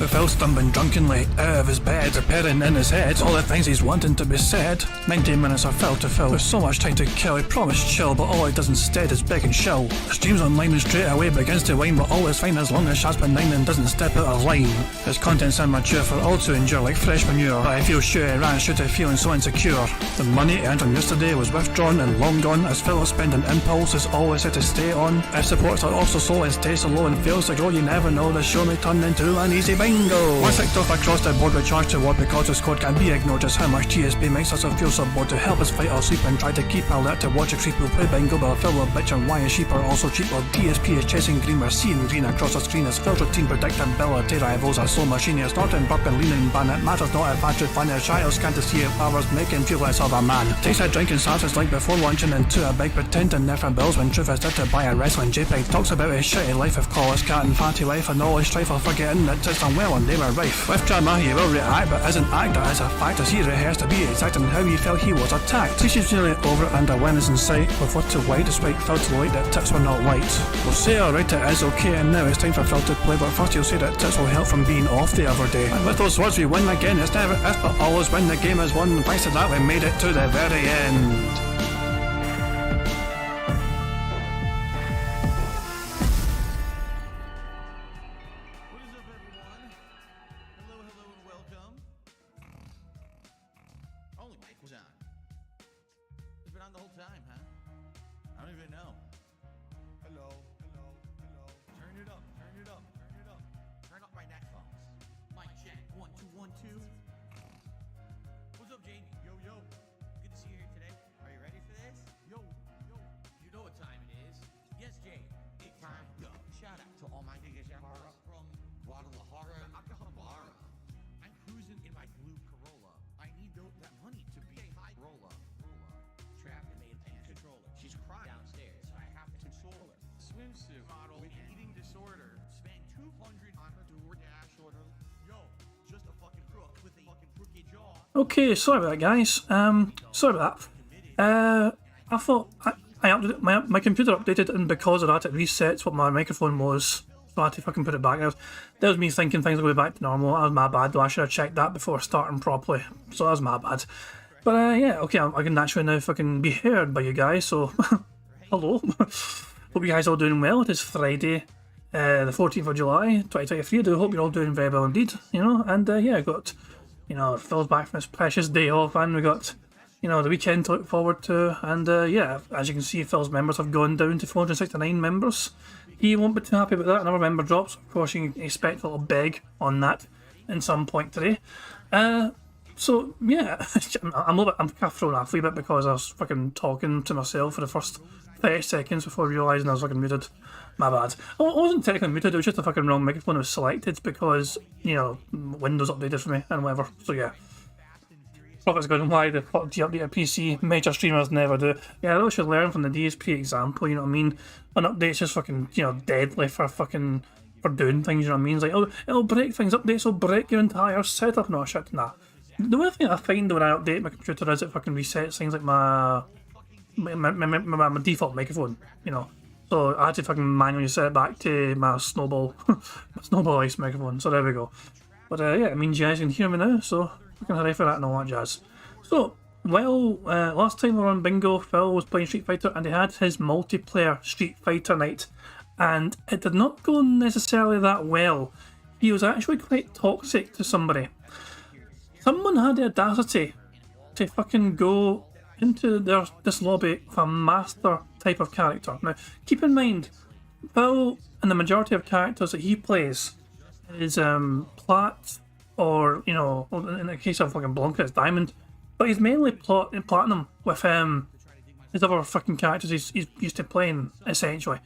With Phil stumbling drunkenly out of his bed, repairing in his head all the things he's wanting to be said. 90 minutes of Phil to Phil, with so much time to kill. He promised chill, but all he does instead is beg and show. The stream's online and straight away begins to whine, but all is fine as long as Shaz's benign and doesn't step out of line. His content's immature for all to endure like fresh manure, but I feel sure he ran shoot feeling so insecure. The money earned on yesterday was withdrawn and long gone, as Phil's spending impulse is always had to stay on. If supports are also slow and stays so low and fails to grow, you never know, the show may turn into an easy bingo. One ticked off across the board with charge toward because his code can't be ignored. Just how much DSP makes us feel so bored to help us fight or sleep and try to keep alert to watch a creep who play bingo, but Phil will bitch and why his sheep are also cheap. While DSP is chasing green, we're seeing green across the screen as Phil's routine predictability rivals are so machine. Snorting, burping, leaning, ban. It matters not if Patrick find his child can't see if hours make him feel less of a man. Takes a drink and starts his like before launching into a big pretending there for bills when truth is there to buy a wrestling JPEG. Talks about his shitty life of college cat and fatty wife and all his strife of forgetting that it's unwell and they were rife. With drama he will react but isn't act as a fact as he rehearsed to be exact in how he felt he was attacked. She's nearly over and a win is in sight, with what to white despite Phil to light that tips were not light. We'll say alright it is okay and now it's time for Phil to play, but first he'll say that tips will help from being off the other day. And with those words we win again, it's never if but always when the game is won. Thanks to that we made it to the very end. Okay, sorry about that, guys. Sorry about that. I thought I updated my computer updated, and because of that, it resets what my microphone was. So I had to fucking put it back. That was me thinking things would go back to normal. That was my bad, though. I should have checked that before starting properly. So that was my bad. But yeah, okay, I can naturally now fucking be heard by you guys. So hello. Hope you guys are all doing well. It is Friday, the 14th of July, 2023. I do hope you're all doing very well indeed. You know, and yeah, I got. You know, Phil's back from his precious day off, and we got, you know, the weekend to look forward to. And yeah, as you can see, Phil's members have gone down to 469 members. He won't be too happy about that. Another member drops. Of course, you can expect a little beg on that in some point today. So yeah, I'm kind of thrown off a wee bit because I was fucking talking to myself for the first 30 seconds before realising I was fucking muted. My bad. I wasn't technically muted, it was just a fucking wrong microphone that was selected because, you know, Windows updated for me and whatever. So yeah. Profit's going, why the fuck do you update a PC? Major streamers never do. Yeah, I really should learn from the DSP example, you know what I mean? An update's just fucking, you know, deadly for doing things, you know what I mean? It's like, oh, it'll break things, updates will break your entire setup. No, shit, nah. The only thing I find when I update my computer is it fucking resets things like my default microphone, you know. So I had to fucking manually set it back to my snowball ice microphone. So there we go. But yeah, it means you guys can hear me now. So we can hurry for that and all that jazz. So well, last time we were on Bingo, Phil was playing Street Fighter and he had his multiplayer Street Fighter night, and it did not go necessarily that well. He was actually quite toxic to somebody. Someone had the audacity to fucking go into this lobby with a master type of character. Now, keep in mind, Phil and the majority of characters that he plays is plat, or, you know, in the case of fucking Blanca, it's diamond, but he's mainly platinum with his other fucking characters he's used to playing, essentially.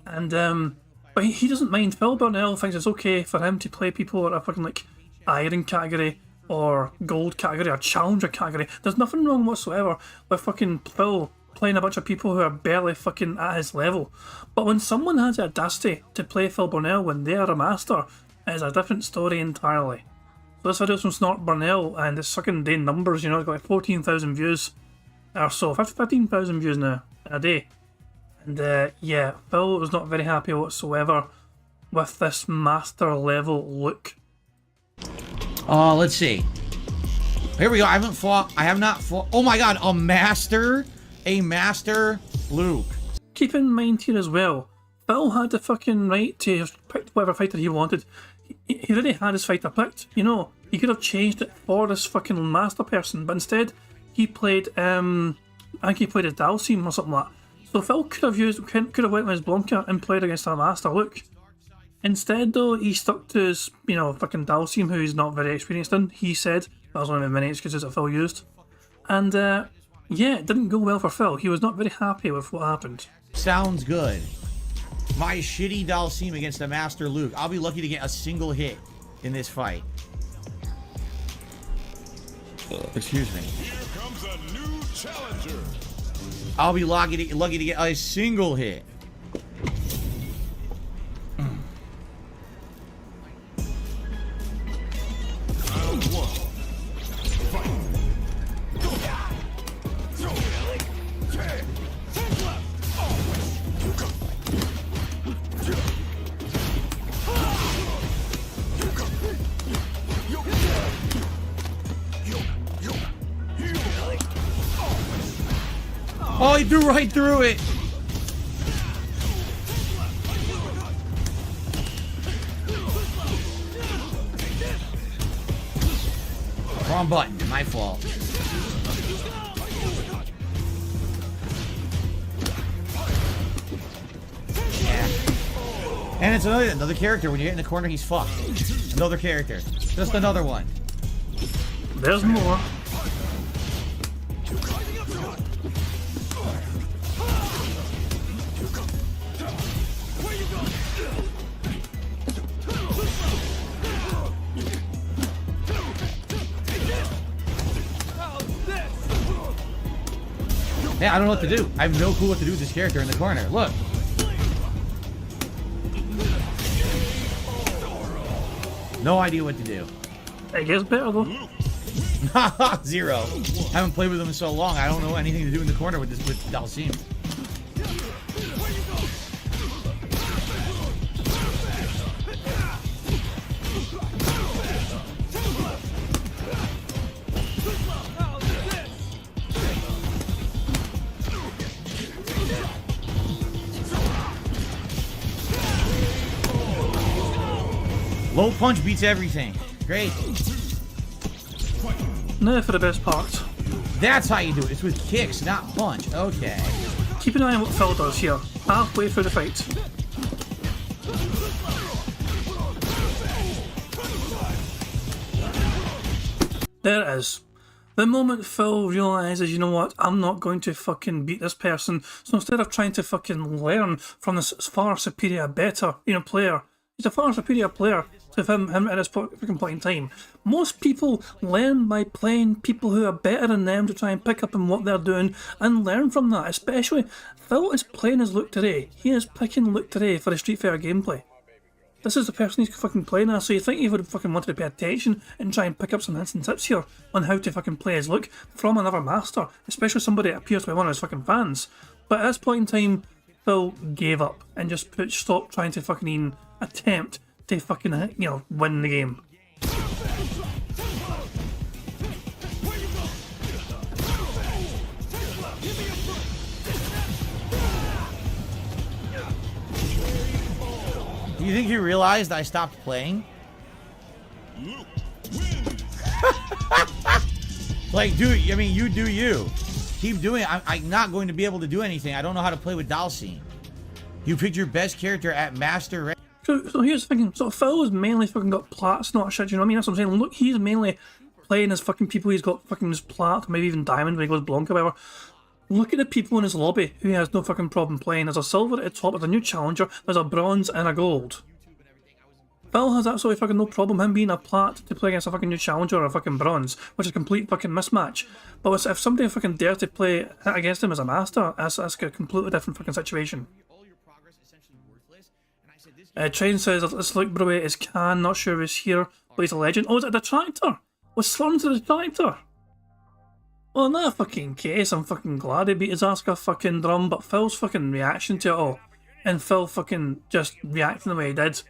And but he doesn't mind. Phil Burnell thinks it's okay for him to play people that are fucking like iron category or gold category or challenger category. There's nothing wrong whatsoever with fucking Phil playing a bunch of people who are barely fucking at his level. But when someone has the audacity to play Phil Burnell when they are a master, it is a different story entirely. So this video's from Snort Burnell, and it's fucking day numbers, you know, it's got like 14,000 views or so, 15,000 views now in a day. And yeah, Phil was not very happy whatsoever with this master level look Let's see. Here we go. I have not fought. Oh my god, a master Luke. Keep in mind here as well, Phil had the fucking right to pick whatever fighter he wanted. He already had his fighter picked. You know, he could have changed it for this fucking master person, but instead he played, I think he played as Dalsim or something like that. So Phil could have went with his Blanca and played against a master Luke. Instead though, he stuck to his, you know, fucking Dalsim, who he's not very experienced in. He said that was one of the many excuses that Phil used. And yeah, it didn't go well for Phil. He was not very happy with what happened. Sounds good. My shitty Dalsim against the Master Luke. I'll be lucky to get a single hit in this fight. Excuse me. Here comes a new challenger. I'll be lucky to get a single hit. Round one. Fight. Oh, he threw right through it. Wrong button, my fault. Yeah. And it's another character. When you get in the corner, he's fucked. Another character. Just another one. There's more. Man, I don't know what to do. I have no clue what to do with this character in the corner. Look. No idea what to do. It gets better though. Zero. Haven't played with him in so long. I don't know anything to do in the corner with Dalsim. Low punch beats everything. Great. Now for the best part. That's how you do it. It's with kicks, not punch. Okay. Keep an eye on what Phil does here, halfway through the fight. There it is. The moment Phil realises, you know what, I'm not going to fucking beat this person, so instead of trying to fucking learn from this far superior, better, player, he's a far superior player to him at this fucking point in time. Most people learn by playing people who are better than them to try and pick up on what they're doing and learn from that, especially Phil is playing as Luke today. He is picking Luke today for the Street Fighter gameplay. This is the person he's fucking playing as, so you think he would have fucking wanted to pay attention and try and pick up some instant tips here on how to fucking play as Luke from another master, especially somebody that appears to be one of his fucking fans. But at this point in time, Phil gave up and just stopped trying to fucking even attempt to fucking, win the game. Do you think he realized I stopped playing? Like, dude, I mean, you do you. Keep doing it. I'm not going to be able to do anything. I don't know how to play with Dalsim. You picked your best character at Master Rank. So here's the thing. So Phil has mainly fucking got plats, not shit, you know what I mean? That's what I'm saying. Look, he's mainly playing as fucking people he's got fucking his plat, maybe even diamond when he goes Blanca or whatever. Look at the people in his lobby who he has no fucking problem playing. There's a silver at the top, there's a new challenger, there's a bronze and a gold. Phil has absolutely fucking no problem him being a plat to play against a fucking new challenger or a fucking bronze, which is a complete fucking mismatch. But if somebody fucking dares to play against him as a master, that's a completely different fucking situation. Train says, this Luke bro is Can, not sure he's here, but he's a legend. Oh, is it a detractor? Was Slurm to the detractor? Well, in that fucking case, I'm fucking glad he beat his ass off fucking drum, but Phil's fucking reaction to it all, and Phil fucking just reacting the way he did,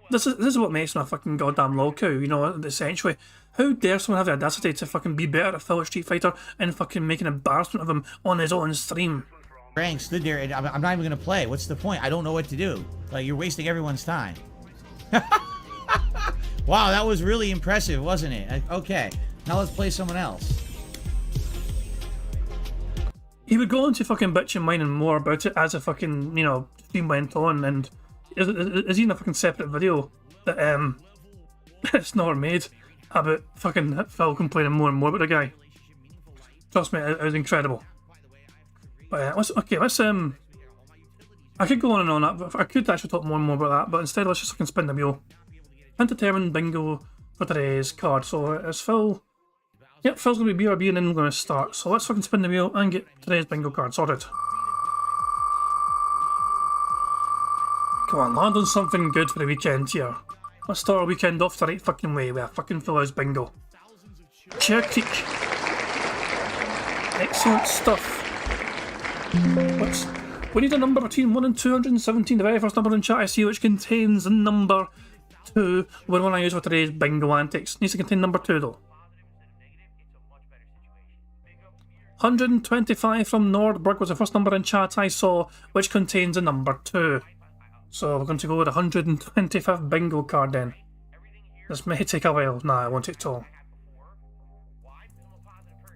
This is what makes me a fucking goddamn lol cow, you know, essentially. How dare someone have the audacity to fucking be better at Phil Street Fighter and fucking make an embarrassment of him on his own stream? Frank stood there and I'm not even gonna play. What's the point? I don't know what to do. Like, you're wasting everyone's time. Wow, that was really impressive, wasn't it? Okay, now let's play someone else. He would go on to fucking bitch and whine and more about it as a fucking, you know, stream went on, and is even a fucking separate video that it's not made about fucking Phil complaining more and more about the guy. Trust me, it was incredible. But let's I could go on and on that, but I could actually talk more and more about that, but instead let's just fucking spin the wheel. Undetermined bingo for today's card. So it's Phil. Yep, Phil's going to be BRB and then we're going to start. So let's fucking spin the wheel and get today's bingo card sorted. Come on, land on something good for the weekend here. Let's start our weekend off the right fucking way with a fucking Full House bingo. Chair Creek. Excellent stuff. We need a number between 1 and 217, the very first number in chat I see which contains the number 2. We're going to use for today's bingo antics. Needs to contain number 2 though. 125 from Nordberg was the first number in chat I saw, which contains a number 2. So we're going to go with the 125th bingo card then. This may take a while. Nah, it won't take too long.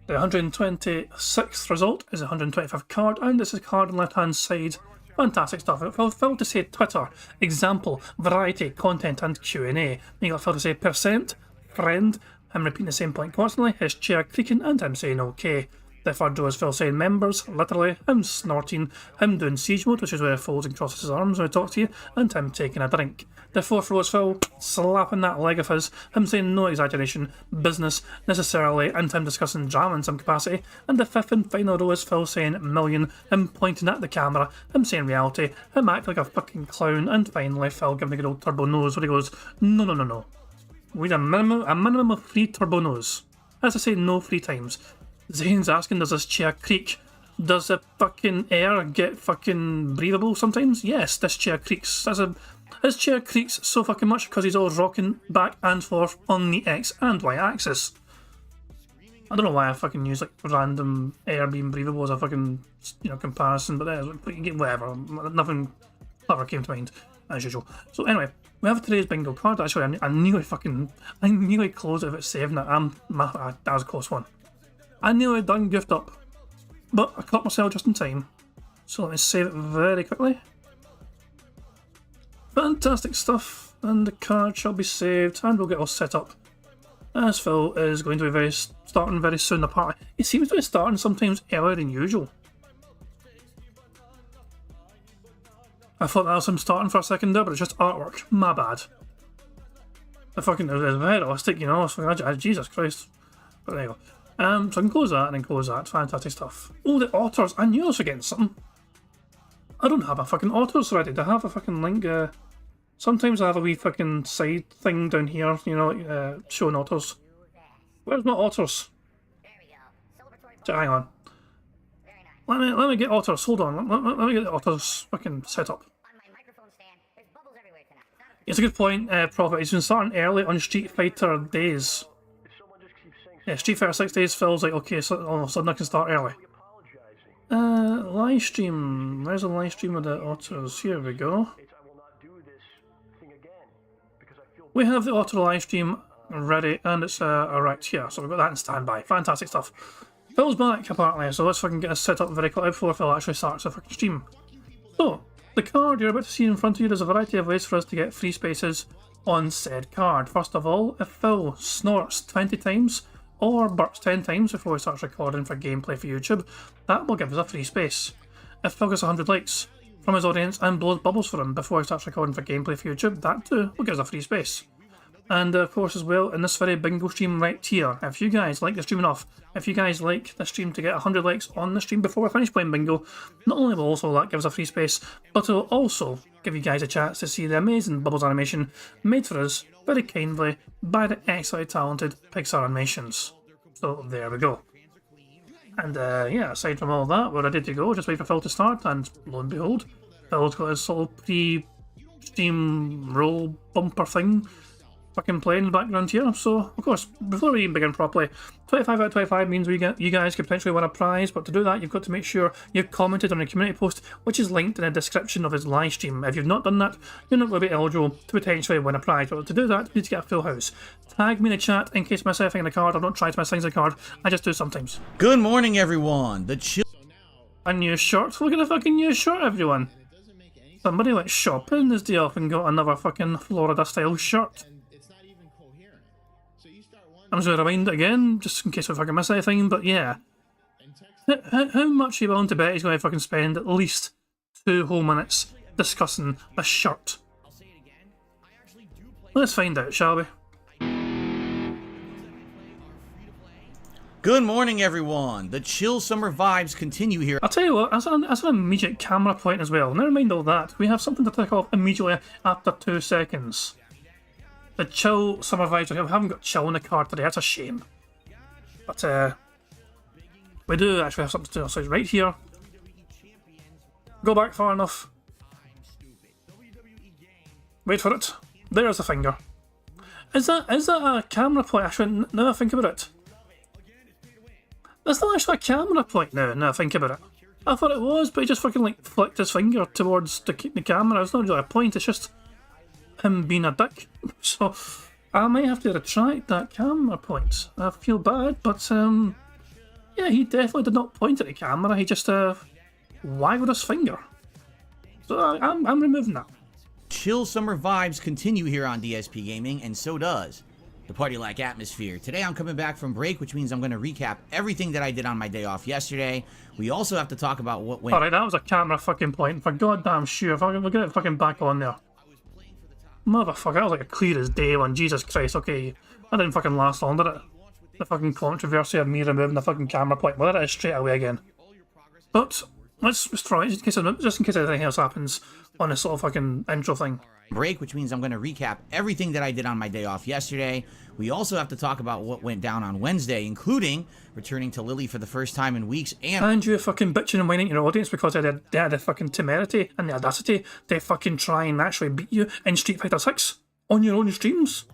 The 126th result is the 125th card, and this is card on the left hand side. Fantastic stuff. It fell to say Twitter, example, variety, content, and Q&A. You got Phil to say percent, friend, him repeating the same point constantly, his chair creaking, and him saying okay. The third row is Phil saying members, literally, him snorting, him doing siege mode, which is where he folds and crosses his arms when he talks to you, and him taking a drink. The fourth row is Phil slapping that leg of his, him saying no exaggeration, business, necessarily, and him discussing drama in some capacity. And the fifth and final row is Phil saying million, him pointing at the camera, him saying reality, him acting like a fucking clown, and finally Phil giving a good old turbo nose where he goes, no, no, no, no. We need a minimum of 3 turbo nose. As I say, no 3 times. Zane's asking, does this chair creak? Does the fucking air get fucking breathable sometimes? Yes, this chair creaks. His chair creaks so fucking much because he's always rocking back and forth on the X and Y axis. I don't know why I fucking use like random air being breathable as a fucking, you know, comparison, but whatever. Nothing clever came to mind as usual. So anyway, we have today's bingo card. Actually, I nearly closed it without saving it. That was a close one. I nearly done gift up, but I caught myself just in time. So let me save it very quickly. Fantastic stuff, and the card shall be saved, and we'll get all set up. As Phil is going to be starting very soon apparently. He seems to be starting sometimes earlier than usual. I thought that was him starting for a second there, but it's just artwork. My bad. I fucking it was very realistic, you know. So, Jesus Christ. But there you go. So I can close that and then close that. Fantastic stuff. Oh, the otters. I knew I was forgetting something. I don't have a fucking otters ready. Do I have a fucking link? Sometimes I have a wee fucking side thing down here, you know, showing otters. Where's my otters? So, hang on. Let me get otters. Hold on. Let me get the otters fucking set up. It's a good point, Prophet. He's been starting early on Street Fighter days. Yeah, Street Fighter 6 days feels like, okay, so all of a sudden I can start early. Live stream. Where's the live stream of the otters? Here we go. We have the otter live stream ready, and it's right here. So we've got that in standby. Fantastic stuff. Phil's back, apparently, so let's fucking get us set up very quickly before Phil actually starts the fucking stream. So, the card you're about to see in front of you, there's a variety of ways for us to get free spaces on said card. First of all, if Phil snorts 20 times, or burps 10 times before he starts recording for gameplay for YouTube, that will give us a free space. If Phil gets 100 likes from his audience and blows bubbles for him before he starts recording for gameplay for YouTube, that too will give us a free space. And of course as well, in this very bingo stream right here, if you guys like the stream enough, if you guys like the stream to get 100 likes on the stream before we finish playing bingo, not only will also that give us a free space, but it will also give you guys a chance to see the amazing Bubbles animation made for us very kindly by the excellently talented Pixar Animations. So there we go. And yeah, aside from all that, we're ready to go. Just wait for Phil to start, and lo and behold, Phil's got his little Steam roll bumper thing fucking playing in the background here. So, of course, before we even begin properly, 25 out of 25 means you guys could potentially win a prize, but to do that, you've got to make sure you've commented on a community post, which is linked in the description of his live stream. If you've not done that, you're not going to be eligible to potentially win a prize. But to do that, you need to get a full house. Tag me in the chat in case I miss anything in the card. I don't try to miss things in the card. I just do sometimes. Good morning, everyone. The chill. A new shirt. Look at the fucking new shirt, everyone. Somebody went shopping this day off and got another fucking Florida-style shirt. I'm just going to rewind it again, just in case I fucking miss anything, but yeah. How much are you willing to bet he's going to fucking spend at least 2 whole minutes discussing a shirt? Let's find out, shall we? Good morning, everyone. The chill summer vibes continue here. I'll tell you what, as an immediate camera point as well, never mind all that, we have something to tick off immediately after 2 seconds. The chill summer vibes, we haven't got chill in the card today, that's a shame. But we do actually have something to do, so it's right here. Go back far enough. Wait for it. There's the finger. Is that a camera point? Actually, now I think about it. That's not actually a camera point now I think about it. I thought it was, but he just fucking like flicked his finger towards the camera. It's not really a point, it's just him being a dick. So I might have to retract that camera point. I feel bad, but yeah, he definitely did not point at the camera. He just waggled his finger. So I'm removing that. Chill summer vibes continue here on DSP Gaming, and so does the party-like atmosphere. Today I'm coming back from break, which means I'm going to recap everything that I did on my day off yesterday. We also have to talk about what went... Alright, that was a camera fucking point, for goddamn sure. We'll get it fucking back on there. Motherfucker, that was like a clear as day one. Jesus Christ, okay. That didn't fucking last long, did it? The fucking controversy of me removing the fucking camera point. Well, that is straight away again. But let's try it, just in case anything else happens on this sort of fucking intro thing. Break, which means I'm going to recap everything that I did on my day off yesterday. We also have to talk about what went down on Wednesday, including returning to Lily for the first time in weeks, and you fucking bitching and whining at your audience because they had the fucking temerity and the audacity to fucking try and actually beat you in Street Fighter 6 on your own streams.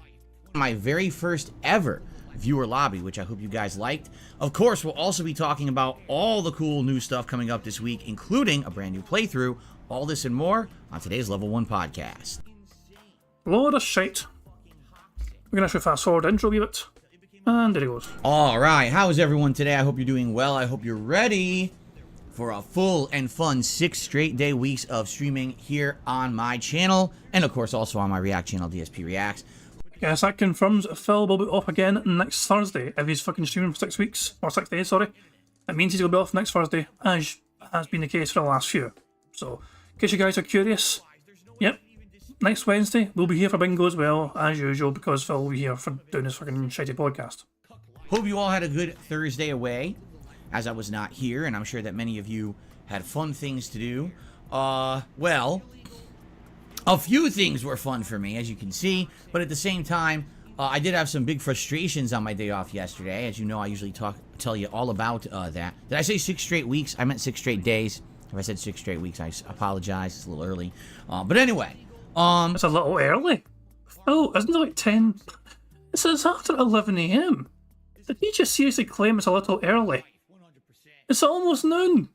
My very first ever viewer lobby, which I hope you guys liked. Of course, we'll also be talking about all the cool new stuff coming up this week, including a brand new playthrough. All this and more on today's Level 1 podcast. Load of shite. We're going to actually fast forward the intro a wee bit. And there he goes. Alright, how is everyone today? I hope you're doing well. I hope you're ready for a full and fun 6 straight day weeks of streaming here on my channel. And of course also on my React channel, DSP Reacts. Yes, that confirms Phil will be off again next Thursday if he's fucking streaming for 6 weeks. Or 6 days, sorry. That means he's going to be off next Thursday, as has been the case for the last few. So, in case you guys are curious, yep, next Wednesday we'll be here for Bingo as well, as usual, because Phil will be here for doing his fucking shitty podcast. Hope you all had a good Thursday away, as I was not here, and I'm sure that many of you had fun things to do. Well, a few things were fun for me, as you can see, but at the same time, I did have some big frustrations on my day off yesterday. As you know, I usually tell you all about that. Did I say 6 straight weeks? I meant 6 straight days. If I said 6 straight weeks, I apologize. It's a little early. But anyway. It's a little early. Oh, isn't it like 10? It says after 11 AM. Did he just seriously claim it's a little early? It's almost noon.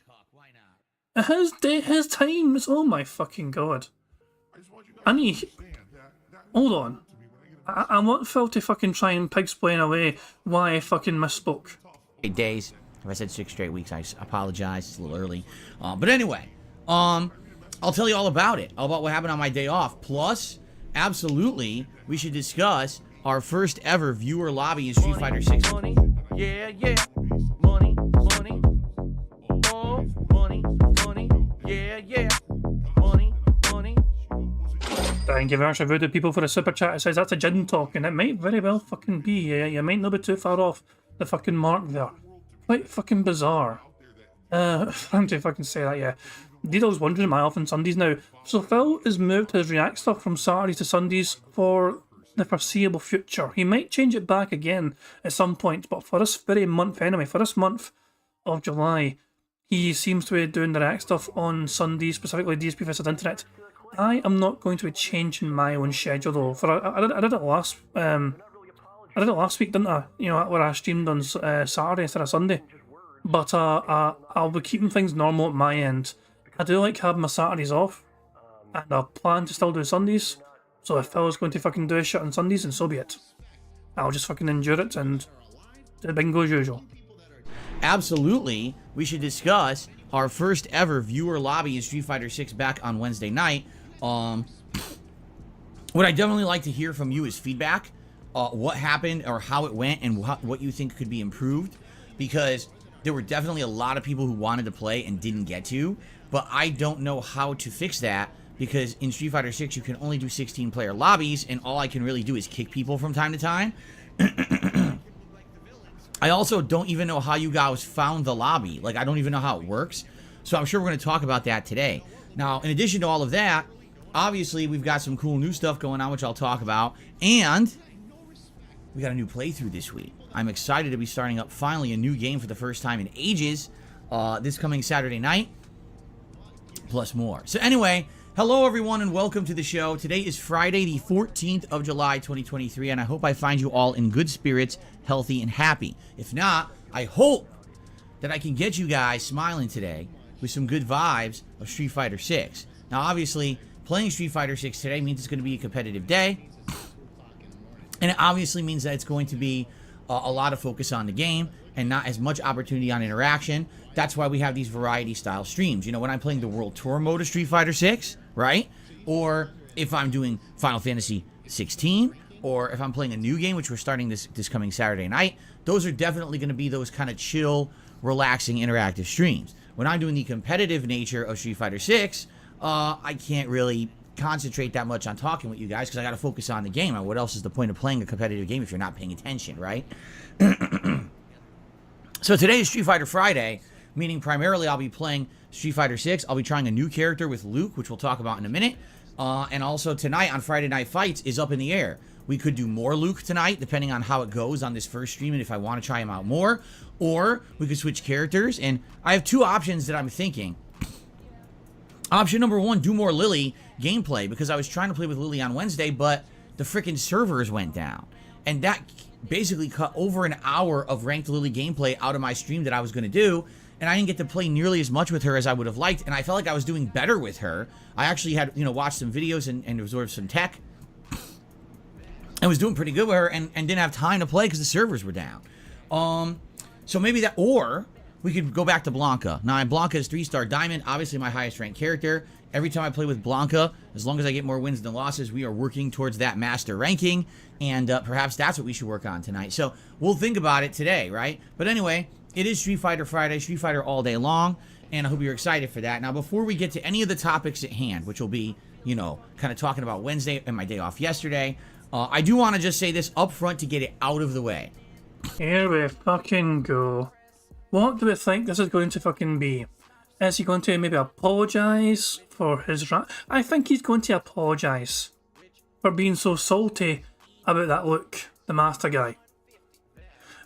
His time is... Oh my fucking god. Hold on. I want Phil to fucking try and pig-splain away why I fucking misspoke. 8 days. If I said 6 straight weeks, I apologize. It's a little early. But anyway, I'll tell you all about it. All about what happened on my day off. Plus, absolutely, we should discuss our first ever viewer lobby in Street Fighter 6. Money, yeah, yeah. Money, money. Oh, money, money. Yeah, yeah. Money, money. Thank you very much, Voodoo people, for the super chat. It says that's a gin talk, and it might very well fucking be. You might not be too far off the fucking mark there. Quite fucking bizarre. For him to fucking say that, yeah. Dido's wondering my off on Sundays now. So Phil has moved his React stuff from Saturdays to Sundays for the foreseeable future. He might change it back again at some point, but for this very month anyway, for this month of July, he seems to be doing the React stuff on Sundays, specifically DSP vs Internet. I am not going to be changing my own schedule though. I did it last week, didn't I? You know, where I streamed on Saturday instead of Sunday. But I'll be keeping things normal at my end. I do like having my Saturdays off, and I plan to still do Sundays. So if Phil's going to fucking do a shit on Sundays, then so be it. I'll just fucking endure it and do bingo as usual. Absolutely, we should discuss our first ever viewer lobby in Street Fighter 6 back on Wednesday night. What I'd definitely like to hear from you is feedback. What happened or how it went and what you think could be improved. Because there were definitely a lot of people who wanted to play and didn't get to. But I don't know how to fix that. Because in Street Fighter 6 you can only do 16-player lobbies. And all I can really do is kick people from time to time. I also don't even know how you guys found the lobby. Like, I don't even know how it works. So I'm sure we're going to talk about that today. Now, in addition to all of that, obviously, we've got some cool new stuff going on, which I'll talk about. And we got a new playthrough this week. I'm excited to be starting up, finally, a new game for the first time in ages. This coming Saturday night. Plus more. So anyway, hello, everyone, and welcome to the show. Today is Friday, the 14th of July, 2023, and I hope I find you all in good spirits, healthy, and happy. If not, I hope that I can get you guys smiling today with some good vibes of Street Fighter 6. Now, obviously, playing Street Fighter 6 today means it's going to be a competitive day, and it obviously means that it's going to be a lot of focus on the game and not as much opportunity on interaction. That's why we have these variety-style streams. You know, when I'm playing the World Tour mode of Street Fighter 6, right? Or if I'm doing Final Fantasy 16, or if I'm playing a new game, which we're starting this coming Saturday night, those are definitely going to be those kind of chill, relaxing, interactive streams. When I'm doing the competitive nature of Street Fighter 6, I can't really concentrate that much on talking with you guys because I got to focus on the game. And what else is the point of playing a competitive game if you're not paying attention, right? So today is Street Fighter Friday, meaning primarily I'll be playing Street Fighter 6. I'll be trying a new character with Luke, which we'll talk about in a minute. And also tonight on Friday Night Fights is up in the air. We could do more Luke tonight, depending on how it goes on this first stream and if I want to try him out more. Or we could switch characters. And I have two options that I'm thinking. Option number one, do more Lily gameplay, because I was trying to play with Lily on Wednesday, but the frickin' servers went down. And that basically cut over an hour of ranked Lily gameplay out of my stream that I was going to do. And I didn't get to play nearly as much with her as I would have liked. And I felt like I was doing better with her. I actually had, watched some videos and absorbed some tech. I was doing pretty good with her and didn't have time to play because the servers were down. So maybe that, or we could go back to Blanca. Now, Blanca is 3-star Diamond, obviously my highest ranked character. Every time I play with Blanca, as long as I get more wins than losses, we are working towards that master ranking. And perhaps that's what we should work on tonight. So we'll think about it today, right? But anyway, it is Street Fighter Friday, Street Fighter all day long. And I hope you're excited for that. Now, before we get to any of the topics at hand, which will be, kind of talking about Wednesday and my day off yesterday, I do want to just say this up front to get it out of the way. Here we fucking go. What do we think this is going to fucking be? Is he going to maybe apologise for his I think he's going to apologise for being so salty about that Luke, the master guy.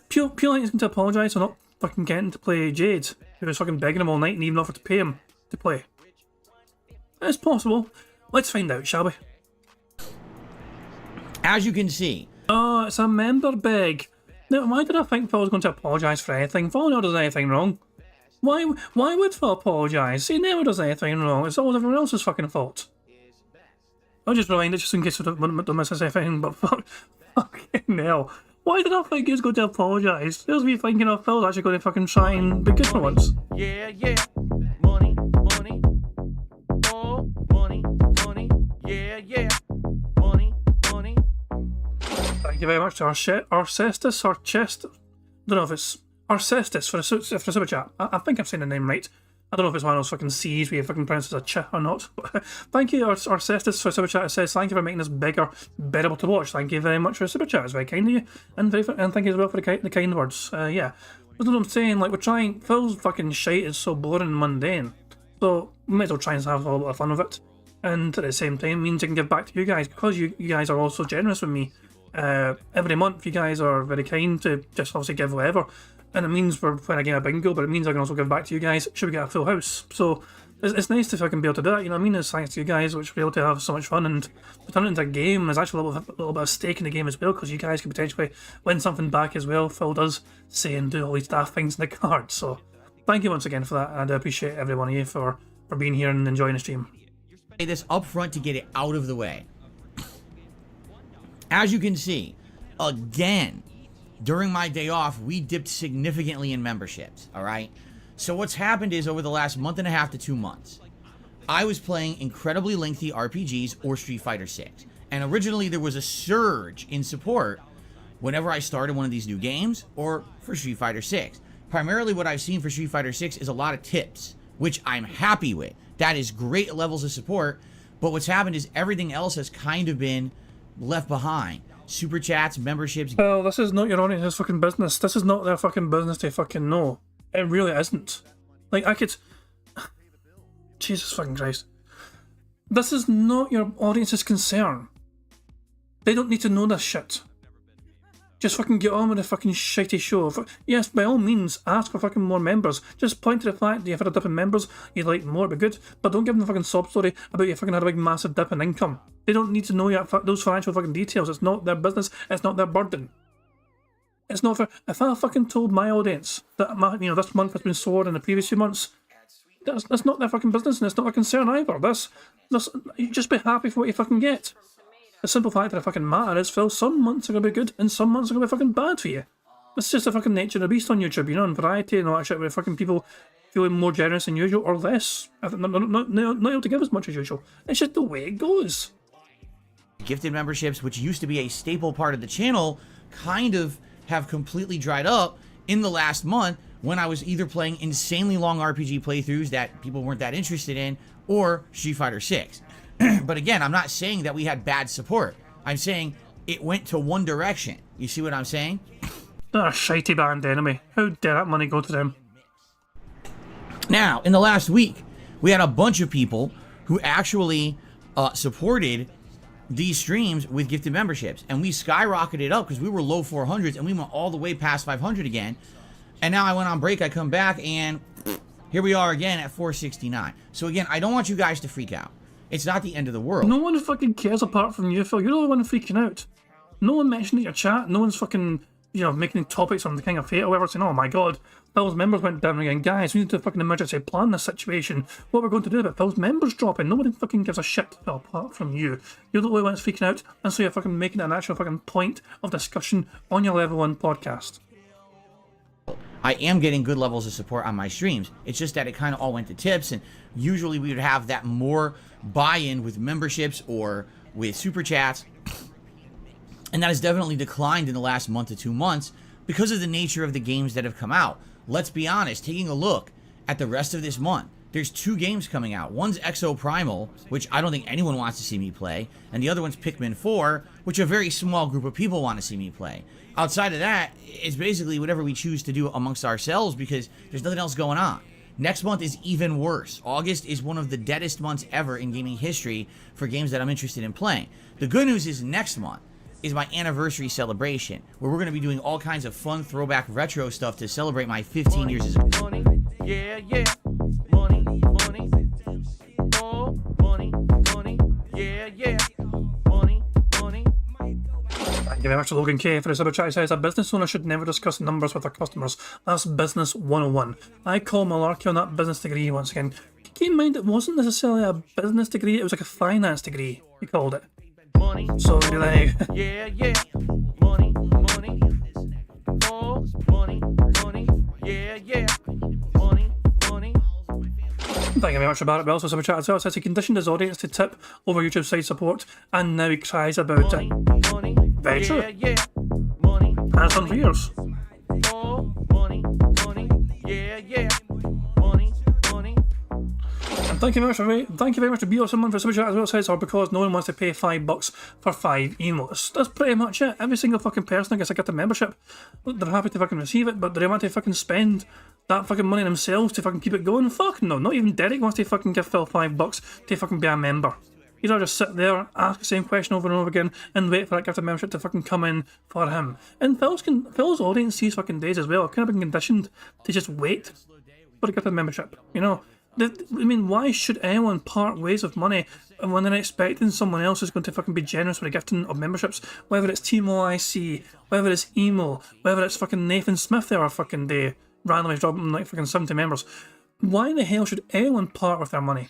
Pure like he's going to apologise for not fucking getting to play Jade, who was fucking begging him all night and even offered to pay him to play. It's possible. Let's find out, shall we? As you can see. Oh, it's a member beg. Now, why did I think Phil was going to apologise for anything? Phil never does anything wrong. Why would Phil apologise? He never does anything wrong. It's always everyone else's fucking fault. I'll just rewind it just in case I don't miss anything, but fucking hell. Why did I think he was going to apologise? There's me thinking, Phil's actually going to fucking try and be good for once. Yeah, yeah. Money, money. Oh, money, money. Yeah, yeah. Money, money. Thank you very much to Arcestus or Chest. I don't know if it's Arcestus for the super chat. I think I'm saying the name right. I don't know if it's one of those fucking C's where you fucking pronounce it as a ch or not. But thank you, Arcestus, for super chat. It says, thank you for making this bigger, bearable to watch. Thank you very much for the super chat. It's very kind of you. And thank you as well for the kind words. Yeah. That's what I'm saying. Like, we're trying. Phil's fucking shite is so boring and mundane. So, we might as well try and have a little bit of fun with it. And at the same time, means I can give back to you guys. Because you guys are all so generous with me. Every month, you guys are very kind to just obviously give whatever. And it means we're playing a game of bingo, but it means I can also give back to you guys should we get a full house. So it's nice to fucking be able to do that, you know what I mean? It's thanks to you guys, which we're able to have so much fun, and to turn it into a game, there's actually a little bit of stake in the game as well, because you guys could potentially win something back as well. Phil does say and do all these daft things in the cards, so thank you once again for that, and I do appreciate every one of you for being here and enjoying the stream. Say this up front to get it out of the way. As you can see, again, during my day off, we dipped significantly in memberships, all right? So what's happened is over the last month and a half to 2 months, I was playing incredibly lengthy RPGs or Street Fighter 6. And originally there was a surge in support whenever I started one of these new games or for Street Fighter 6. Primarily what I've seen for Street Fighter 6 is a lot of tips, which I'm happy with. That is great levels of support, but what's happened is everything else has kind of been left behind. Super chats, memberships. Well, this is not your audience's fucking business. This is not their fucking business to fucking know. It really isn't. Like, I could... Jesus fucking Christ. This is not your audience's concern. They don't need to know this shit. Just fucking get on with the fucking shitty show. Yes, by all means, ask for fucking more members. Just point to the fact that you've had a dip in members, you'd like more, it'd be good. But don't give them a fucking sob story about you fucking had a big massive dip in income. They don't need to know those financial fucking details. It's not their business, it's not their burden. It's not for... If I fucking told my audience that this month has been slower than the previous few months, that's not their fucking business, and it's not their concern either. You just be happy for what you fucking get. The simple fact of the fucking matter is, Phil, some months are going to be good and some months are going to be fucking bad for you. It's just the fucking nature of the beast on YouTube, you know, and variety and all that shit, with fucking people feeling more generous than usual or less. Not able to give as much as usual. It's just the way it goes. Gifted memberships, which used to be a staple part of the channel, kind of have completely dried up in the last month when I was either playing insanely long RPG playthroughs that people weren't that interested in or Street Fighter 6. But again, I'm not saying that we had bad support. I'm saying it went to one direction. You see what I'm saying? They're a shitey band enemy. How dare that money go to them? Now, in the last week, we had a bunch of people who actually supported these streams with gifted memberships, and we skyrocketed up because we were low 400s and we went all the way past 500 again. And now I went on break, I come back, and here we are again at 469. So again, I don't want you guys to freak out. It's not the end of the world. No one fucking cares apart from you, Phil. You're the only one freaking out. No one mentioned it in your chat. No one's fucking, making topics on the King of Fate or whatever, saying, oh my god, Phil's members went down again. Guys, we need to fucking emergency plan this situation. What we're going to do about Phil's members dropping. Nobody fucking gives a shit, Phil, apart from you. You're the only one that's freaking out, and so you're fucking making an actual fucking point of discussion on your Level 1 podcast. I am getting good levels of support on my streams. It's just that it kind of all went to tips, and usually we would have that more buy-in with memberships or with super chats, and that has definitely declined in the last month to 2 months because of the nature of the games that have come out. Let's be honest, taking a look at the rest of this month, there's 2 games coming out. One's Exo Primal, which I don't think anyone wants to see me play, and the other one's Pikmin 4, which a very small group of people want to see me play. Outside of that, it's basically whatever we choose to do amongst ourselves because there's nothing else going on. Next month is even worse. August is one of the deadest months ever in gaming history for games that I'm interested in playing. The good news is next month is my anniversary celebration, where we're going to be doing all kinds of fun throwback retro stuff to celebrate my 15 years as a... Money, yeah, yeah. Money, money. Oh, money, money. Yeah, yeah. Money, money. Thank you very much to Logan K for the super chat. He says, a business owner should never discuss numbers with their customers. That's business 101. I call malarkey on that business degree once again. Keep in mind, it wasn't necessarily a business degree, it was like a finance degree, he called it. Money, So, like... yeah, yeah. Money, money. Oh, money, money. Yeah, yeah. Money, money. Thank you very much for Barrett Wells for super chat as well. It says he conditioned his audience to tip over YouTube side support, and now he cries about Money, it. money. Very true. Yeah, yeah. Money. Has done for years. Oh, money, money. Yeah, yeah. Money, money. And thank you very much to Be Awesome for super chat as well. It says, or because no one wants to pay $5 for 5 emotes. That's pretty much it. Every single fucking person that gets a gift membership, they're happy to fucking receive it, but do they want to fucking spend that fucking money themselves to fucking keep it going? Fuck no. Not even Derek wants to fucking give Phil $5 to fucking be a member. He'd rather just sit there, ask the same question over and over again, and wait for that gift of membership to fucking come in for him. And Phil's audience these fucking days as well have kind of been conditioned to just wait for the gift of membership. You know, I mean, why should anyone part ways with money when they're expecting someone else is going to fucking be generous with a gifting of memberships? Whether it's Team OIC, whether it's Emo, whether it's fucking Nathan Smith the other fucking day, randomly dropping like fucking 70 members. Why the hell should anyone part with their money?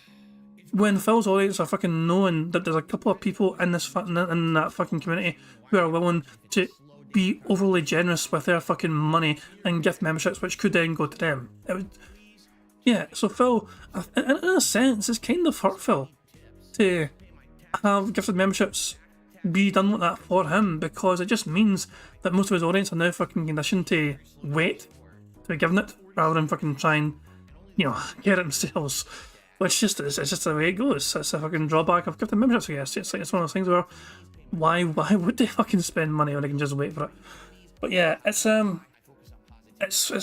When Phil's audience are fucking knowing that there's a couple of people in this in that fucking community who are willing to be overly generous with their fucking money and gift memberships, which could then go to them. Yeah, so Phil, in a sense, it's kind of hurtful to have gifted memberships be done like that for him, because it just means that most of his audience are now fucking conditioned to wait to be given it rather than fucking try and, get it themselves. Which it's just the way it goes. It's a fucking drawback of gifted memberships, I guess. It's one of those things where why would they fucking spend money when they can just wait for it? But yeah, it's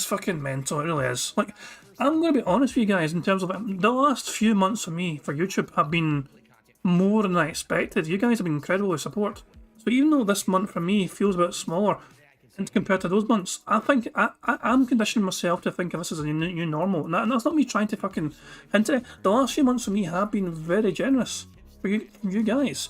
fucking mental. It really is. Like, I'm going to be honest with you guys in terms of the last few months for me for YouTube have been more than I expected. You guys have been incredible support. So even though this month for me feels a bit smaller and compared to those months, I think I'm conditioning myself to think of this as a new normal. And that's not me trying to fucking hint at it. The last few months for me have been very generous for you guys.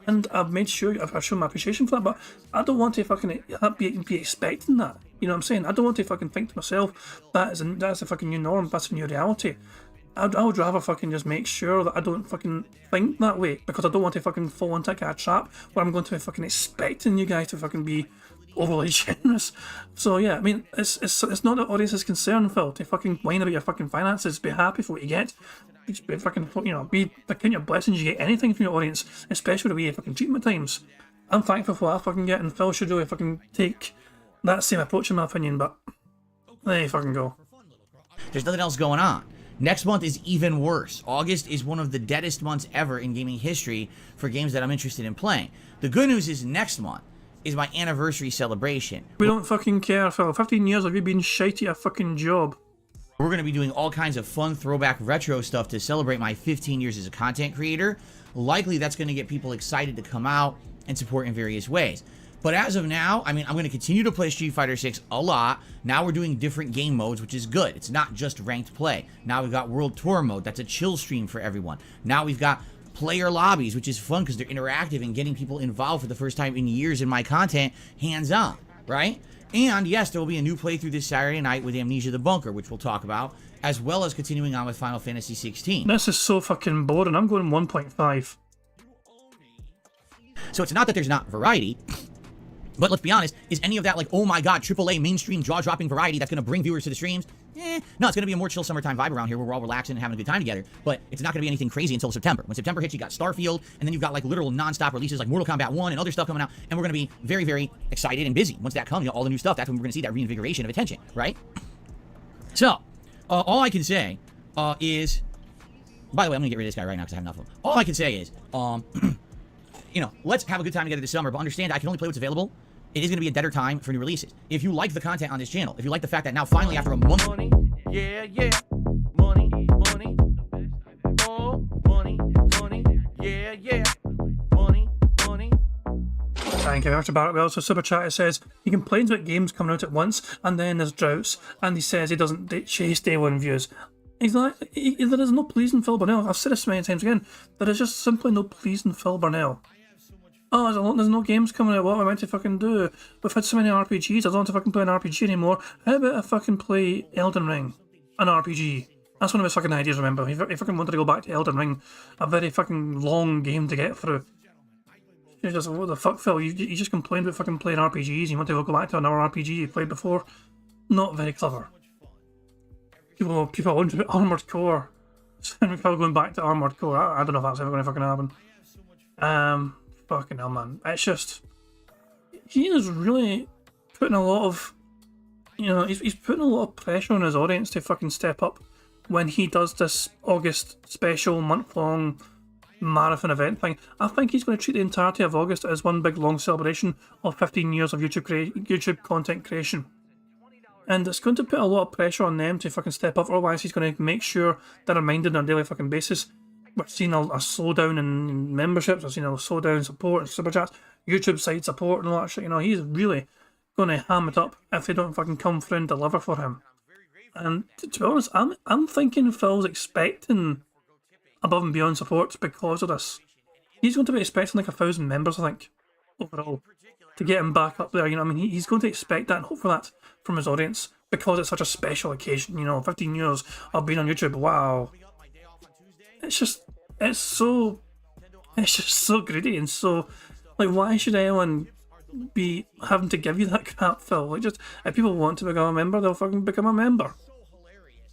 And I've made sure I've shown my appreciation for that, but I don't want to fucking be expecting that. You know what I'm saying? I don't want to fucking think to myself that's a fucking new norm, that's a new reality. I would rather fucking just make sure that I don't fucking think that way, because I don't want to fucking fall into a trap where I'm going to be fucking expecting you guys to fucking be overly generous. So yeah, I mean, it's not the audience's concern, Phil, to fucking whine about your fucking finances. Be happy for what you get. Just be fucking, be count your blessings. You get anything from your audience, especially the way you fucking treat them at times. I'm thankful for what I fucking get, and Phil should really fucking take that same approach in my opinion, but there you fucking go. There's nothing else going on. Next month is even worse. August is one of the deadest months ever in gaming history for games that I'm interested in playing. The good news is next month is my anniversary celebration. We don't fucking care, Phil. 15 years of you being shite at a fucking job. We're going to be doing all kinds of fun throwback retro stuff to celebrate my 15 years as a content creator. Likely that's going to get people excited to come out and support in various ways. But as of now, I mean, I'm going to continue to play Street Fighter 6 a lot. Now we're doing different game modes, which is good. It's not just ranked play. Now we've got World Tour mode. That's a chill stream for everyone. Now we've got player lobbies, which is fun because they're interactive and getting people involved for the first time in years in my content hands-on, right? And yes, there will be a new playthrough this Saturday night with Amnesia the Bunker, which we'll talk about, as well as continuing on with Final Fantasy 16. This is so fucking boring. I'm going 1.5. So it's not that there's not variety, but let's be honest, is any of that like, oh my god, AAA mainstream jaw-dropping variety that's going to bring viewers to the streams? No, it's going to be a more chill summertime vibe around here where we're all relaxing and having a good time together, but it's not going to be anything crazy until September. When September hits, you got Starfield, and then you've got like literal non-stop releases like Mortal Kombat 1 and other stuff coming out, and we're going to be very, very excited and busy. Once that comes, all the new stuff, that's when we're going to see that reinvigoration of attention, right? So, all I can say is, by the way, I'm going to get rid of this guy right now because I have enough of him. All I can say is, let's have a good time together this summer, but understand I can only play what's available. It is going to be a deader time for new releases. If you like the content on this channel, if you like the fact that now finally after a month... Money, yeah, yeah. Money, money. Oh, money, money. Yeah, yeah. Money, money. Thank you, Mr. Barrett Wells. So Super Chat says he complains about games coming out at once and then there's droughts, and he says he doesn't chase day one views. He's like, there is no pleasing Phil Burnell. I've said this many times again. There is just simply no pleasing Phil Burnell. Oh, there's no games coming out. What am I meant to fucking do? We've had so many RPGs. I don't want to fucking play an RPG anymore. How about I fucking play Elden Ring? An RPG. That's one of his fucking ideas, remember. He fucking wanted to go back to Elden Ring. A very fucking long game to get through. You're just, what the fuck, Phil? You just complained about fucking playing RPGs. You want to go back to another RPG you played before? Not very clever. People want to Armored Core. We're probably going back to Armored Core. I don't know if that's ever going to fucking happen. Fucking hell, man. It's just... He is really putting a lot of... he's putting a lot of pressure on his audience to fucking step up when he does this August special month-long marathon event thing. I think he's going to treat the entirety of August as one big long celebration of 15 years of YouTube content creation. And it's going to put a lot of pressure on them to fucking step up, otherwise he's going to make sure they're reminded on a daily fucking basis. We've seen a slowdown in memberships, we've seen a slowdown in support and super chats, YouTube side support and all that shit. He's really going to ham it up if they don't fucking come through and deliver for him. And to be honest, I'm thinking Phil's expecting above and beyond support because of this. He's going to be expecting like 1,000 members, I think, overall, to get him back up there. You know what I mean? He's going to expect that and hope for that from his audience because it's such a special occasion. You know, 15 years of being on YouTube. Wow. It's just so greedy and so, like, why should anyone be having to give you that crap, Phil? Like, just, if people want to become a member, they'll fucking become a member.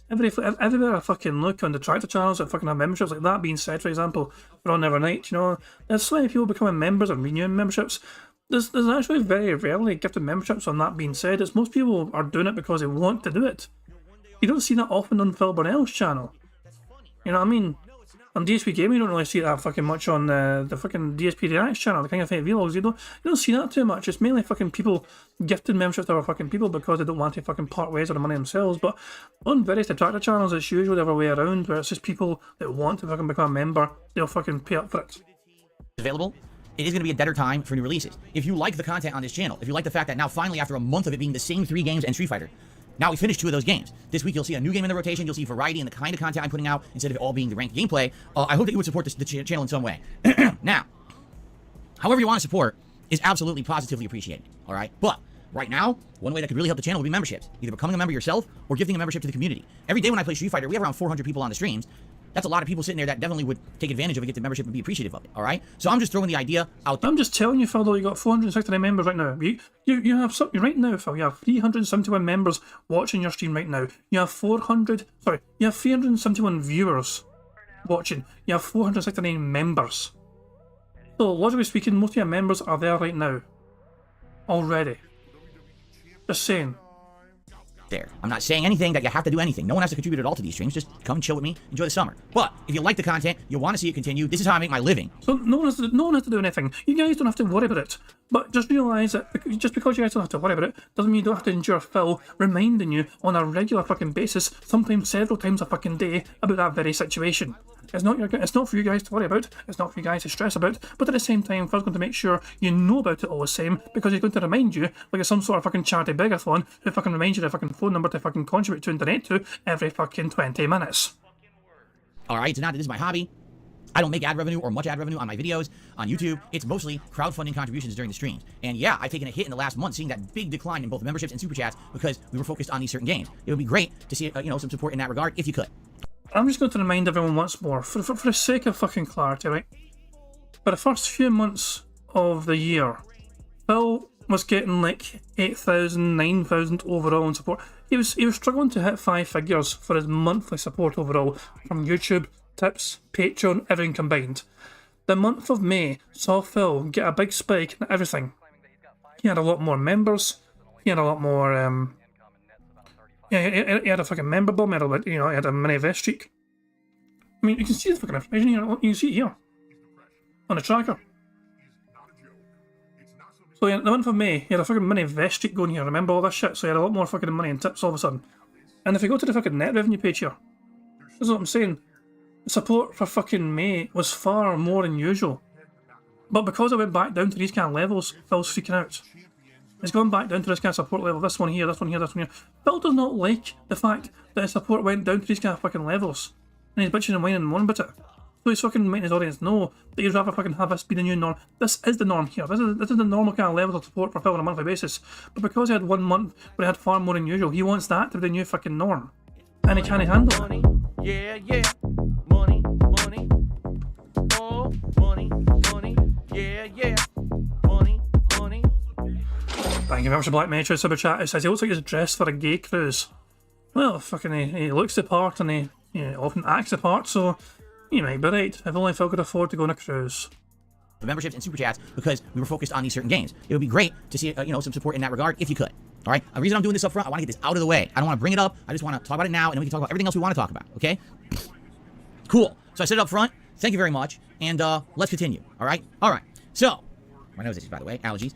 Everywhere I fucking look on the tractor channels that fucking have memberships, like that being said, for example, for On Never Night, you know, there's so many people becoming members and renewing memberships. There's actually very rarely gifted memberships on that being said. It's most people are doing it because they want to do it. You don't see that often on Phil Burnell's channel. You know what I mean? On DSP Gaming, you don't really see that fucking much on the fucking DSP Reacts channel, the King of Fate Vlogs. You don't see that too much. It's mainly fucking people gifting memberships to other fucking people because they don't want to fucking part ways with the money themselves. But on various detractor channels, it's usually the other way around, where it's just people that want to fucking become a member, they'll fucking pay up for it. Available. It is going to be a deader time for new releases. If you like the content on this channel, if you like the fact that now finally after a month of it being the same 3 games and Street Fighter, now we finished 2 of those games. This week you'll see a new game in the rotation, you'll see variety in the kind of content I'm putting out instead of it all being the ranked gameplay. I hope that you would support the channel in some way. Now, however you want to support is absolutely positively appreciated, alright? But right now, one way that could really help the channel would be memberships. Either becoming a member yourself or gifting a membership to the community. Every day when I play Street Fighter, we have around 400 people on the streams. That's a lot of people sitting there that definitely would take advantage of it, get the membership, and be appreciative of it, alright? So I'm just throwing the idea out there. I'm just telling you, Phil, though, you got 469 members right now. You have something right now, Phil. You have 371 members watching your stream right now. You have 371 viewers watching. You have 469 members. So, logically speaking, most of your members are there right now. Already. Just saying. There. I'm not saying anything that you have to do anything. No one has to contribute at all to these streams. Just come and chill with me, enjoy the summer. But if you like the content, you want to see it continue, this is how I make my living. So no one has to do anything. You guys don't have to worry about it. But just realise that just because you guys don't have to worry about it, doesn't mean you don't have to endure Phil reminding you on a regular fucking basis, sometimes several times a fucking day, about that very situation. It's not for you guys to worry about, it's not for you guys to stress about, but at the same time, Phil's going to make sure you know about it all the same, because he's going to remind you, like it's some sort of fucking charity begathon, who fucking reminds you the fucking phone number to fucking contribute to and donate to every fucking 20 minutes. Alright, it's not that this is my hobby. I don't make ad revenue or much ad revenue on my videos on YouTube. It's mostly crowdfunding contributions during the streams. And yeah, I've taken a hit in the last month seeing that big decline in both memberships and super chats because we were focused on these certain games. It would be great to see some support in that regard if you could. I'm just going to remind everyone once more, for the sake of fucking clarity, right? For the first few months of the year, Phil was getting like 8,000, 9,000 overall in support. He was struggling to hit 5 figures for his monthly support overall from YouTube, tips, Patreon, everything combined. The month of May saw Phil get a big spike in everything. He had a lot more members. He had a lot more. Yeah, he had a fucking member bomb. He had a mini vest streak. I mean, you can see the fucking information here. You can see it here on the tracker. So in the month of May, he had a fucking mini vest streak going here. Remember all this shit? So he had a lot more fucking money and tips all of a sudden. And if you go to the fucking net revenue page here, this is what I'm saying. The support for fucking May was far more than usual. But because it went back down to these kind of levels, Phil's freaking out. It's gone back down to this kind of support level, this one here, this one here, this one here. Phil does not like the fact that his support went down to these kind of fucking levels. And he's bitching and whining and moaning about it. So he's fucking making his audience know that he'd rather fucking have this be the new norm. This is the norm here. This is the normal kind of level of support for Phil on a monthly basis. But because he had 1 month where he had far more than usual, he wants that to be the new fucking norm. And he can't handle it. Money, yeah, yeah. Money, money. Oh, money, money. Yeah, yeah. Money, money. Thank you very much for Black Metro Super Chat. It says he looks like he's dressed for a gay cruise. Well, fucking he looks the part and he often acts the part, so you might be right. If only Phil could afford to go on a cruise. The memberships and super chats because we were focused on these certain games. It would be great to see some support in that regard if you could. All right. The reason I'm doing this up front, I want to get this out of the way. I don't want to bring it up. I just want to talk about it now, and then we can talk about everything else we want to talk about. Okay. Cool. So I said it up front. Thank you very much, and let's continue. All right. All right. So my nose itches, by the way, allergies.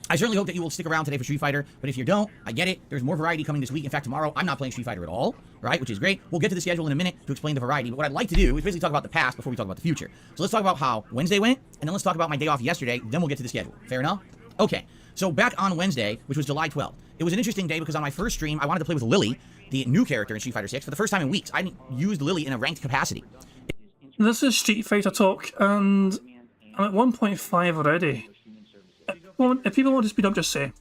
I certainly hope that you will stick around today for Street Fighter, but if you don't, I get it. There's more variety coming this week. In fact, tomorrow, I'm not playing Street Fighter at all, right? Which is great. We'll get to the schedule in a minute to explain the variety, but what I'd like to do is basically talk about the past before we talk about the future. So let's talk about how Wednesday went, and then let's talk about my day off yesterday, then we'll get to the schedule. Fair enough? Okay. So back on Wednesday, which was July 12th, it was an interesting day because on my first stream, I wanted to play with Lily, the new character in Street Fighter 6, for the first time in weeks. I hadn't used Lily in a ranked capacity. This is Street Fighter Talk, and I'm at 1.5 already. Well, if people want to speed up, just say.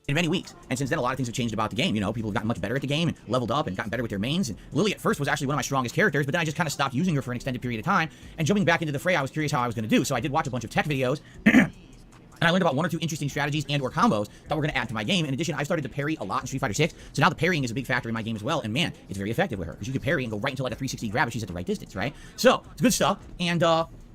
In many weeks. And since then, a lot of things have changed about the game. You know, people have gotten much better at the game and leveled up and gotten better with their mains. And Lily at first was actually one of my strongest characters, but then I just kind of stopped using her for an extended period of time. And jumping back into the fray, I was curious how I was going to do. So I did watch a bunch of tech videos. And I learned about one or two interesting strategies and or combos that were going to add to my game. In addition, I started to parry a lot in Street Fighter 6. So now the parrying is a big factor in my game as well. And man, it's very effective with her. Because you can parry and go right into like a 360 grab if she's at the right distance, right? So, it's good stuff. And,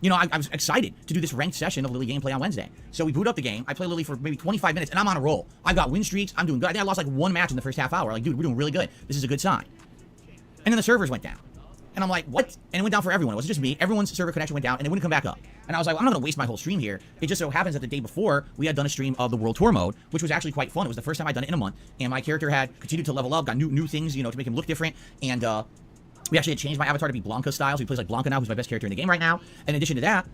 you know, I was excited to do this ranked session of Lily gameplay on Wednesday. So we boot up the game. I play Lily for maybe 25 minutes, and I'm on a roll. I've got win streaks. I'm doing good. I think I lost like one match in the first half hour. Like, dude, we're doing really good. This is a good sign. And then the servers went down. And I'm like, what? And it went down for everyone. It wasn't just me. Everyone's server connection went down, and it wouldn't come back up. And I was like, I'm not going to waste my whole stream here. It just so happens that the day before, we had done a stream of the World Tour mode, which was actually quite fun. It was the first time I'd done it in a month. And my character had continued to level up, got new things, you know, to make him look different. And, we actually had changed my avatar to be Blanca style, so he plays like Blanca now, who's my best character in the game right now. And in addition to that,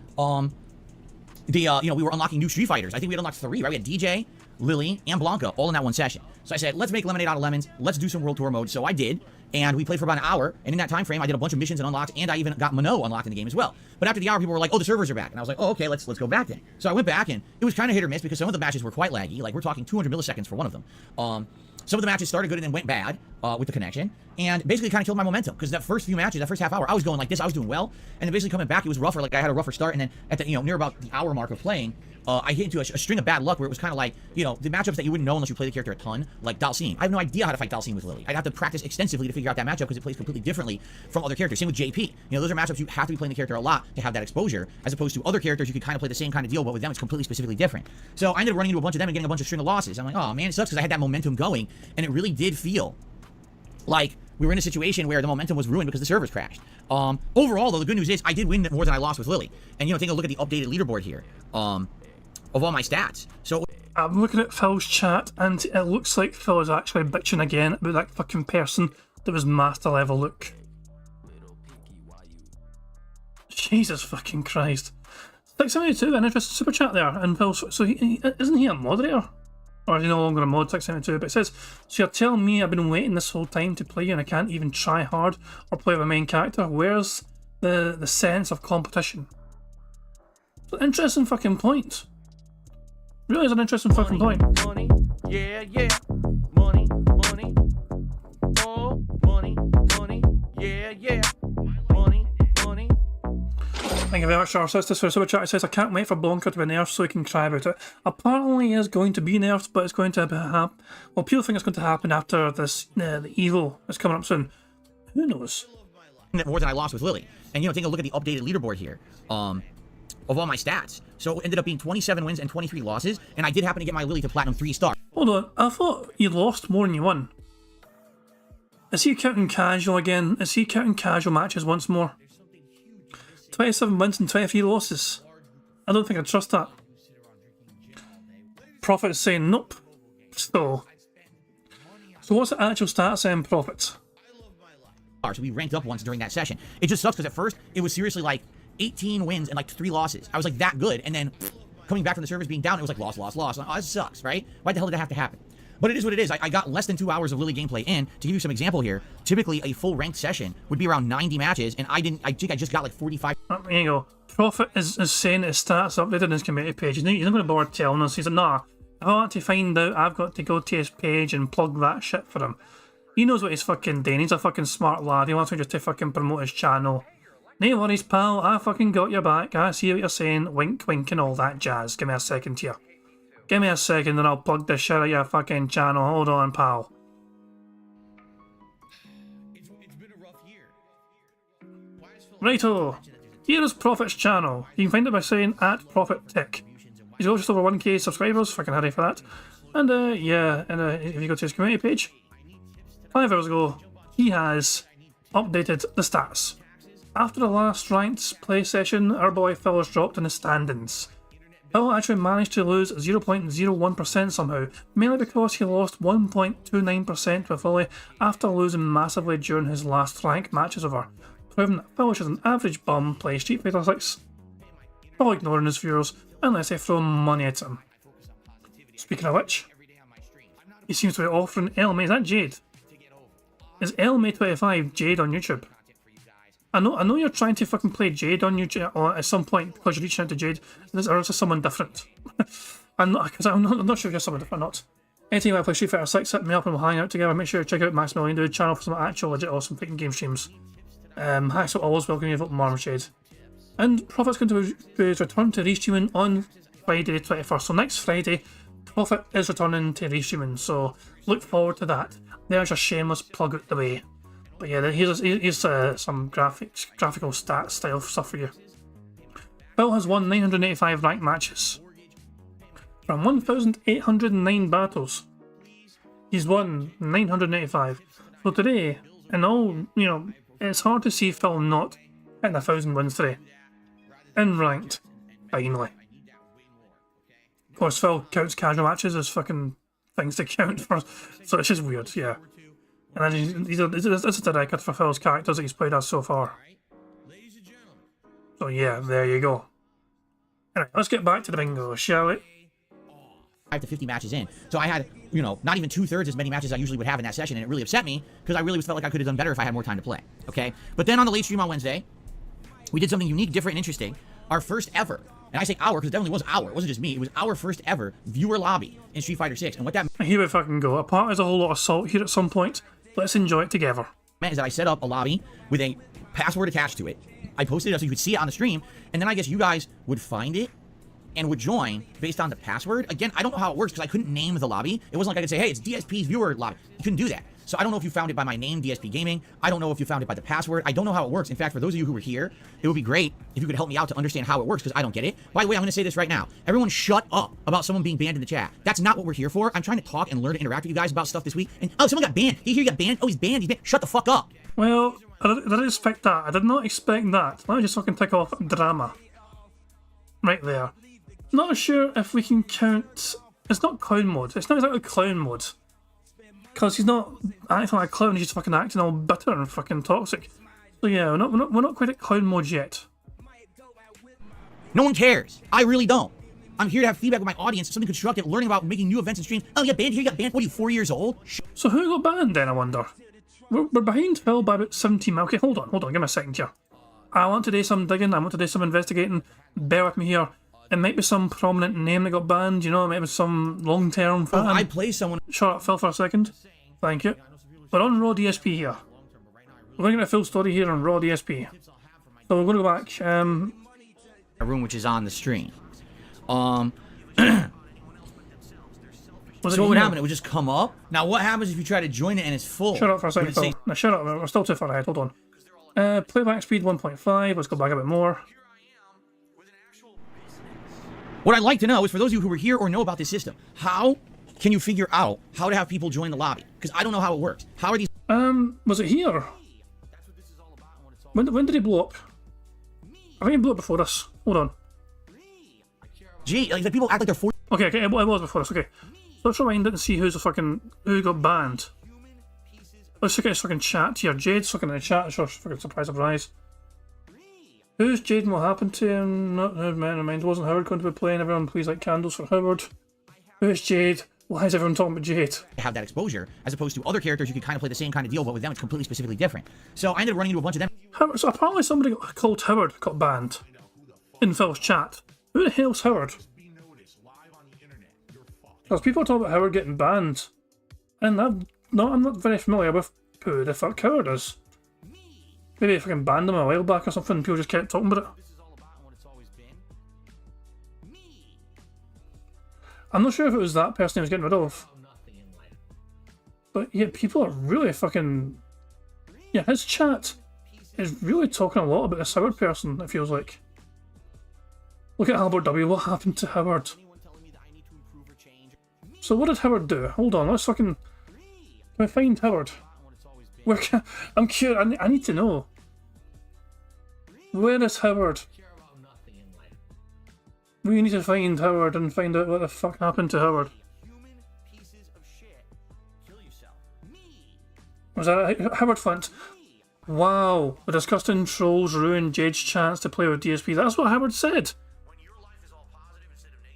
you know, we were unlocking new Street Fighters. I think we had unlocked 3, right? We had DJ, Lily, and Blanca all in that one session. So I said, let's make lemonade out of lemons. Let's do some World Tour mode. So I did, and we played for about an hour. And in that time frame, I did a bunch of missions and unlocked, and I even got Mano unlocked in the game as well. But after the hour, people were like, oh, the servers are back. And I was like, oh, okay, let's go back then. So I went back, and it was kind of hit or miss because some of the matches were quite laggy. Like, we're talking 200 milliseconds for one of them. Some of the matches started good and then went bad with the connection, and basically kind of killed my momentum because that first few matches, that first half hour, I was going like this, I was doing well, and then basically coming back, it was rougher. Like I had a rougher start, and then at the near about the hour mark of playing, I hit into a string of bad luck where it was kind of like the matchups that you wouldn't know unless you play the character a ton, like Dalsim. I have no idea how to fight Dalsim with Lily. I'd have to practice extensively to figure out that matchup because it plays completely differently from other characters. Same with JP. Those are matchups you have to be playing the character a lot to have that exposure, as opposed to other characters you could kind of play the same kind of deal, but with them it's completely specifically different. So I ended up running into a bunch of them and getting a bunch of string of losses. I'm like, oh man, it sucks because I had that momentum going, and it really did feel like we were in a situation where the momentum was ruined because the servers crashed. Overall, though, the good news is I did win more than I lost with Lily. And, take a look at the updated leaderboard here of all my stats. So I'm looking at Phil's chat, and it looks like Phil is actually bitching again about that fucking person that was master level. Look. Jesus fucking Christ. 672, an interesting super chat there. And Phil, so isn't he a moderator? Or is he no longer a mod? 672, but it says, so you're telling me I've been waiting this whole time to play you and I can't even try hard or play with a main character? Where's the sense of competition? It's an interesting fucking point. Really is an interesting fucking point. Money, yeah, yeah. Money, money. Oh, money, money, yeah, yeah. Money, money. Thank you very much, our sisters, for the super chat. It says, I can't wait for Blanca to be nerfed so we can cry about it. Apparently, it's going to be nerfed, but it's going to happen. Well, people think it's going to happen after this, the Evo is coming up soon. Who knows? more than I lost with Lily. And, take a look at the updated leaderboard here of all my stats. So it ended up being 27 wins and 23 losses, and I did happen to get my Lily to Platinum 3 star. Hold on, I thought you lost more than you won. Is he counting casual again? Is he counting casual matches once more? 27 wins and 23 losses. I don't think I trust that. Prophet is saying nope. So what's the actual stats saying, Prophet? So we ranked up once during that session. It just sucks because at first it was seriously like 18 wins and like 3 losses. I was like that good, and then coming back from the servers being down, it was like loss. Oh, this sucks, right? Why the hell did that have to happen? But it is what it is. I got less than 2 hours of Lily gameplay in. To give you some example here, typically a full ranked session would be around 90 matches, and I think I just got like 45. There you go. Prophet is saying his stats updated on his community page. He's not going to bother telling us. He's like, nah, if I want to find out, I've got to go to his page and plug that shit for him. He knows what he's fucking doing. He's a fucking smart lad. He wants me just to fucking promote his channel. No worries, pal. I fucking got your back. I see what you're saying. Wink, wink, and all that jazz. Give me a second here. Give me a second and I'll plug the shit out of your fucking channel. Hold on, pal. It's been a rough year. Righto. Here is Prophet's channel. You can find it by saying @ProphetTech. He's got just over 1k subscribers. Fucking hurry for that. And yeah, and if you go to his community page, 5 hours ago, he has updated the stats. After the last ranked play session, our boy Phil has dropped in the standings. Phil actually managed to lose 0.01% somehow, mainly because he lost 1.29% with Lily after losing massively during his last rank match is over, proving that Phil is an average bum playing Street Fighter 6, probably ignoring his viewers unless they throw money at him. Speaking of which, he seems to be offering Elmay. Is that Jade? Is Elmay25 Jade on YouTube? I know you're trying to fucking play Jade on YouTube at some point because you're reaching out to Jade. Or is this someone different? I'm not sure if you're someone different or not. Anytime I play Street Fighter 6, hit me up and we'll hang out together. Make sure you check out Max Million Dude channel for some actual legit awesome fighting game streams. Hacks will always welcome you to Marmoshade. And Prophet's going to return to restreaming on Friday the 21st. So next Friday, Prophet is returning to restreaming. So look forward to that. There's a shameless plug out the way. But yeah, here's some graphical stats style stuff for you. Phil has won 985 ranked matches. From 1,809 battles, he's won 985. So today, and all, you know, it's hard to see Phil not hitting 1,000 wins today. In ranked, finally. Of course, Phil counts casual matches as fucking things to count for, so it's just weird, yeah. And then this is the record for Phil's characters that he's played as so far. So yeah, there you go. Anyway, let's get back to the bingo, shall we? 5 to 50 matches in. So I had, you know, not even 2/3 as many matches as I usually would have in that session, and it really upset me because I really felt like I could have done better if I had more time to play. Okay? But then on the late stream on Wednesday, we did something unique, different, and interesting. Our first ever, and I say our because it definitely was our, it wasn't just me, it was our first ever viewer lobby in Street Fighter 6. And what that Here we fucking go. Apart there's a whole lot of salt here at some point. Let's enjoy it together. meant is that I set up a lobby with a password attached to it. I posted it so you could see it on the stream, and then I guess you guys would find it and would join based on the password. Again, I don't know how it works because I couldn't name the lobby. It wasn't like I could say, hey, it's DSP's viewer lobby. You couldn't do that. So I don't know if you found it by my name, DSP Gaming. I don't know if you found it by the password. I don't know how it works. In fact, for those of you who were here, it would be great if you could help me out to understand how it works because I don't get it. By the way, I'm going to say this right now. Everyone shut up about someone being banned in the chat. That's not what we're here for. I'm trying to talk and learn to interact with you guys about stuff this week. And, oh, someone got banned. He got banned. Oh, he's banned. He's banned. Shut the fuck up. Well, I didn't expect that. I did not expect that. Let me just fucking tick off drama. Right there. Not sure if we can count... It's not clown mode. It's not exactly clown mode. Because he's not acting like a clown, he's just fucking acting all bitter and fucking toxic. So yeah, we're not quite at clown mode yet. No one cares. I really don't. I'm here to have feedback with my audience, something constructive, learning about making new events and streams. Oh, you got banned? Here you got banned? What are you, 4 years old? So who got banned then, I wonder? We're behind Phil by about 17 minutes. Okay, hold on, give me a second here. I want to do some digging, I want to do some investigating. Bear with me here. It might be some prominent name that got banned, you know, it might be some long-term fan. Oh, I play someone... Shut up, Phil, for a second. Thank you. We're on Raw DSP here. We're going to get a full story here on Raw DSP. So we're going to go back. A room which is on the stream. Was So what would happen? It would just come up. Now what happens if you try to join it and it's full? Shut up for a second, Phil. Now shut up, we're still too far ahead, hold on. Playback speed 1.5, let's go back a bit more. What I'd like to know is for those of you who were here or know about this system, how can you figure out how to have people join the lobby? Because I don't know how it works. How are these... Was it here? When did he blow up? I think he blew up before us. Hold on. Gee, like the people act like they're 40... Okay, it was before us, okay. Let's rewind it and see who got banned. Let's look at his fucking chat here. Jade's fucking in the chat, sure, fucking surprise. Who's Jade and what happened to him? Never mind, wasn't Howard going to be playing? Everyone please light candles for Howard. Who's Jade? Why is everyone talking about Jade? Have that exposure, as opposed to other characters you could kind of play the same kind of deal, but with them it's completely specifically different. So I ended up running into a bunch of them. Howard, so apparently somebody called Howard got banned in Phil's chat. Who the hell's Howard? Because people are talking about Howard getting banned, and I'm not very familiar with who the fuck Howard is. Maybe if I can ban them a while back or something, people just kept talking about it. I'm not sure if it was that person he was getting rid of. But yeah, people are really fucking... Yeah, his chat is really talking a lot about this Howard person, it feels like. Look at Albert W, what happened to Howard? So what did Howard do? Hold on, let's fucking... Can I find Howard? Where can... I'm curious, I need to know. Where is Howard? We need to find Howard and find out what the fuck happened to Howard. Was that Howard Flint? Wow, the disgusting trolls ruined Jade's chance to play with DSP. That's what Howard said.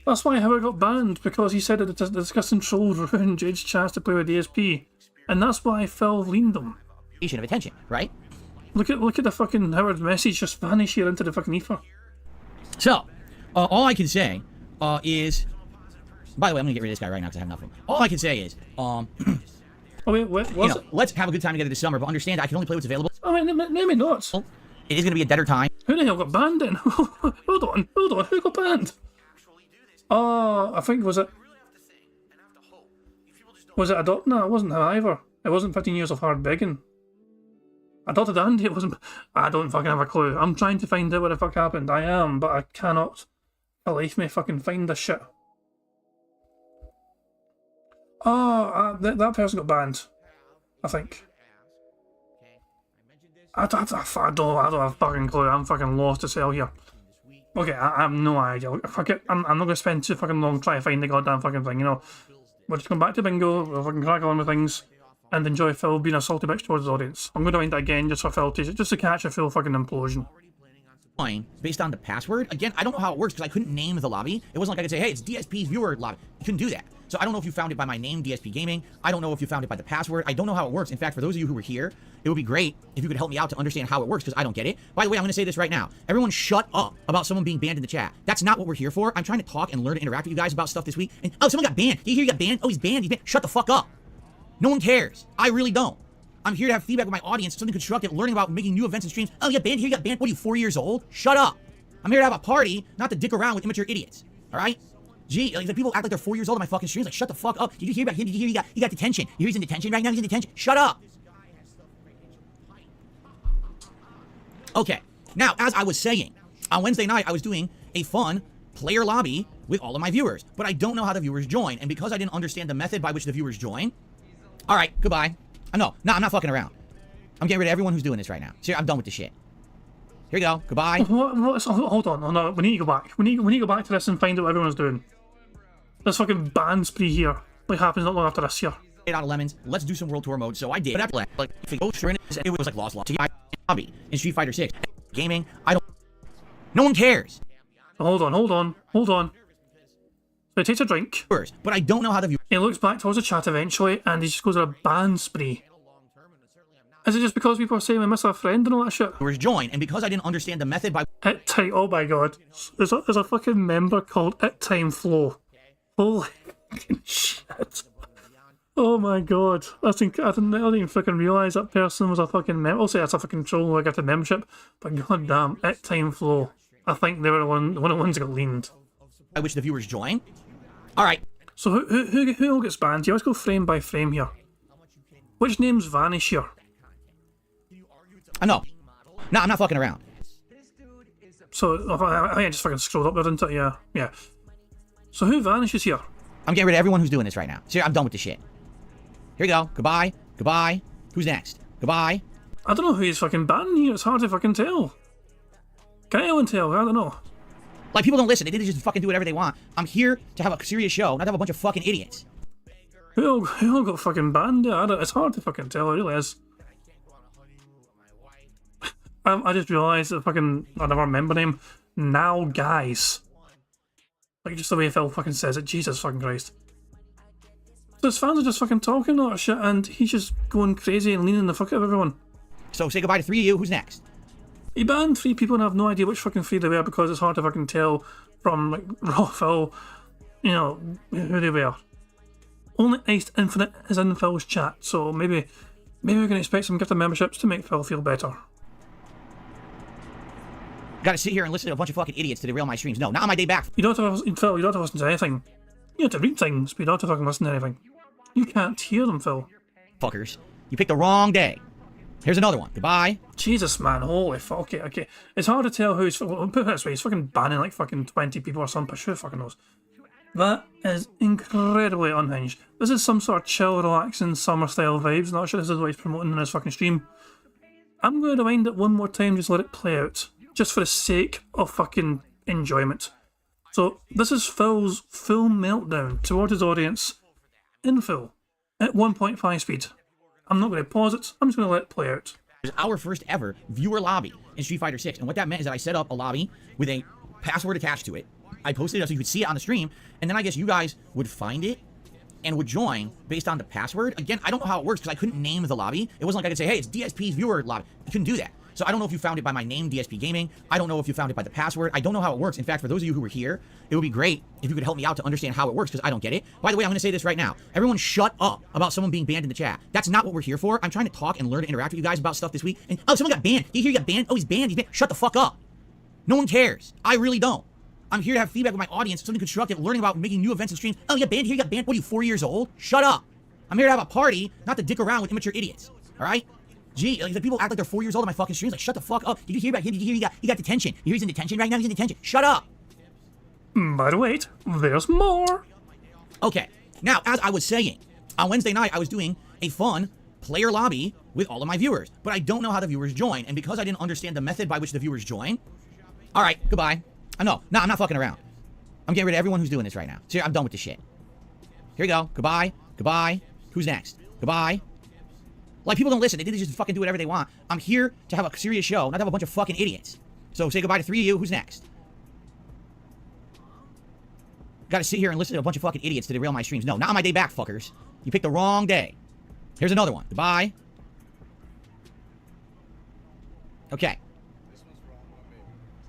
That's why Howard got banned, because he said that the discussing troll ruined Jade's chance to play with DSP. And that's why Phil leaned him. Of attention, right? Look at the fucking Howard message just vanish here into the fucking ether. So, all I can say is... By the way, I'm gonna get rid of this guy right now because I have nothing. All I can say is, Oh wait, what was it? let's have a good time together this summer, but understand I can only play what's available. Oh wait, maybe not. It is gonna be a deader time. Who the hell got banned then? hold on, who got banned? I think was it Adopt? No, it wasn't him either. It wasn't 15 years of hard begging. Adopted Andy, it wasn't. I don't fucking have a clue. I'm trying to find out what the fuck happened. I am, but I cannot for life me fucking find this shit. That person got banned, I think. I don't have a fucking clue. I'm fucking lost as hell here. Okay, I have no idea. Fuck it. I'm not gonna spend too fucking long trying to find the goddamn fucking thing, you know. We'll just come back to bingo, we'll fucking crack on with things, and enjoy Phil being a salty bitch towards his audience. I'm gonna find that again just for Phil just to catch a full fucking implosion. Based on the password. Again, I don't know how it works because I couldn't name the lobby. It wasn't like I could say, hey, it's DSP's viewer lobby. You couldn't do that. So I don't know if you found it by my name, DSP Gaming. I don't know if you found it by the password. I don't know how it works. In fact, for those of you who were here, it would be great if you could help me out to understand how it works because I don't get it. By the way, I'm going to say this right now. Everyone shut up about someone being banned in the chat. That's not what we're here for. I'm trying to talk and learn to interact with you guys about stuff this week. And, oh, someone got banned. Did you hear you got banned? Oh, he's banned. He's banned. Shut the fuck up. No one cares. I really don't. I'm here to have feedback with my audience, something constructive, learning about making new events and streams. Oh, you got banned? Here you got banned? What are you, 4 years old? Shut up. I'm here to have a party, not to dick around with immature idiots. All right? Gee, like the people act like they're 4 years old on my fucking streams. Like, shut the fuck up. Did you hear about him? Did you hear he got detention? You hear he's in detention right now? He's in detention. Shut up. Okay. Now, as I was saying, on Wednesday night, I was doing a fun player lobby with all of my viewers, but I don't know how the viewers join. And because I didn't understand the method by which the viewers join, all right, goodbye. No, I'm not fucking around. I'm getting rid of everyone who's doing this right now. Seriously, I'm done with this shit. Here you go. Goodbye. Hold on. Oh, no, we need to go back. We need to go back to this and find out what everyone's doing. This fucking ban spree here, like, happens not long after this here. 8 out of lemons. Let's do some World Tour mode. So I did. But after that, like, if it goes through it was like lost hobby in Street Fighter 6 gaming. I don't. No one cares. Hold on. So he takes a drink. But I don't know how the view. He looks back towards the chat eventually, and he just goes on a ban spree. Is it just because people are saying we miss our friend and all that shit? Viewers join, and because I didn't understand the method by. It Time. Oh my god. There's a fucking member called It Time Flow. Holy shit. Oh my god. I didn't even fucking realise that person was a fucking member. I'll say that's a fucking troll who I got a membership, but god damn, It Time Flow. I think they were one of the ones that got leaned. By which the viewers join. Alright. So who all gets banned? You always go frame by frame here. Which names vanish here? No, I'm not fucking around. So I just fucking scrolled up there, didn't it? Yeah. So who vanishes here? I'm getting rid of everyone who's doing this right now. Seriously, I'm done with this shit. Here you go. Goodbye. Who's next? Goodbye. I don't know who he's fucking banning here. It's hard to fucking tell. Can anyone tell? I don't know. Like, people don't listen. They just fucking do whatever they want. I'm here to have a serious show, not to have a bunch of fucking idiots. Who all got fucking banned? Yeah, it's hard to fucking tell. It really is. I just realised that fucking, I never remember name, Now Guys. Like, just the way Phil fucking says it, Jesus fucking Christ. So his fans are just fucking talking all that shit, and he's just going crazy and leaning the fuck out of everyone. So say goodbye to 3 of you, who's next? He banned 3 people and I have no idea which fucking 3 they were because it's hard to fucking tell from, like, raw Phil, you know, who they were. Only Iced Infinite is in Phil's chat, so maybe we can expect some gifted memberships to make Phil feel better. Gotta sit here and listen to a bunch of fucking idiots to derail my streams. No, not on my day back. Phil, you don't have to listen to anything. You have to read things, but you don't have to fucking listen to anything. You can't hear them, Phil. Fuckers. You picked the wrong day. Here's another one. Goodbye. Jesus, man. Holy fuck. Okay. It's hard to tell who's... Well, put it this way. He's fucking banning like fucking 20 people or something. Who fucking knows? That is incredibly unhinged. This is some sort of chill, relaxing, summer-style vibes. Not sure this is what he's promoting in his fucking stream. I'm going to rewind it one more time, just let it play out. Just for the sake of fucking enjoyment. So, this is Phil's full meltdown towards his audience in full at 1.5 speed. I'm not going to pause it, I'm just going to let it play out. It was our first ever viewer lobby in Street Fighter 6, and what that meant is that I set up a lobby with a password attached to it, I posted it so you could see it on the stream, and then I guess you guys would find it and would join based on the password. Again, I don't know how it works because I couldn't name the lobby. It wasn't like I could say, hey, it's DSP's viewer lobby. You couldn't do that. So I don't know if you found it by my name, DSP Gaming. I don't know if you found it by the password. I don't know how it works. In fact, for those of you who were here, it would be great if you could help me out to understand how it works because I don't get it. By the way, I'm going to say this right now. Everyone shut up about someone being banned in the chat. That's not what we're here for. I'm trying to talk and learn to interact with you guys about stuff this week. And, oh, someone got banned. Did you hear you got banned? Oh, he's banned. He's banned. Shut the fuck up. No one cares. I really don't. I'm here to have feedback with my audience, something constructive, learning about making new events and streams. Oh, you got banned? Here you got banned? What are you, 4 years old? Shut up. I'm here to have a party, not to dick around with immature idiots. All right? Gee, like, the people act like they're 4 years old on my fucking streams. Like, shut the fuck up. Did you hear about him? Did you hear he got detention? You hear he's in detention right now? He's in detention. Shut up. But wait, there's more. Okay. Now, as I was saying, on Wednesday night, I was doing a fun player lobby with all of my viewers. But I don't know how the viewers join. And because I didn't understand the method by which the viewers join, all right, goodbye. No, I'm not fucking around. I'm getting rid of everyone who's doing this right now. So I'm done with this shit. Here we go. Goodbye. Goodbye. Who's next? Goodbye. Like, people don't listen. They just fucking do whatever they want. I'm here to have a serious show, not to have a bunch of fucking idiots. So say goodbye to 3 of you. Who's next? Gotta sit here and listen to a bunch of fucking idiots to derail my streams. No, not on my day back, fuckers. You picked the wrong day. Here's another one. Goodbye. Okay.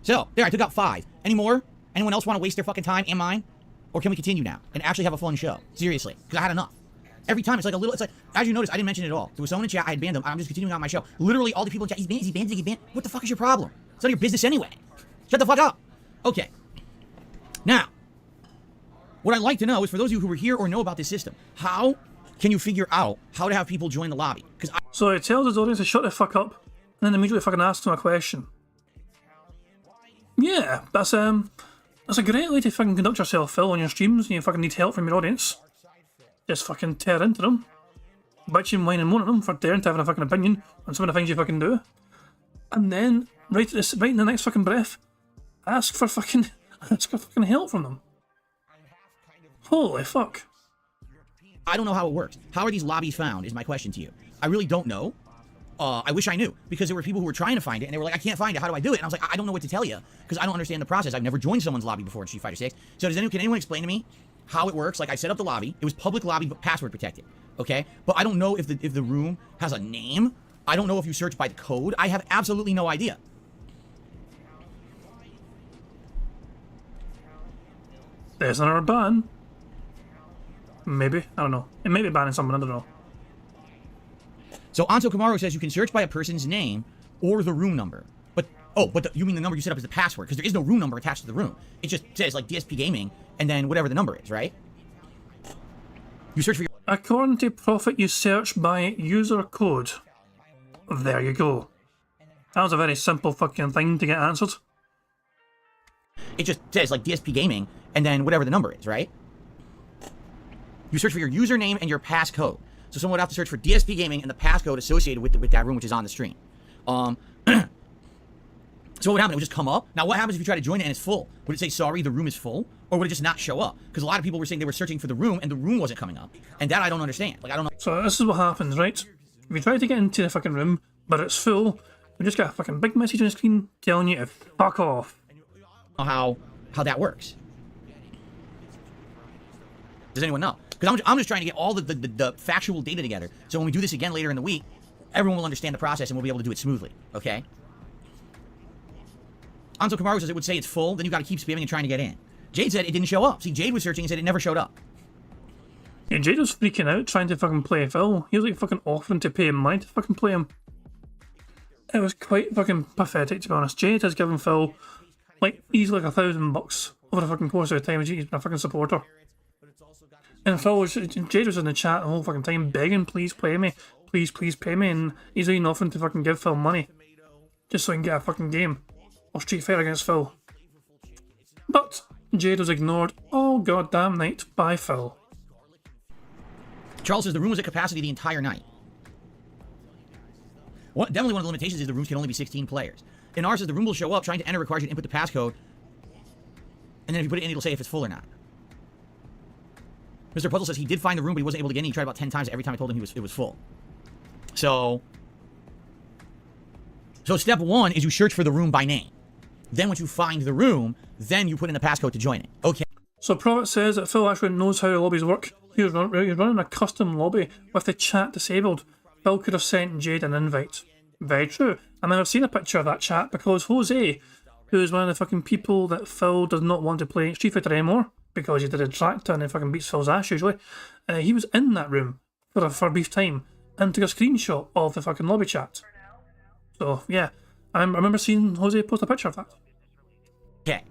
So, there, I took out 5. Any more? Anyone else want to waste their fucking time and mine? Or can we continue now and actually have a fun show? Seriously, because I had enough. Every time, it's like, as you notice, I didn't mention it at all. There was someone in chat, I had banned them. I'm just continuing on my show. Literally, all the people in chat, he's banned, he's banned. What the fuck is your problem? It's none of your business anyway. Shut the fuck up. Okay. Now, what I'd like to know is, for those of you who were here or know about this system, how can you figure out how to have people join the lobby? So it tells his audience to shut the fuck up, and then immediately fucking asks him a question. Yeah, that's a great way to fucking conduct yourself, Phil, on your streams, and you fucking need help from your audience. Just fucking tear into them. Bitch and whine and moan at them for daring to have a fucking opinion on some of the things you fucking do. And then, right in the next fucking breath, ask for fucking help from them. Holy fuck. I don't know how it works. How are these lobbies found, is my question to you. I really don't know. I wish I knew, because there were people who were trying to find it, and they were like, I can't find it, how do I do it? And I was like, I don't know what to tell you, because I don't understand the process. I've never joined someone's lobby before in Street Fighter 6. So can anyone explain to me how it works? Like, I set up the lobby. It was public lobby, but password protected, okay? But I don't know if the room has a name. I don't know if you search by the code. I have absolutely no idea. There's another ban. Maybe. I don't know. It may be banning someone, I don't know. So Anto Kamaru says you can search by a person's name or the room number. But, you mean the number you set up is the password, because there is no room number attached to the room. It just says, like, DSP Gaming, and then whatever the number is, right? You search for your... According to Profit, you search by user code. There you go. That was a very simple fucking thing to get answered. It just says, like, DSP Gaming, and then whatever the number is, right? You search for your username and your passcode. So someone would have to search for DSP Gaming and the passcode associated with that room, which is on the stream. So what would happen? It would just come up. Now, what happens if you try to join it and it's full? Would it say, sorry, the room is full? Or would it just not show up? Because a lot of people were saying they were searching for the room and the room wasn't coming up. And that I don't understand. Like, I don't know. So this is what happens, right? If you try to get into the fucking room, but it's full, you just get a fucking big message on the screen telling you to fuck off. How that works. Does anyone know? Because I'm just trying to get all the factual data together. So when we do this again later in the week, everyone will understand the process and we'll be able to do it smoothly. Okay? Anzo Kamaru says it would say it's full, then you've got to keep spamming and trying to get in. Jade said it didn't show up. See, Jade was searching and said it never showed up. Yeah, Jade was freaking out trying to fucking play Phil. He was like fucking offering to pay him money to fucking play him. It was quite fucking pathetic, to be honest. Jade has given Phil like easily like $1,000 over the fucking course of the time he's been a fucking supporter. And Jade was in the chat the whole fucking time begging, please play me, please pay me, and he's even offering to fucking give Phil money just so he can get a fucking game or Street Fighter against Phil. But Jade was ignored all goddamn night by Phil. Charles says the room was at capacity the entire night. Definitely one of the limitations is the rooms can only be 16 players. And ours says the room will show up, trying to enter requires you to input the passcode, and then if you put it in, it'll say if it's full or not. Mr. Puzzle says he did find the room, but he wasn't able to get in. He tried about 10 times. Every time I told him it was full. So step one is you search for the room by name. Then once you find the room, then you put in the passcode to join it. Okay. So Prophet says that Phil actually knows how the lobbies work. He's running a custom lobby with the chat disabled. Phil could have sent Jade an invite. Very true. I mean, I've seen a picture of that chat because Jose, who is one of the fucking people that Phil does not want to play Street Fighter anymore, because he did a tractor and he fucking beats Phil's ass usually, he was in that room for a brief time and took a screenshot of the fucking lobby chat. So, yeah, I remember seeing Jose post a picture of that. Okay.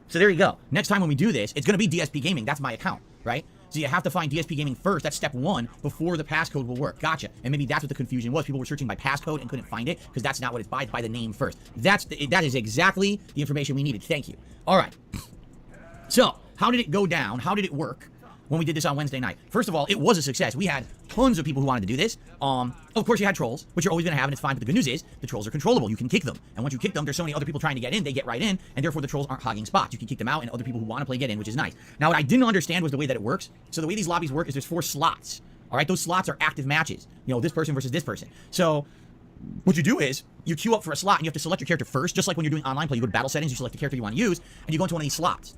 So there you go. Next time when we do this, it's going to be DSP Gaming. That's my account, right? So you have to find DSP Gaming first. That's step one before the passcode will work. Gotcha. And maybe that's what the confusion was. People were searching by passcode and couldn't find it because that's not what it's by. It's by the name first. That is exactly the information we needed. Thank you. All right. So how did it go down? How did it work when we did this on Wednesday night? First of all, it was a success. We had tons of people who wanted to do this. Of course, you had trolls, which you're always going to have, and it's fine. But the good news is the trolls are controllable. You can kick them. And once you kick them, there's so many other people trying to get in, they get right in, and therefore the trolls aren't hogging spots. You can kick them out, and other people who want to play get in, which is nice. Now, what I didn't understand was the way that it works. So the way these lobbies work is there's 4 slots. All right, those slots are active matches. You know, this person versus this person. So what you do is you queue up for a slot, and you have to select your character first, just like when you're doing online play. You go to battle settings, you select the character you want to use, and you go into one of these slots.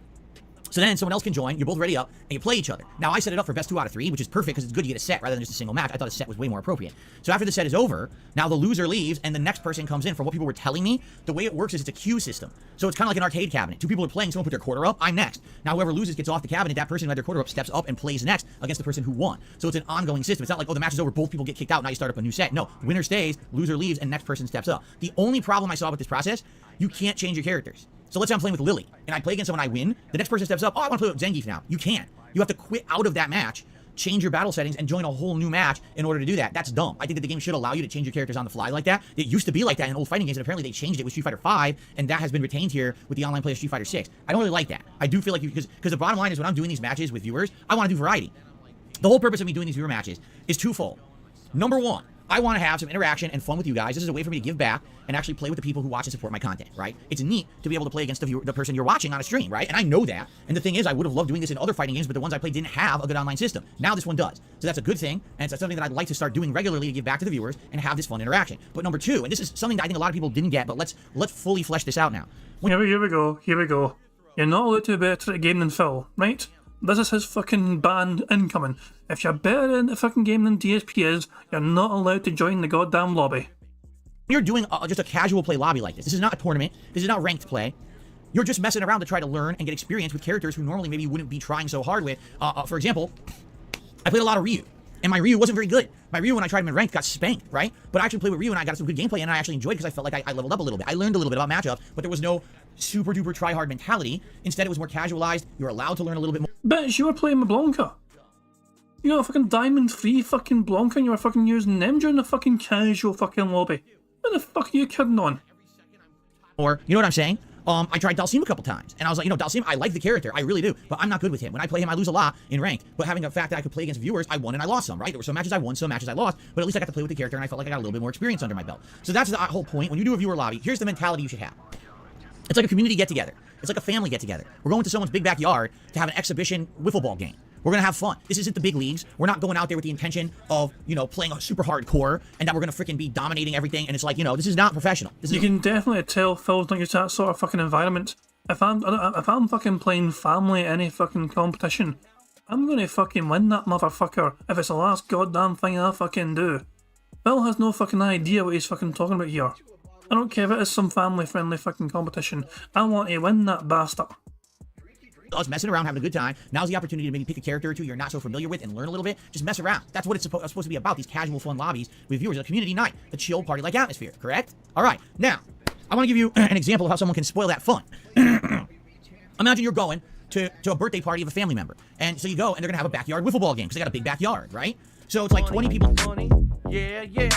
So then someone else can join, you're both ready up, and you play each other. Now, I set it up for best 2 out of 3, which is perfect because it's good to get a set rather than just a single match. I thought a set was way more appropriate. So after the set is over, now the loser leaves, and the next person comes in. From what people were telling me, the way it works is it's a queue system. So it's kind of like an arcade cabinet. 2 people are playing, someone put their quarter up, I'm next. Now, whoever loses gets off the cabinet, that person who had their quarter up steps up and plays next against the person who won. So it's an ongoing system. It's not like, oh, the match is over, both people get kicked out, now you start up a new set. No, winner stays, loser leaves, and next person steps up. The only problem I saw with this process, you can't change your characters. So let's say I'm playing with Lily, and I play against someone, I win. The next person steps up, oh, I want to play with Zangief now. You can't. You have to quit out of that match, change your battle settings, and join a whole new match in order to do that. That's dumb. I think that the game should allow you to change your characters on the fly like that. It used to be like that in old fighting games, and apparently they changed it with Street Fighter V, and that has been retained here with the online play of Street Fighter 6. I don't really like that. I do feel like, because the bottom line is when I'm doing these matches with viewers, I want to do variety. The whole purpose of me doing these viewer matches is twofold. Number one, I want to have some interaction and fun with you guys. This is a way for me to give back and actually play with the people who watch and support my content, right? It's neat to be able to play against the person you're watching on a stream, right? And I know that. And the thing is, I would have loved doing this in other fighting games, but the ones I played didn't have a good online system. Now this one does. So that's a good thing, and it's something that I'd like to start doing regularly to give back to the viewers and have this fun interaction. But number 2, and this is something that I think a lot of people didn't get, but let's fully flesh this out now. Here we go. You're not allowed to be better at a game than Phil, right? This is his fucking ban incoming. If you're better in the fucking game than DSP is, you're not allowed to join the goddamn lobby. You're doing just a casual play lobby like this. This is not a tournament. This is not ranked play. You're just messing around to try to learn and get experience with characters who normally maybe you wouldn't be trying so hard with. For example, I played a lot of Ryu, and my Ryu wasn't very good. My Ryu, when I tried him in ranked, got spanked, right? But I actually played with Ryu, and I got some good gameplay, and I actually enjoyed it because I felt like I leveled up a little bit. I learned a little bit about matchup, but there was no super duper try-hard mentality. Instead, it was more casualized. You were allowed to learn a little bit more. Bitch, you were playing with Blanca. You got a fucking diamond-free fucking Blanca, and you were fucking using them during the fucking casual fucking lobby. What the fuck are you kidding on? Or, you know what I'm saying? I tried Dalsim a couple times, and I was like, you know, Dalsim, I like the character, I really do, but I'm not good with him. When I play him, I lose a lot in ranked, but having the fact that I could play against viewers, I won and I lost some, right? There were some matches I won, some matches I lost, but at least I got to play with the character, and I felt like I got a little bit more experience under my belt. So that's the whole point. When you do a viewer lobby, here's the mentality you should have. It's like a community get-together. It's like a family get-together. We're going to someone's big backyard to have an exhibition wiffle ball game. We're going to have fun. This isn't the big leagues. We're not going out there with the intention of, you know, playing a super hardcore and that we're going to freaking be dominating everything. And it's like, you know, this is not professional. You can definitely tell Phil's not used to that sort of fucking environment. If I'm fucking playing family at any fucking competition, I'm going to fucking win that motherfucker if it's the last goddamn thing I fucking do. Phil has no fucking idea what he's fucking talking about here. I don't care if it is some family-friendly fucking competition. I want to win that bastard. Us messing around, having a good time. Now's the opportunity to maybe pick a character or two you're not so familiar with and learn a little bit. Just mess around. That's what it's supposed to be about, these casual fun lobbies with viewers. A community night, a chill party-like atmosphere, correct? All right, now, I want to give you an example of how someone can spoil that fun. Imagine you're going to a birthday party of a family member. And so you go, and they're going to have a backyard wiffle ball game because they got a big backyard, right? So it's like 20 people. Money, yeah, yeah.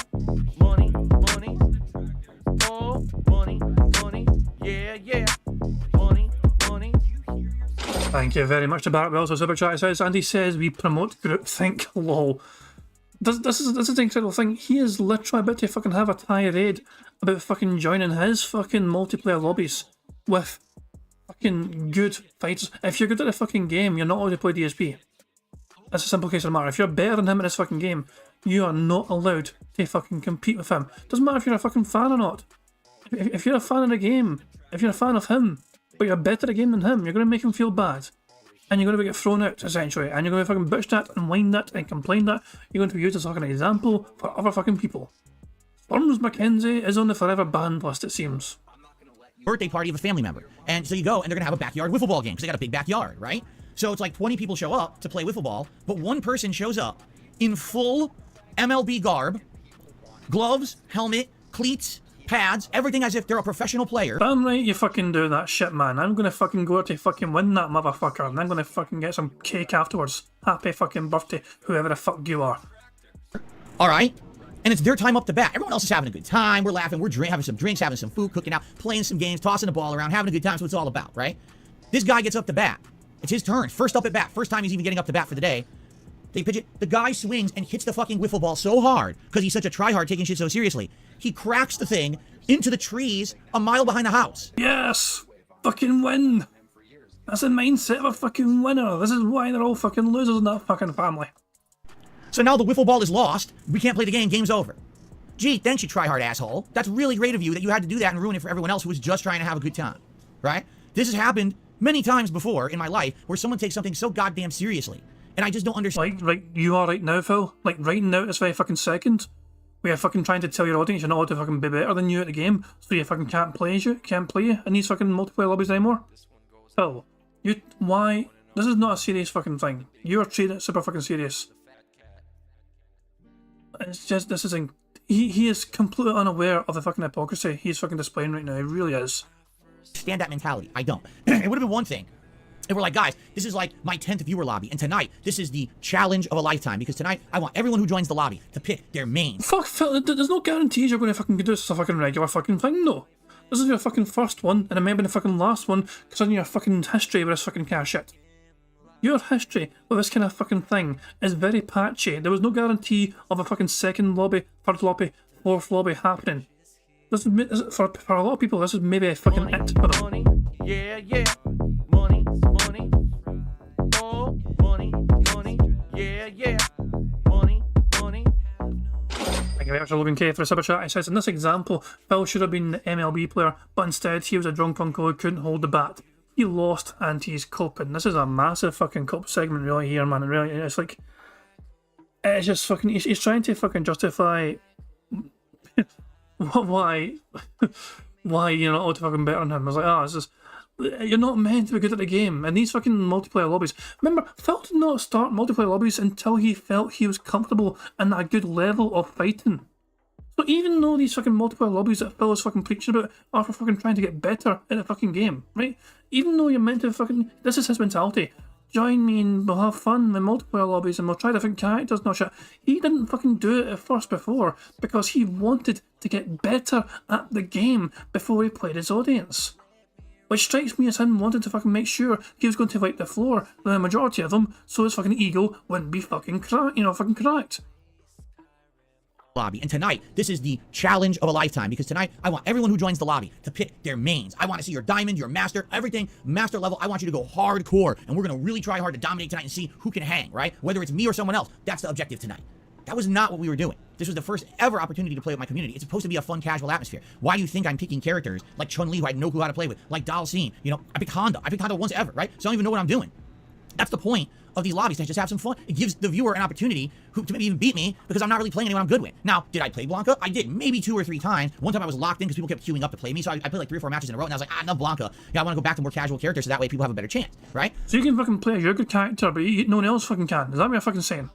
Money, money. Oh, money, money. Yeah, yeah. Money, money. Thank you very much to Barrett Wells for Super Chat. Says, Andy says we promote groupthink. Lol. This is the incredible thing. He is literally about to fucking have a tirade about fucking joining his fucking multiplayer lobbies with fucking good fighters. If you're good at the fucking game, you're not allowed to play DSP. That's a simple case of the matter. If you're better than him in this fucking game, you are not allowed to fucking compete with him. Doesn't matter if you're a fucking fan or not. If you're a fan of the game, if you're a fan of him, but you're better at the game than him, you're going to make him feel bad. And you're going to get thrown out, essentially. And you're going to fucking bitch that and whine that and complain that. You're going to be used as a fucking example for other fucking people. Burns McKenzie is on the forever banned list, it seems. Birthday party of a family member. And so you go and they're going to have a backyard wiffle ball game because they got a big backyard, right? So it's like 20 people show up to play wiffle ball, but one person shows up in full MLB garb, gloves, helmet, cleats, pads, everything as if they're a professional player. Damn right you fucking do that shit, man. I'm gonna fucking go out to fucking win that motherfucker, and I'm gonna fucking get some cake afterwards. Happy fucking birthday, whoever the fuck you are. Alright? And it's their time up to bat. Everyone else is having a good time. We're laughing. We're having some drinks, having some food, cooking out, playing some games, tossing the ball around, having a good time. That's what it's all about, right? This guy gets up to bat. It's his turn. First up at bat. First time he's even getting up to bat for the day. They pitch it. The guy swings and hits the fucking wiffle ball so hard because he's such a tryhard taking shit so seriously. He cracks the thing into the trees a mile behind the house. Yes! Fucking win! That's the mindset of a fucking winner. This is why they're all fucking losers in that fucking family. So now the wiffle ball is lost. We can't play the game. Game's over. Gee, thanks, you tryhard asshole. That's really great of you that you had to do that and ruin it for everyone else who was just trying to have a good time. Right? This has happened many times before in my life where someone takes something so goddamn seriously. And I just don't understand. Like you are right now, Phil. Like, right now, this very fucking second. We are fucking trying to tell your audience you're not allowed to fucking be better than you at the game, so you fucking can't play in these fucking multiplayer lobbies anymore. Phil, why? This is not a serious fucking thing. You are treating it super fucking serious. It's just, he is completely unaware of the fucking hypocrisy he's fucking displaying right now. He really is. Stand that mentality. I don't. It would have been one thing if we're like, guys, this is like my 10th viewer lobby, and tonight, this is the challenge of a lifetime, because tonight, I want everyone who joins the lobby to pick their main. Fuck, Phil, there's no guarantees you're going to fucking do this as a fucking regular fucking thing, though. This is your fucking first one, and it may have been the fucking last one, considering your fucking history with this fucking kind of shit. Your history with this kind of fucking thing is very patchy. There was no guarantee of a fucking second lobby, third lobby, fourth lobby happening. This is, for a lot of people, this is maybe a fucking it for them. Money, yeah, yeah. Money, money. Oh, money, money. Yeah, yeah. Money, money. Thank you very much for Logan K for the super chat. It says, in this example, Phil should have been the MLB player, but instead he was a drunk uncle who couldn't hold the bat. He lost and he's coping. This is a massive fucking cope segment really here, man. It really, it's like, it's just fucking, he's trying to fucking justify why you're not allowed to fucking bet on him. I was like, it's just, you're not meant to be good at the game. And these fucking multiplayer lobbies, remember, Phil did not start multiplayer lobbies until he felt he was comfortable and at a good level of fighting. So even though these fucking multiplayer lobbies that Phil is fucking preaching about are for fucking trying to get better at the fucking game, right? Even though you're meant to fucking, this is his mentality. Join me and we'll have fun in multiplayer lobbies and we'll try different characters and all shit. He didn't fucking do it at first before because he wanted to get better at the game before he played his audience. Which strikes me as him wanting to fucking make sure he was going to wipe the floor with the majority of them so his fucking ego wouldn't be fucking cracked. Lobby. And tonight, this is the challenge of a lifetime, because tonight, I want everyone who joins the lobby to pick their mains. I want to see your diamond, your master, everything, master level. I want you to go hardcore, and we're going to really try hard to dominate tonight and see who can hang, right? Whether it's me or someone else, that's the objective tonight. That was not what we were doing. This was the first ever opportunity to play with my community. It's supposed to be a fun, casual atmosphere. Why do you think I'm picking characters like Chun-Li, who I had no clue how to play with, like Dalsim? You know, I picked Honda. I picked Honda once ever, right? So I don't even know what I'm doing. That's the point of these lobbies, to just have some fun. It gives the viewer an opportunity to maybe even beat me because I'm not really playing anyone I'm good with. Now, did I play Blanca? I did, maybe 2 or 3 times. One time I was locked in because people kept queuing up to play me, so I played like 3 or 4 matches in a row, and I was like, enough Blanca. Yeah, I want to go back to more casual characters so that way people have a better chance, right? So you can fucking play your good character, but no one else fucking can. Is that what you're fucking saying?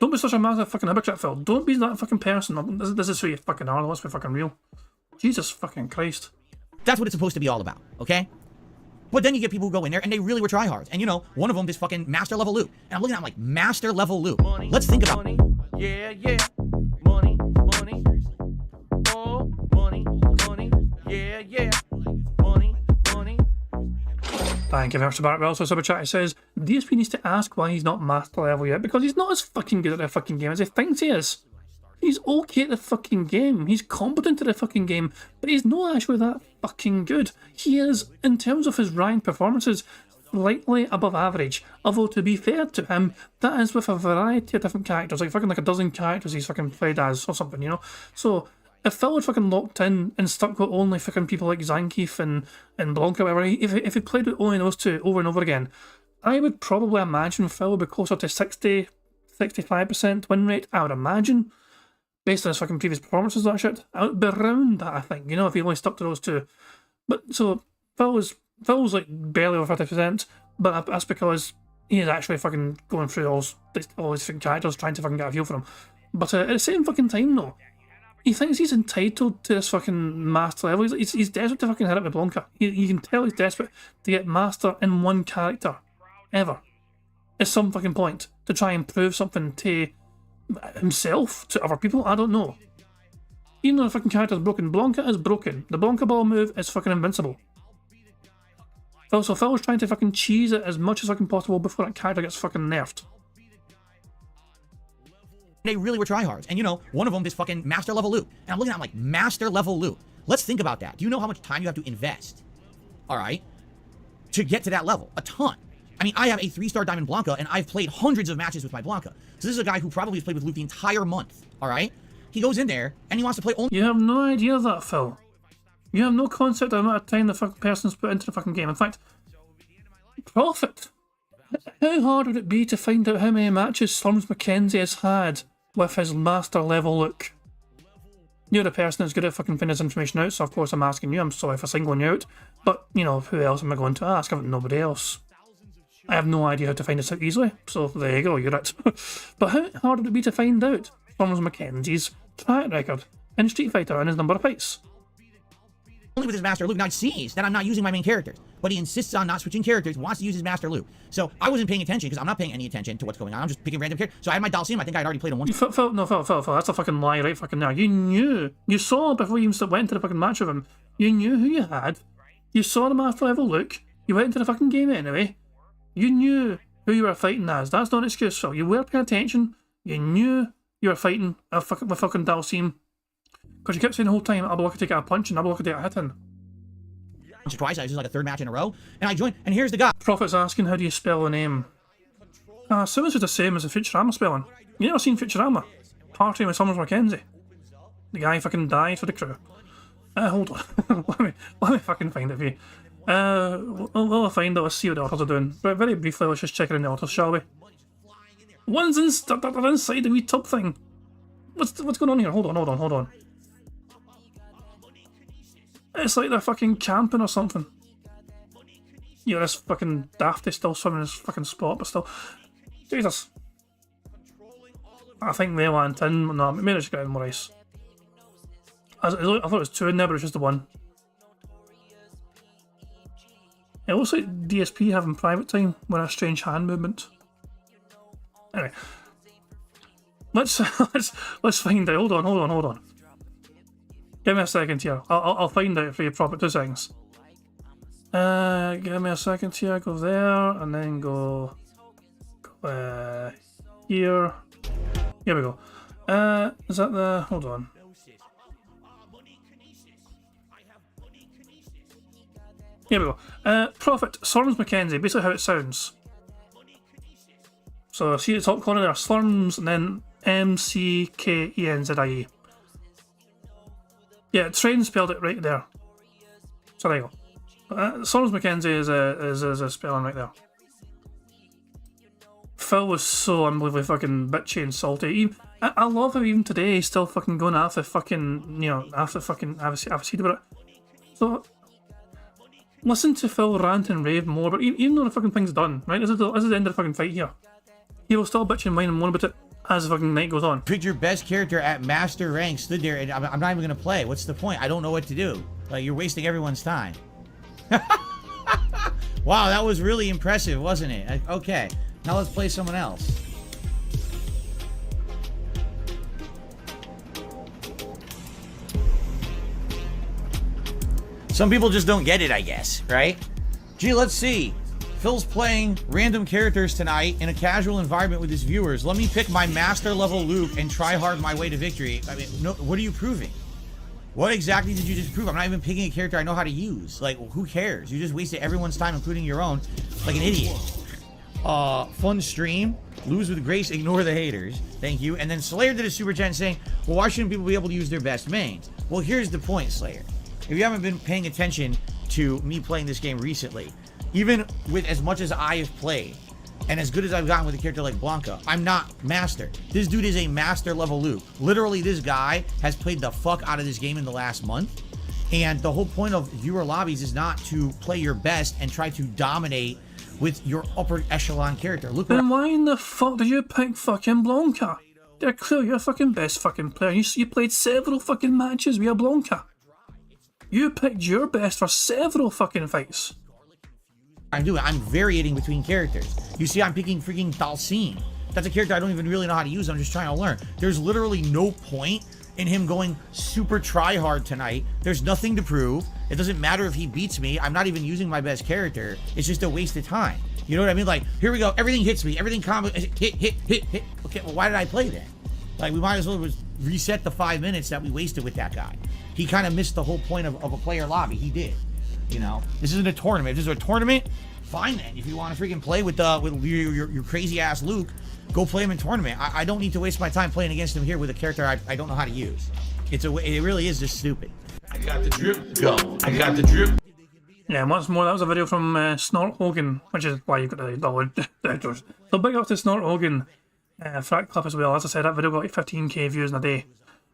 Don't be such a massive fucking hypocrite, Phil. Don't be that fucking person. This is who you fucking are. Let's be fucking real. Jesus fucking Christ. That's what it's supposed to be all about, okay? But then you get people who go in there and they really were tryhards. And you know, one of them is fucking master level loot. And I'm looking at him like, master level loot. Money, let's think about money. Yeah, yeah. Money, money. Oh, money, money. Yeah, yeah. Money, money. Thank you very much for that. Also, super chat, it says, DSP needs to ask why he's not master level yet, because he's not as fucking good at the fucking game as he thinks he is. He's okay at the fucking game. He's competent at the fucking game, but he's not actually that fucking good. He is, in terms of his ranked performances, slightly above average. Although, to be fair to him, that is with a variety of different characters, like fucking like a dozen characters he's fucking played as or something, you know? So, if Phil had fucking locked in and stuck with only fucking people like Zangief and Blanca, whatever, if he played with only those two over and over again, I would probably imagine Phil would be closer to 60, 65% win rate, I would imagine, based on his fucking previous performances and that shit. I would be around that, I think, you know, if he only stuck to those two. But, so, Phil's like barely over 50%, but that's because he is actually fucking going through all his fucking characters, trying to fucking get a feel for them. But at the same fucking time, though, he thinks he's entitled to this fucking master level. He's desperate to fucking hit it with Blanca. You can tell he's desperate to get master in one character, ever, at some fucking point, to try and prove something to himself, to other people. I don't know. Even though the fucking character's broken, Blanca is broken. The Blanca ball move is fucking invincible. So Phil's trying to fucking cheese it as much as fucking possible before that character gets fucking nerfed. They really were tryhards. And you know, one of them, this fucking master level loot. And I'm looking at him like, master level loot. Let's think about that. Do you know how much time you have to invest? Alright? To get to that level. A ton. I mean, I have a 3-star Diamond Blanca, and I've played hundreds of matches with my Blanca. So this is a guy who probably has played with loot the entire month. Alright? He goes in there, and he wants to play only... You have no idea of that, Phil. You have no concept of the amount of time the fucking person's put into the fucking game. In fact, profit. How hard would it be to find out how many matches Slurms McKenzie has had with his master level look? You're the person that's good at fucking finding this information out, so of course I'm asking you. I'm sorry for singling you out. But, you know, who else am I going to ask? I've got nobody else. I have no idea how to find this out easily, so there you go, you're it. But how hard would it be to find out Slurms McKenzie's track record in Street Fighter and his number of fights? Only with his master loop. Now he sees that I'm not using my main characters, but he insists on not switching characters, wants to use his master loop. So I wasn't paying attention because I'm not paying any attention to what's going on. I'm just picking random characters. So I had my Dalsim. I think I'd already played him once. Phil, that's a fucking lie right fucking now. You knew. You saw before you even went into the fucking match with him. You knew who you had. You saw the master level look. You went into the fucking game anyway. You knew who you were fighting as. That's not an excuse, Phil. You were paying attention. You knew you were fighting with fucking Dalsim. Because you kept saying the whole time, I'll be lucky to get a punch and I'll be lucky to get a hit in. Twice, this is like a third match in a row, and I joined, and here's the guy. Prophet's asking, how do you spell the name? I assume it's the same as the Futurama spelling. You never seen Futurama? Partying with Summers McKenzie. The guy fucking died for the crew. Hold on. let me fucking find it for you. We'll find it, let's see what the authors are doing. But very briefly, let's just check it in the authors, shall we? One's inside the wee tub thing. What's going on here? Hold on. It's like they're fucking camping or something. Yeah, this fucking dafty still swimming in his fucking spot, but still. Jesus. I think they went in. No, maybe I just got in more ice. I thought it was two in there, but it's just the one. It looks like DSP having private time with a strange hand movement. Anyway. Let's find out. Hold on. Give me a second here. I'll find out for you proper. 2 seconds. Give me a second here. Go there and then go here. Here we go. Is that the? Hold on. Here we go. Prophet Slurms McKenzie. Basically how it sounds. So see the top corner there, Slurms, and then McKenzie. Yeah, Train spelled it right there. So there you go. Slurms McKenzie is a spelling right there. Phil was so unbelievably fucking bitchy and salty. I love how even today he's still fucking going after fucking, you know, after fucking Avicii about it. So, listen to Phil rant and rave more, but even though the fucking thing's done, right, this is the end of the fucking fight here. He will still bitch and whine and moan about it as the fucking night goes on. Picked your best character at master rank, stood there, and I'm not even gonna play. What's the point? I don't know what to do. Like, you're wasting everyone's time. Wow, that was really impressive, wasn't it? Okay, now let's play someone else. Some people just don't get it, I guess, right? Gee, let's see. Phil's playing random characters tonight in a casual environment with his viewers. Let me pick my master level Luke and try hard my way to victory. I mean, no, what are you proving? What exactly did you just prove? I'm not even picking a character I know how to use. Like, who cares? You just wasted everyone's time, including your own, like an idiot. Fun stream. Lose with grace, ignore the haters. Thank you. And then Slayer did a super chat saying, well, why shouldn't people be able to use their best mains? Well, here's the point, Slayer. If you haven't been paying attention to me playing this game recently, even with as much as I have played, and as good as I've gotten with a character like Blanca, I'm not master. This dude is a master level Luke. Literally, this guy has played the fuck out of this game in the last month. And the whole point of viewer lobbies is not to play your best and try to dominate with your upper echelon character. Look, Then why in the fuck did you pick fucking Blanca? They're clearly your fucking best fucking player. You played several fucking matches with Blanca. You picked your best for several fucking fights. I'm doing. I'm variating between characters. You see, I'm picking freaking Dalsim. That's a character I don't even really know how to use. I'm just trying to learn. There's literally no point in him going super tryhard tonight. There's nothing to prove. It doesn't matter if he beats me. I'm not even using my best character. It's just a waste of time. You know what I mean? Like, here we go. Everything hits me. Everything hit. Okay, well, why did I play then? Like, we might as well reset the 5 minutes that we wasted with that guy. He kind of missed the whole point of a player lobby. He did. You know, this isn't a tournament. If this is a tournament, fine then. If you want to freaking play with your crazy ass Luke, go play him in tournament. I don't need to waste my time playing against him here with a character I don't know how to use. It really is just stupid. I got the drip, go. I got the drip. Yeah, and once more, that was a video from Snort Hogan, which is why you've got the outdoors. So big up to Snort Hogan for that clip as well. As I said, that video got like 15k views in a day.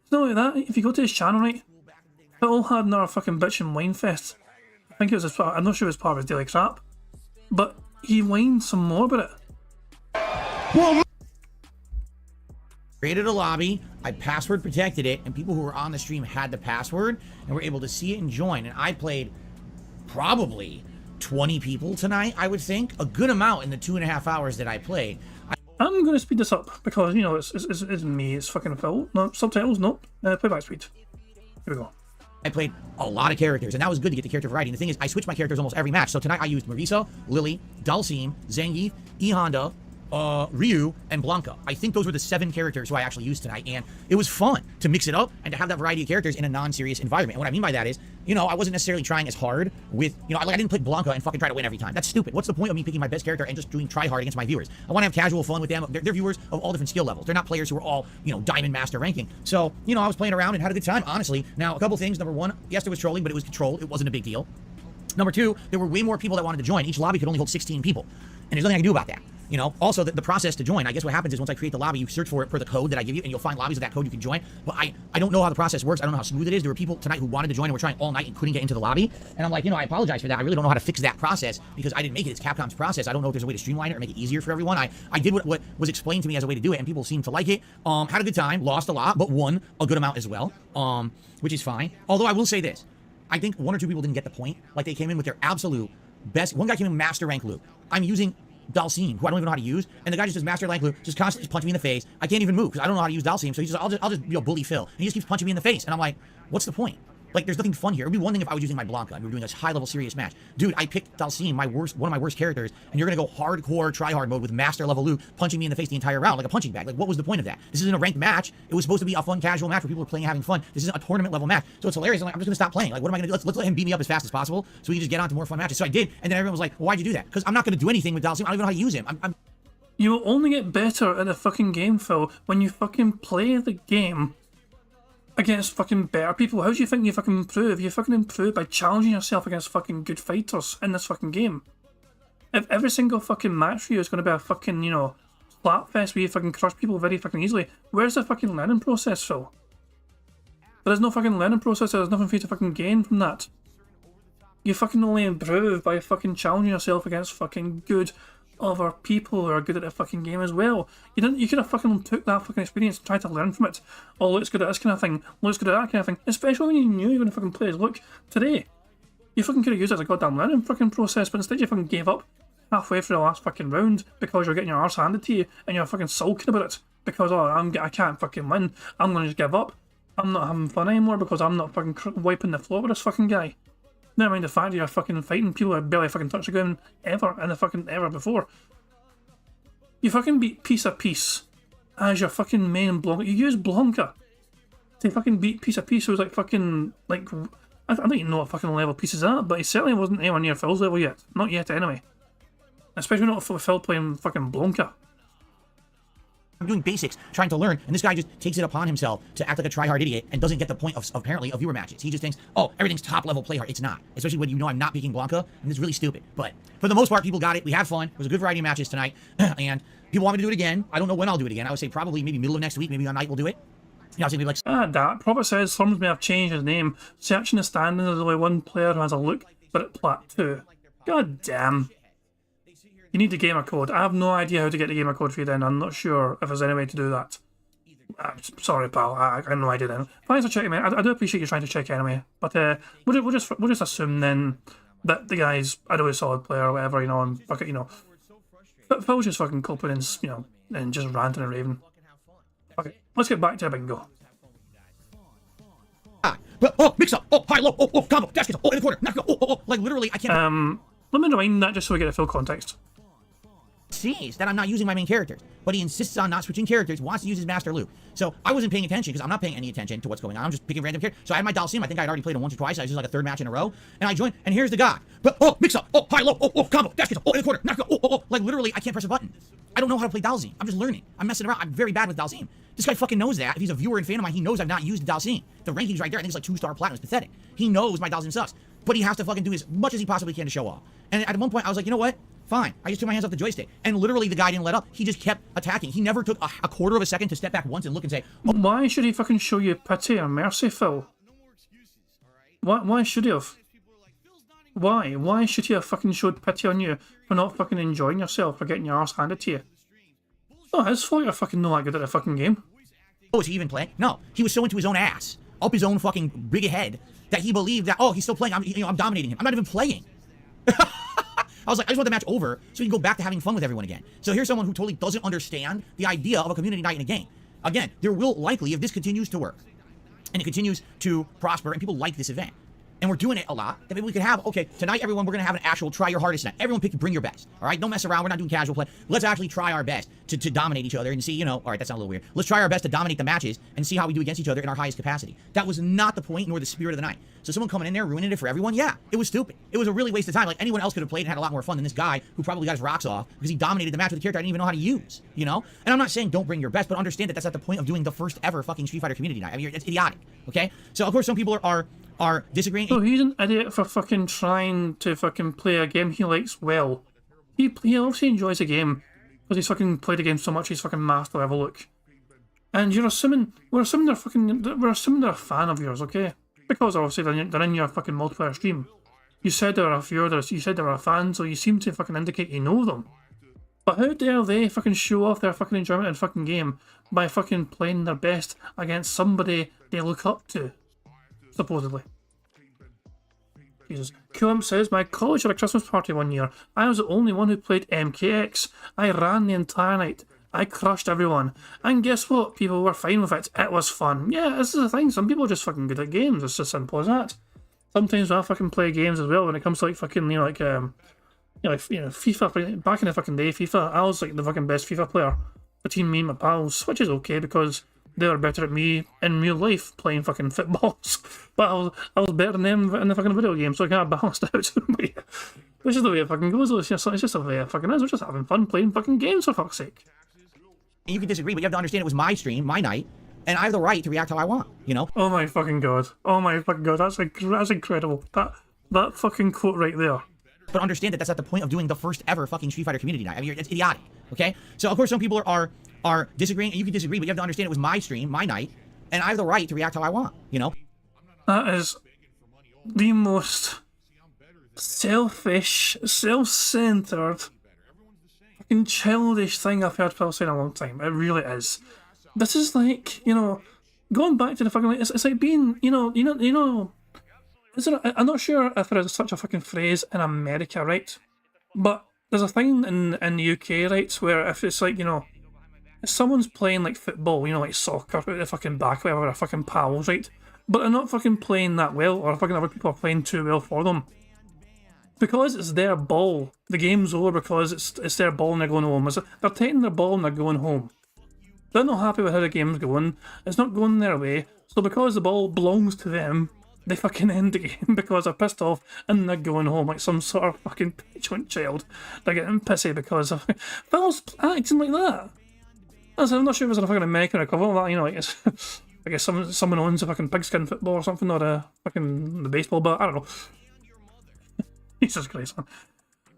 It's not like that. If you go to his channel, right, it all had another fucking bitch and wine fest. I think it was, I'm not sure it was part of his daily crap, but he whined some more about it. Created a lobby, I password protected it, and people who were on the stream had the password and were able to see it and join. And I played probably 20 people tonight, I would think. A good amount in the 2.5 hours that I played. I'm going to speed this up because, you know, it's me, it's fucking Phil. No, subtitles, nope. Playback speed. Here we go. I played a lot of characters, and that was good to get the character variety. And the thing is, I switched my characters almost every match. So tonight I used Marisa, Lily, Dalsim, Zangief, E Honda, Ryu, and Blanca. I think those were the 7 characters who I actually used tonight, and it was fun to mix it up and to have that variety of characters in a non-serious environment. And what I mean by that is, you know, I wasn't necessarily trying as hard with, you know, like I didn't pick Blanca and fucking try to win every time. That's stupid. What's the point of me picking my best character and just doing try hard against my viewers? I want to have casual fun with them. They're viewers of all different skill levels. They're not players who are all, you know, diamond master ranking. So, you know, I was playing around and had a good time, honestly. Now, a couple things. Number one, yes, there was trolling, but it was controlled. It wasn't a big deal. Number two, there were way more people that wanted to join. Each lobby could only hold 16 people. And there's nothing I can do about that. You know, also the process to join, I guess what happens is once I create the lobby, you search for it per the code that I give you, and you'll find lobbies with that code you can join. But I don't know how the process works. I don't know how smooth it is. There were people tonight who wanted to join and were trying all night and couldn't get into the lobby. And I'm like, you know, I apologize for that. I really don't know how to fix that process because I didn't make it. It's Capcom's process. I don't know if there's a way to streamline it or make it easier for everyone. I did what was explained to me as a way to do it, and people seemed to like it. Had a good time, lost a lot, but won a good amount as well, which is fine. Although I will say this. I think 1 or 2 people didn't get the point. Like, they came in with their absolute best. One guy came in master rank Luke. I'm using Dalsim, who I don't even know how to use, and the guy just does master rank Luke, just constantly punching me in the face. I can't even move because I don't know how to use Dalsim, so he's just, I'll just you know, bully Phil, and he just keeps punching me in the face, and I'm like, what's the point? Like, there's nothing fun here. It'd be one thing if I was using my Blanca and we were doing this high-level serious match. Dude, I picked Dalsim, one of my worst characters, and you're gonna go hardcore try-hard mode with master-level Luke punching me in the face the entire round like a punching bag. Like, what was the point of that? This isn't a ranked match. It was supposed to be a fun, casual match where people are playing and having fun. This isn't a tournament-level match. So it's hilarious. I'm like, I'm just gonna stop playing. Like, what am I gonna do? Let's let him beat me up as fast as possible so we can just get on to more fun matches. So I did, and then everyone was like, well, why'd you do that? Because I'm not gonna do anything with Dalsim. I don't even know how to use him. You will only get better at the fucking game, Phil, when you fucking play the game against fucking better people. How do you think you fucking improve? You fucking improve by challenging yourself against fucking good fighters in this fucking game. If every single fucking match for you is going to be a fucking, you know, slapfest where you fucking crush people very fucking easily, where's the fucking learning process, Phil? There is no fucking learning process. There's nothing for you to fucking gain from that. You fucking only improve by fucking challenging yourself against fucking good other people who are good at the fucking game as well. You could have fucking took that fucking experience and tried to learn from it. Oh, Luke's good at this kind of thing. Luke's good at that kind of thing. Especially when you knew you were going to fucking play as Luke today. You fucking could have used it as a goddamn learning fucking process, but instead you fucking gave up halfway through the last fucking round because you're getting your arse handed to you and you're fucking sulking about it because, oh, I can't fucking win. I'm going to just give up. I'm not having fun anymore because I'm not fucking wiping the floor with this fucking guy. Never mind the fact that you're fucking fighting people that barely fucking touch the ground ever before. You fucking beat Piece of Peace as your fucking main Blanca. You use Blanca to fucking beat Piece of Peace, who was like fucking, like, I don't even know what fucking level Piece is at, but he certainly wasn't anywhere near Phil's level yet. Not yet, anyway. Especially not with Phil playing fucking Blanca. I'm doing basics, trying to learn, and this guy just takes it upon himself to act like a tryhard idiot and doesn't get the point of apparently of viewer matches. He just thinks, oh, everything's top level play hard. It's not, especially when you know I'm not picking Blanca, and it's really stupid. But for the most part, people got it. We had fun. It was a good variety of matches tonight, and people want me to do it again. I don't know when I'll do it again. I would say probably maybe middle of next week, maybe on night we'll do it. You know, maybe like. That Prophet says Slums may have changed his name. Searching the standings, there's only one player who has a look, but at plat 2. God damn. You need the gamer code. I have no idea how to get the gamer code for you then. I'm not sure if there's any way to do that. Sorry, pal. I have no idea then. Thanks for checking, man. I do appreciate you trying to check anyway. But we'll just assume then that the guy's a really solid player or whatever, you know, and fuck it, you know. Phil's just fucking coping and, you know, and just ranting and raving. Okay, let's get back to bingo. Oh, mix up. Oh, high, low. Oh, combo. Dash kick. Oh, in the corner. Knock go. Oh. Like literally, I can't. Let me rewind that just so we get the full context. Sees that I'm not using my main characters, but he insists on not switching characters, wants to use his Master Luke. So I wasn't paying attention because I'm not paying any attention to what's going on. I'm just picking random characters. So I had my Dalsim. I think I'd already played him once or twice. I was just like a third match in a row, and I joined. And here's the guy. But oh, mix up. Oh, high, low. Oh, combo. Dash kick. Oh, in the corner. Knock go. Oh. Like literally, I can't press a button. I don't know how to play Dalsim. I'm just learning. I'm messing around. I'm very bad with Dalsim. This guy fucking knows that. If he's a viewer and fan of mine, he knows I've not used Dalsim. The ranking's right there. I think it's like 2-star platinum. It's pathetic. He knows my Dalsim sucks, but he has to fucking do as much as he possibly can to show off. And at one point, I was like, you know what? Fine. I just took my hands off the joystick. And literally, the guy didn't let up. He just kept attacking. He never took a quarter of a second to step back once and look and say, oh. Why should he fucking show you pity or mercy, Phil? Why should he have? Why? Why should he have fucking showed pity on you for not fucking enjoying yourself, for getting your arse handed to you? It's not his fault you're fucking not that good at the fucking game. Oh, is he even playing? No. He was so into his own ass, up his own fucking big head, that he believed that, oh, he's still playing. I'm dominating him. I'm not even playing. I was like, I just want the match over so we can go back to having fun with everyone again. So here's someone who totally doesn't understand the idea of a community night in a game. Again, there will likely, if this continues to work, and it continues to prosper, and people like this event, and we're doing it a lot, then maybe we could have, okay, tonight, everyone, we're going to have an actual try your hardest night. Everyone bring your best, all right? Don't mess around. We're not doing casual play. Let's actually try our best to dominate each other and see, you know, all right, that sounds a little weird. Let's try our best to dominate the matches and see how we do against each other in our highest capacity. That was not the point nor the spirit of the night. So someone coming in there ruining it for everyone, yeah, it was stupid. It was a really waste of time. Like, anyone else could have played and had a lot more fun than this guy who probably got his rocks off because he dominated the match with a character I didn't even know how to use, you know? And I'm not saying don't bring your best, but understand that that's not the point of doing the first ever fucking Street Fighter community night. I mean, it's idiotic, okay? So, of course, some people are disagreeing. So he's an idiot for fucking trying to fucking play a game he likes well. He obviously enjoys the game because he's fucking played the game so much he's fucking master level look. And we're assuming they're a fan of yours, okay? Because obviously they're in your fucking multiplayer stream. You said they were a viewer, you said they were a fan, so you seem to fucking indicate you know them. But how dare they fucking show off their fucking enjoyment in fucking game by fucking playing their best against somebody they look up to? Supposedly. Jesus. Qump says, my college had a Christmas party one year. I was the only one who played MKX. I ran the entire night. I crushed everyone. And guess what? People were fine with it. It was fun. Yeah, this is the thing. Some people are just fucking good at games. It's as simple as that. Sometimes I fucking play games as well when it comes to like fucking, FIFA. Back in the fucking day, FIFA, I was like the fucking best FIFA player between me and my pals, which is okay because they were better at me in real life playing fucking footballs. But I was better than them in the fucking video game, so I kind of balanced out. Which is the way it fucking goes. It's just the way it fucking is. We're just having fun playing fucking games, for fuck's sake. And you can disagree, but you have to understand it was my stream, my night, and I have the right to react how I want, you know? Oh my fucking god. Oh my fucking god. That's incredible. That fucking quote right there. But understand that that's not the point of doing the first ever fucking Street Fighter community night. I mean, it's idiotic, okay? So, of course, some people are disagreeing, and you can disagree, but you have to understand it was my stream, my night, and I have the right to react how I want, you know? That is the most selfish, self-centered, fucking childish thing I've heard people say in a long time. It really is. This is like, you know, going back to the fucking, it's like being, is there I'm not sure if there is such a fucking phrase in America, right? But there's a thing in the UK, right, where if it's like, you know, if someone's playing like football, you know, like soccer, out the fucking back, whatever, they're fucking pals, right? But they're not fucking playing that well, or fucking other people are playing too well for them. Because it's their ball, the game's over because it's their ball and they're going home. They're taking their ball and they're going home. They're not happy with how the game's going. It's not going their way. So because the ball belongs to them, they fucking end the game because they're pissed off and they're going home like some sort of fucking petulant child. They're getting pissy because of Phil's acting like that. I'm not sure if it's a fucking American equivalent of that, you know, like it's, I guess someone owns a fucking pigskin football or something, or a fucking the baseball bat, I don't know. Jesus Christ, man.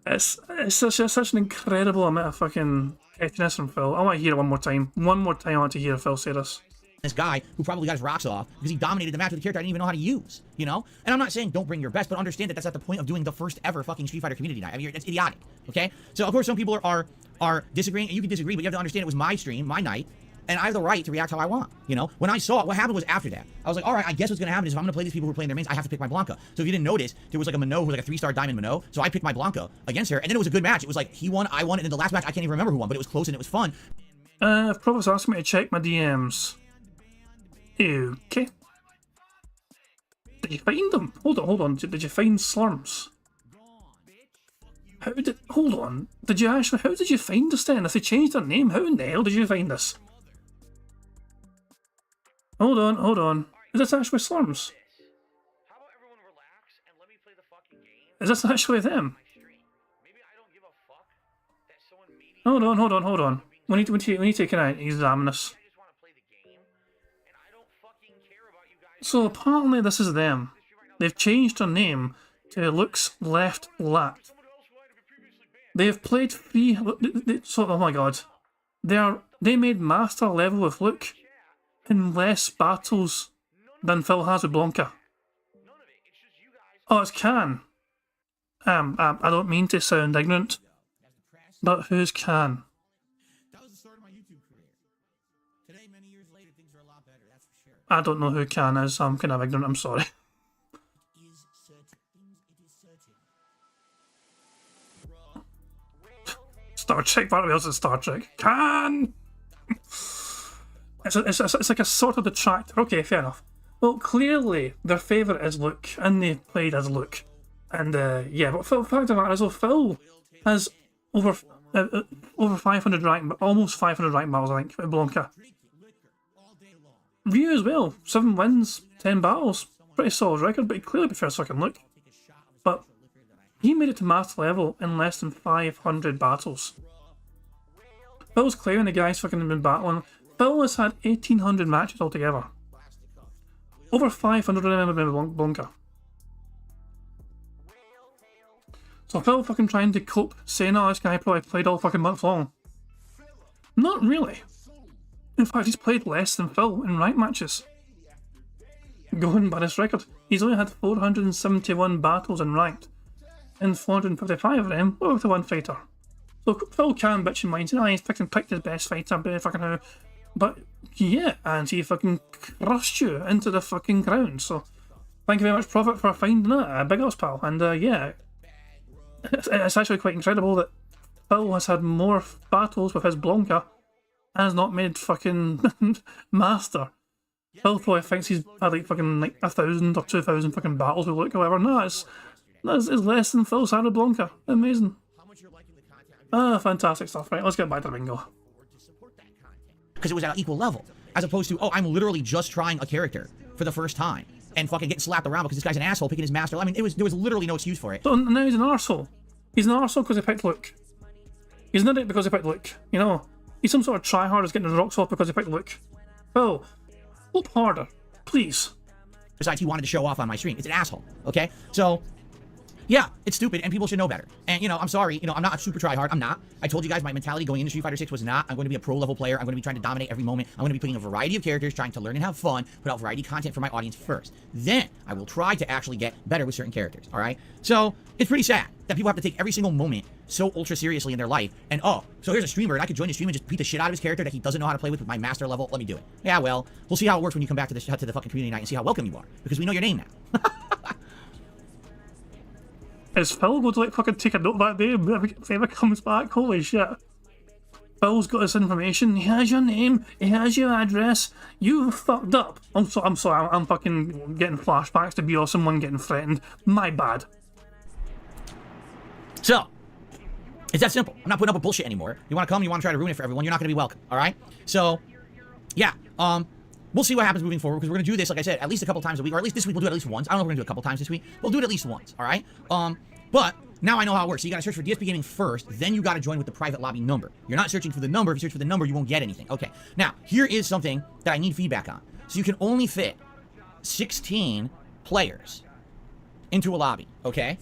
It's such an incredible amount of fucking pettiness from Phil. I want to hear it one more time. One more time I want to hear Phil say this. This guy who probably got his rocks off because he dominated the match with a character I didn't even know how to use, you know? And I'm not saying don't bring your best, but understand that that's not the point of doing the first ever fucking Street Fighter community night. I mean, that's idiotic, okay? So, of course, some people are disagreeing, and you can disagree, but you have to understand it was my stream, my night, and I have the right to react how I want, you know? When I saw it, what happened was after that, I was like, all right, I guess what's going to happen is if I'm going to play these people who are playing their mains, I have to pick my Blanca. So if you didn't notice, there was like a Minot who was like a 3-star diamond Minot, so I picked my Blanca against her, and then it was a good match. It was like, he won, I won, and then the last match, I can't even remember who won, but it was close and it was fun. Prophet's asking me to check my DMs. Okay. Did you find them? Hold on. Did you find Slurms? Hold on. How did you find this then? If they changed their name, how in the hell did you find this? Hold on. Is this actually Slurms? How about everyone relax and let me play the fucking game? Is this actually them? Maybe I don't give a fuck that someone maybe Hold on. We need to examine this. I just want to play the game and I don't fucking care about you guys. So apparently this is them. They've changed their name to Luke's Left Lat. They've played free. So oh my god, they made master level with Luke in less battles than Phil has with Blanca. Oh, it's Can. I don't mean to sound ignorant, but who's Can? That was the start of my YouTube career. Today, many years later, things are a lot better, that's for sure. I don't know who Can is. I'm kind of ignorant. I'm sorry. It is certain. Star Trek. What else is Star Trek? Can. It's like a sort of detractor. Okay, fair enough. Well, clearly their favourite is Luke, and they played as Luke. And yeah, but the fact of the matter is, Phil has over 500 rank, almost 500 rank battles, I think, with Blanca. Ryu as well, 7 wins, 10 battles, pretty solid record, but he clearly prefers fucking Luke. But he made it to master level in less than 500 battles. Phil's claiming the guy's fucking been battling. Phil has had 1,800 matches altogether. Over 500 of them have been with Blanca. So Phil fucking trying to cope, saying, oh, this guy probably played all fucking month long. Not really. In fact, he's played less than Phil in ranked matches. Going by this record, he's only had 471 battles in ranked, and 455 of them were with the one fighter. So Phil can bitch in mind, saying, oh, he's picked his best fighter, but yeah, and he fucking crushed you into the fucking ground. So thank you very much, Prophet, for finding that. Big ups, pal. And yeah, it's actually quite incredible that Phil has had more battles with his Blanca and has not made fucking master. Phil probably thinks he's had like fucking like 1,000 or 2,000 fucking battles with Luke, however. No, it's less than Phil's had with Blanca. Amazing. Fantastic stuff. Right, let's get back to bingo. Because it was at an equal level, as opposed to, oh, I'm literally just trying a character for the first time and fucking getting slapped around because this guy's an asshole picking his master. I mean, there was literally no excuse for it. So now he's an arsehole. He's an arsehole because he picked Luke. He's not it because he picked Luke. You know, he's some sort of tryhard who's getting his rocks off because he picked Luke. Phil, look harder, please. Besides, he wanted to show off on my stream. It's an asshole. Okay, so. Yeah, it's stupid, and people should know better. And, you know, I'm sorry, you know, I'm not a super tryhard. I'm not. I told you guys my mentality going into Street Fighter 6 was not, I'm going to be a pro-level player. I'm going to be trying to dominate every moment. I'm going to be putting a variety of characters, trying to learn and have fun, put out variety content for my audience first. Then, I will try to actually get better with certain characters, all right? So, it's pretty sad that people have to take every single moment so ultra seriously in their life. And, oh, so here's a streamer, and I could join the stream and just beat the shit out of his character that he doesn't know how to play with my master level. Let me do it. Yeah, well, we'll see how it works when you come back to the fucking community night and see how welcome you are. Because we know your name now. Is Phil going to like fucking take a note of that name if he ever comes back? Holy shit. Phil's got this information. He has your name. He has your address. You fucked up. I'm sorry. I'm fucking getting flashbacks to Be Awesome 1 getting threatened. My bad. So, it's that simple. I'm not putting up with bullshit anymore. You want to come, you want to try to ruin it for everyone, you're not going to be welcome, all right? So, yeah, we'll see what happens moving forward, because we're going to do this, like I said, at least a couple times a week, or at least this week we'll do it at least once. I don't know if we're going to do it a couple times this week. We'll do it at least once, all right? But Now I know how it works. So you gotta search for DSP Gaming first, then you gotta join with the private lobby number. You're not searching for the number. If you search for the number, you won't get anything. Okay. Now, here is something that I need feedback on. So you can only fit 16 players into a lobby, okay?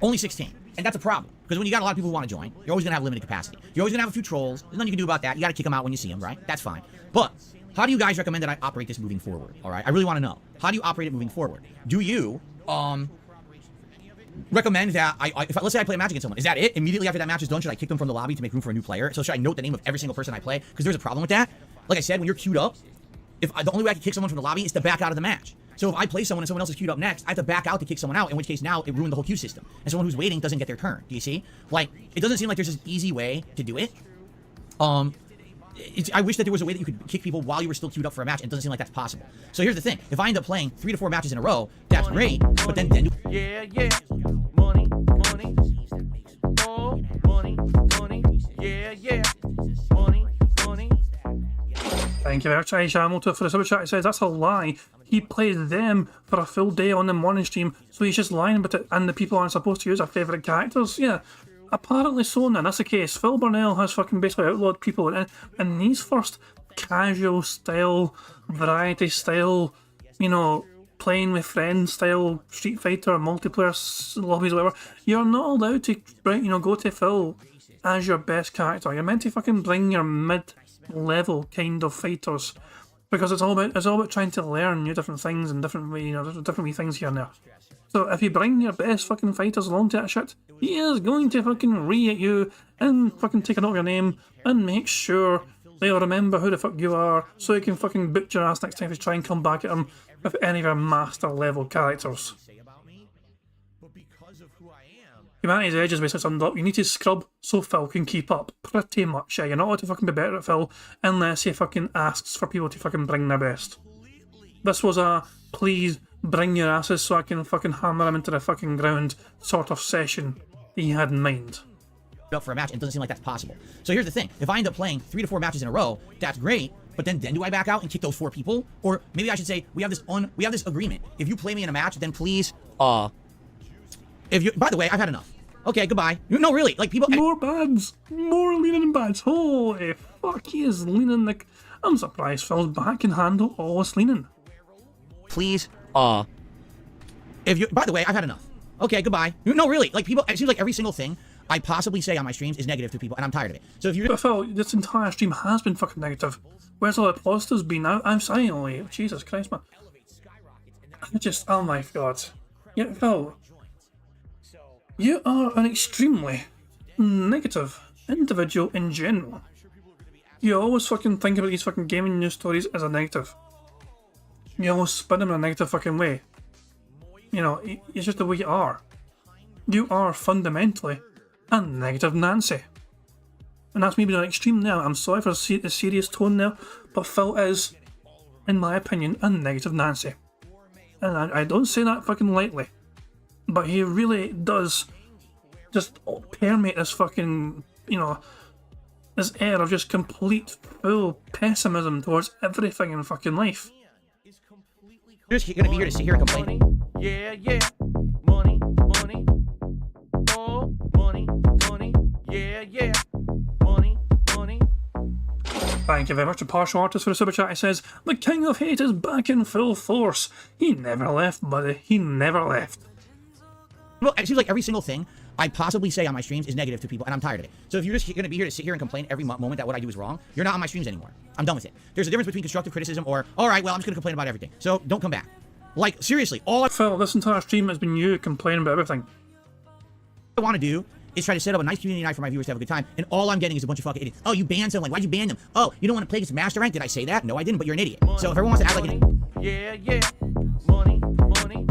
Only 16. And that's a problem. Because when you got a lot of people who want to join, you're always going to have limited capacity. You're always going to have a few trolls. There's nothing you can do about that. You got to kick them out when you see them, right? That's fine. But how do you guys recommend that I operate this moving forward? All right? I really want to know. How do you operate it moving forward? Do you recommend that let's say I play a match against someone. Is that it? Immediately after that match is done, should I kick them from the lobby to make room for a new player? So should I note the name of every single person I play? Because there's a problem with that. Like I said, when you're queued up, the only way I can kick someone from the lobby is to back out of the match. So if I play someone and someone else is queued up next, I have to back out to kick someone out, in which case now it ruined the whole queue system. And someone who's waiting doesn't get their turn. Do you see? Like, it doesn't seem like there's an easy way to do it. I wish that there was a way that you could kick people while you were still queued up for a match, and it doesn't seem like that's possible. So here's the thing. If I end up playing 3 to 4 matches in a row, that's great, but then Yeah, yeah. Money, money. Oh, money, money. Yeah, yeah. Money, money. Thank you very much, Aisha Hamilton, for the super chat. It says, that's a lie. He played them for a full day on the morning stream, so he's just lying about it, and the people aren't supposed to use their favourite characters. Yeah, apparently so, now that's the case. Phil Burnell has fucking basically outlawed people in these first casual style, variety style, you know, playing with friends style Street Fighter multiplayer lobbies or whatever. You're not allowed to, you know, go to Phil as your best character. You're meant to fucking bring your mid-level kind of fighters, because it's all about trying to learn new different things and different wee things here and there. So if you bring your best fucking fighters along to that shit, he is going to fucking re-at you and fucking take a note of your name and make sure they'll remember who the fuck you are, so you can fucking boot your ass next time if you try and come back at him with any of your master level characters. Humanity's Edge is basically summed up. You need to scrub so Phil can keep up. Pretty much, yeah. You're not allowed to fucking be better at Phil unless he fucking asks for people to fucking bring their best. This was a please bring your asses so I can fucking hammer him into the fucking ground sort of session he had in mind. Up for a match, and it doesn't seem like that's possible. So here's the thing. If I end up playing 3 to 4 matches in a row, that's great, but then do I back out and kick those 4 people? Or maybe I should say, we have this agreement. If you play me in a match, then please, by the way, I've had enough. Okay, goodbye. No, really, like people... More bads! More leaning bads. Holy fuck, he is leaning like... I'm surprised Phil's back can handle all this leaning. Please, by the way, I've had enough. Okay, goodbye. No, really, like people... It seems like every single thing I possibly say on my streams is negative to people, and I'm tired of it. So if you... But Phil, this entire stream has been fucking negative. Where's all the positives been? I'm silently... Jesus Christ, man. Oh my god. Yeah, Phil... You are an extremely negative individual in general. You always fucking think about these fucking gaming news stories as a negative. You always spin them in a negative fucking way. You know, it's just the way you are. You are fundamentally a negative Nancy. And that's maybe an extreme there. I'm sorry for the serious tone there, but Phil is, in my opinion, a negative Nancy. And I don't say that fucking lightly. But he really does just permeate this fucking, you know, this air of just complete, full pessimism towards everything in fucking life. You're just gonna be here to sit here and complain. Yeah, yeah. Money, money. Oh, money, money. Yeah, yeah. Money, money. Thank you very much to Partial Artist for the super chat. He says, the King of Hate is back in full force. He never left, buddy. He never left. Well, it seems like every single thing I possibly say on my streams is negative to people, and I'm tired of it. So if you're just going to be here to sit here and complain every moment that what I do is wrong, you're not on my streams anymore. I'm done with it. There's a difference between constructive criticism or, alright, well, I'm just going to complain about everything. So don't come back. Like, seriously, Phil, this entire stream has been you complaining about everything. I want to do is try to set up a nice community night for my viewers to have a good time, and all I'm getting is a bunch of fucking idiots. Oh, you banned someone. Why'd you ban them? Oh, you don't want to play against Master Rank? Did I say that? No, I didn't, but you're an idiot. So if everyone wants to act like an idiot. Yeah, yeah. Money, money.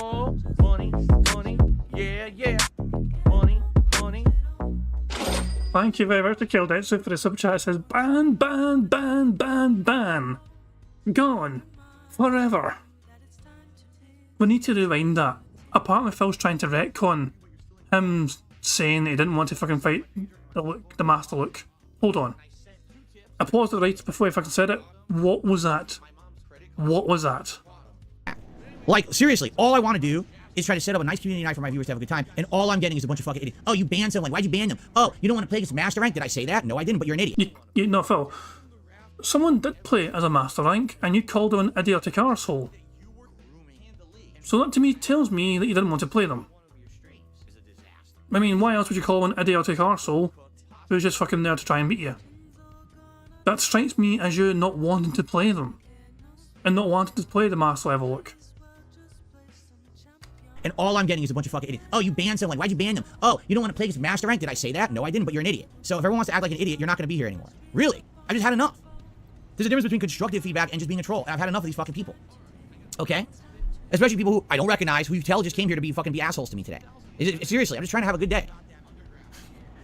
Oh, money, money. Yeah, yeah. Money, money. Thank you very much to Kildetsu for the super chat. It says, ban, ban, ban, ban, ban. Gone. Forever. We need to rewind that. Apparently Phil's trying to retcon him saying he didn't want to fucking fight the Master Luke. Hold on. I paused it right before I fucking said it. What was that? What was that? Like, seriously, all I want to do is try to set up a nice community night for my viewers to have a good time, and all I'm getting is a bunch of fucking idiots. Oh, you banned someone. Why'd you ban them? Oh, you don't want to play against Master Rank? Did I say that? No, I didn't, but you're an idiot. No, Phil. Someone did play as a Master Rank, and you called him an idiotic arsehole. So that to me tells me that you didn't want to play them. I mean, why else would you call him an idiotic arsehole who's just fucking there to try and beat you? That strikes me as you not wanting to play them. And not wanting to play the Master level look. And all I'm getting is a bunch of fucking idiots. Oh, you banned someone. Why'd you ban them? Oh, you don't want to play against Master Rank? Did I say that? No, I didn't, but you're an idiot. So if everyone wants to act like an idiot, you're not going to be here anymore. Really? I just had enough. There's a difference between constructive feedback and just being a troll, and I've had enough of these fucking people. Okay? Especially people who I don't recognize, who you tell just came here to be fucking be assholes to me today. Seriously, I'm just trying to have a good day.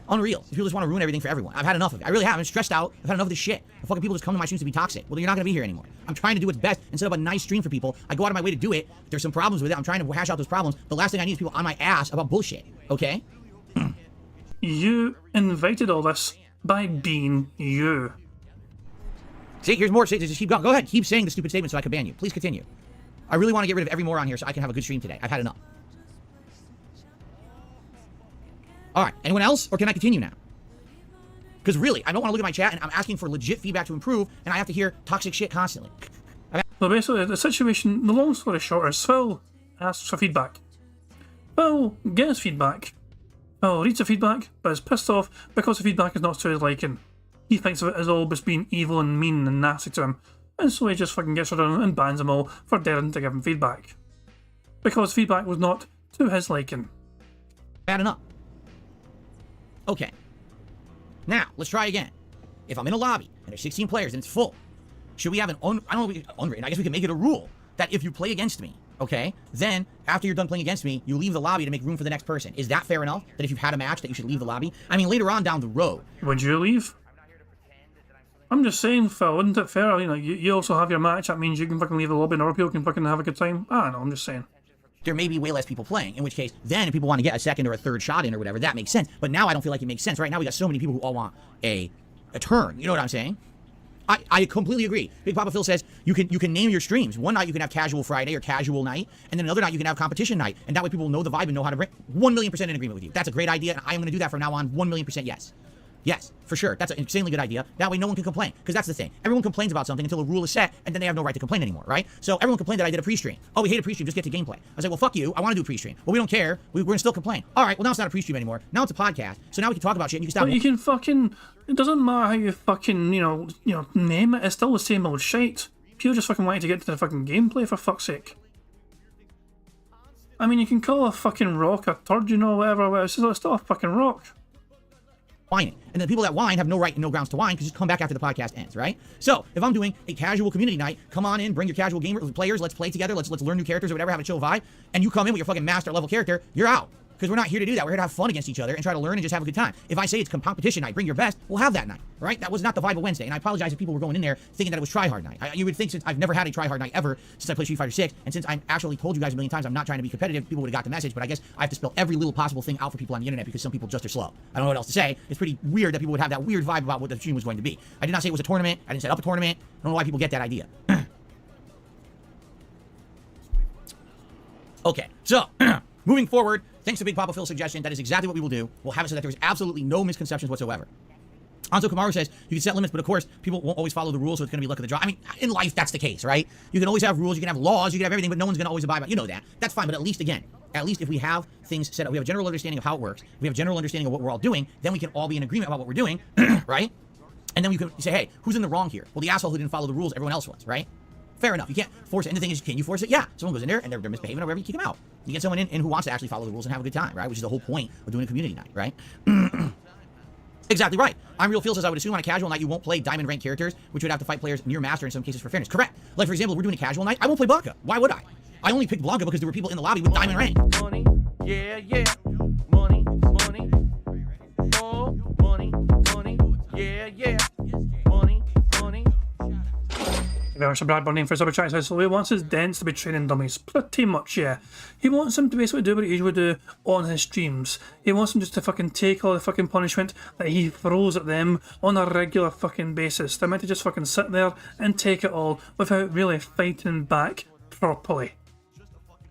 Unreal. People just want to ruin everything for everyone. I've had enough of it. I really have. I'm stressed out. I've had enough of this shit. The fucking people just come to my streams to be toxic. Well, you're not going to be here anymore. I'm trying to do what's best and set up a nice stream for people. I go out of my way to do it. There's some problems with it. I'm trying to hash out those problems. The last thing I need is people on my ass about bullshit. Okay? You invited all this by being you. See, here's more. Just keep going. Go ahead. Keep saying the stupid statement so I can ban you. Please continue. I really want to get rid of every moron here so I can have a good stream today. I've had enough. All right. Anyone else? Or can I continue now? Because really, I don't want to look at my chat and I'm asking for legit feedback to improve and I have to hear toxic shit constantly. So basically, the situation, the long story short is Phil asks for feedback. Phil gets feedback. Phil reads the feedback, but is pissed off because the feedback is not to his liking. He thinks of it as all just being evil and mean and nasty to him, and so he just fucking gets rid of them and bans them all for daring to give him feedback. Because feedback was not to his liking. Bad enough. Okay. Now, let's try again. If I'm in a lobby and there's 16 players and it's full, should we have an unwritten, I guess we can make it a rule that if you play against me, okay, then after you're done playing against me, you leave the lobby to make room for the next person. Is that fair enough? That if you've had a match that you should leave the lobby? I mean, later on down the road. Would you leave? I'm just saying, Phil, isn't it fair? You know, you also have your match, that means you can fucking leave the lobby and other people can fucking have a good time. I don't know, I'm just saying. There may be way less people playing, in which case, then if people want to get a second or a third shot in or whatever, that makes sense. But now I don't feel like it makes sense. Right now we got so many people who all want a turn. You know what I'm saying? I completely agree. Big Papa Phil says you can name your streams. One night you can have Casual Friday or Casual Night, and then another night you can have Competition Night, and that way people know the vibe and know how to bring. 1,000,000% in agreement with you. That's a great idea, and I'm going to do that from now on. 1,000,000% yes. Yes, for sure. That's an insanely good idea. That way no one can complain. Because that's the thing. Everyone complains about something until a rule is set, and then they have no right to complain anymore, right? So everyone complained that I did a pre-stream. Oh, we hate a pre-stream, just get to gameplay. I was like, well, fuck you. I want to do a pre-stream. Well, we don't care. We're going to still complain. All right, well, now it's not a pre-stream anymore. Now it's a podcast. So now we can talk about shit, and you can stop. But you can fucking... It doesn't matter how you fucking, you know, name it. It's still the same old shite. People just fucking wanting to get to the fucking gameplay, for fuck's sake. I mean, you can call a fucking rock a turd, you know, whatever. It's still a fucking rock. Whining. And the people that whine have no right and no grounds to whine because just come back after the podcast ends, right? So if I'm doing a casual community night, come on in, bring your casual gamer players, let's play together, let's learn new characters or whatever, have a chill vibe, and you come in with your fucking master level character, you're out. Because we're not here to do that. We're here to have fun against each other and try to learn and just have a good time. If I say it's competition night, bring your best, we'll have that night, right? That was not the vibe of Wednesday. And I apologize if people were going in there thinking that it was Tryhard night. You would think, since I've never had a Tryhard night ever since I played Street Fighter 6, and since I've actually told you guys a million times I'm not trying to be competitive, people would have got the message, but I guess I have to spell every little possible thing out for people on the internet because some people just are slow. I don't know what else to say. It's pretty weird that people would have that weird vibe about what the stream was going to be. I did not say it was a tournament. I didn't set up a tournament. I don't know why people get that idea. Okay, so moving forward, thanks to Big Papa Phil's suggestion, that is exactly what we will do. We'll have it so that there's absolutely no misconceptions whatsoever. Anzo Kamaru says, you can set limits, but of course, people won't always follow the rules, so it's going to be luck of the draw. I mean, in life, that's the case, right? You can always have rules, you can have laws, you can have everything, but no one's going to always abide by it. You know that. That's fine, but at least, again, at least if we have things set up, we have a general understanding of how it works, we have a general understanding of what we're all doing, then we can all be in agreement about what we're doing, right? And then we can say, hey, who's in the wrong here? Well, the asshole who didn't follow the rules, everyone else was, right? Fair enough. You can't force it. And the thing is, can you force it? Yeah. Someone goes in there and they're misbehaving or whatever, you kick them out. You get someone in who wants to actually follow the rules and have a good time, right? Which is the whole point of doing a community night, right? Exactly right. I'm Real Phil says, I would assume on a casual night you won't play diamond rank characters, which would have to fight players near master in some cases for fairness. Correct. Like, for example, we're doing a casual night. I won't play Blanca. Why would I? I only picked Blanca because there were people in the lobby with diamond rank. Money, yeah, yeah. Money, money. Oh, money, money. Yeah, yeah. Money, money. There's a Brad Burning for Super Chat says, so he wants his dents to be training dummies. Pretty much, yeah. He wants them to basically do what he usually do on his streams. He wants them just to fucking take all the fucking punishment that he throws at them on a regular fucking basis. They're meant to just fucking sit there and take it all without really fighting back properly.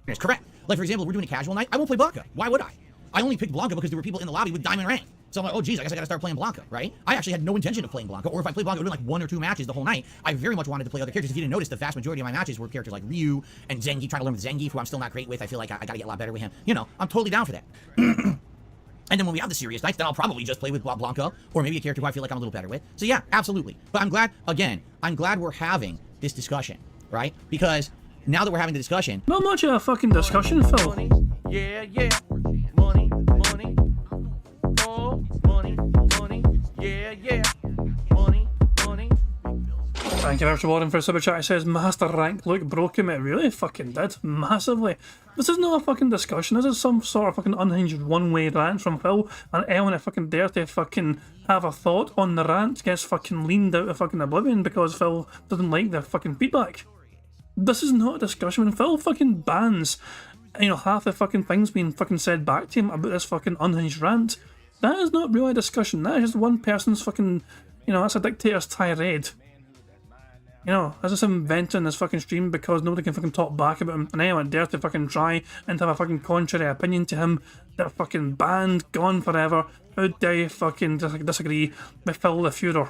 It's correct. Like, for example, if we're doing a casual night, I won't play Blanca. Why would I? I only picked Blanca because there were people in the lobby with diamond rank. So I'm like, oh geez, I guess I gotta start playing Blanca, right? I actually had no intention of playing Blanca, or if I played Blanca, it would have been like 1 or 2 matches the whole night. I very much wanted to play other characters. If you didn't notice, the vast majority of my matches were characters like Ryu and Zengi, trying to learn with Zengi, who I'm still not great with. I feel like I gotta get a lot better with him. You know, I'm totally down for that. And then when we have the serious nights, then I'll probably just play with Blanca, or maybe a character who I feel like I'm a little better with. So yeah, absolutely. But I'm glad, again, I'm glad we're having this discussion, right? Because now that we're having the discussion... Not much of a fucking discussion, Phil. Yeah, yeah. Money, money. Oh, money, money. Yeah, yeah. Money, money. Thank you, Mr. Warren, for a super chat. It says, Master Rank Luke broke him. It really fucking did. Massively. This is not a fucking discussion. This is some sort of fucking unhinged one-way rant from Phil. And anyone that fucking dare to fucking have a thought on the rant gets fucking leaned out of fucking oblivion because Phil doesn't like the fucking feedback. This is not a discussion. When Phil fucking bans, you know, half the fucking things being fucking said back to him about this fucking unhinged rant, that is not really a discussion. That is just one person's fucking, you know, that's a dictator's tirade. You know, that's just him inventing this fucking stream because nobody can fucking talk back about him, and anyone dare to fucking try and have a fucking contrary opinion to him, they're fucking banned, gone forever. How dare you fucking disagree with Phil the Führer?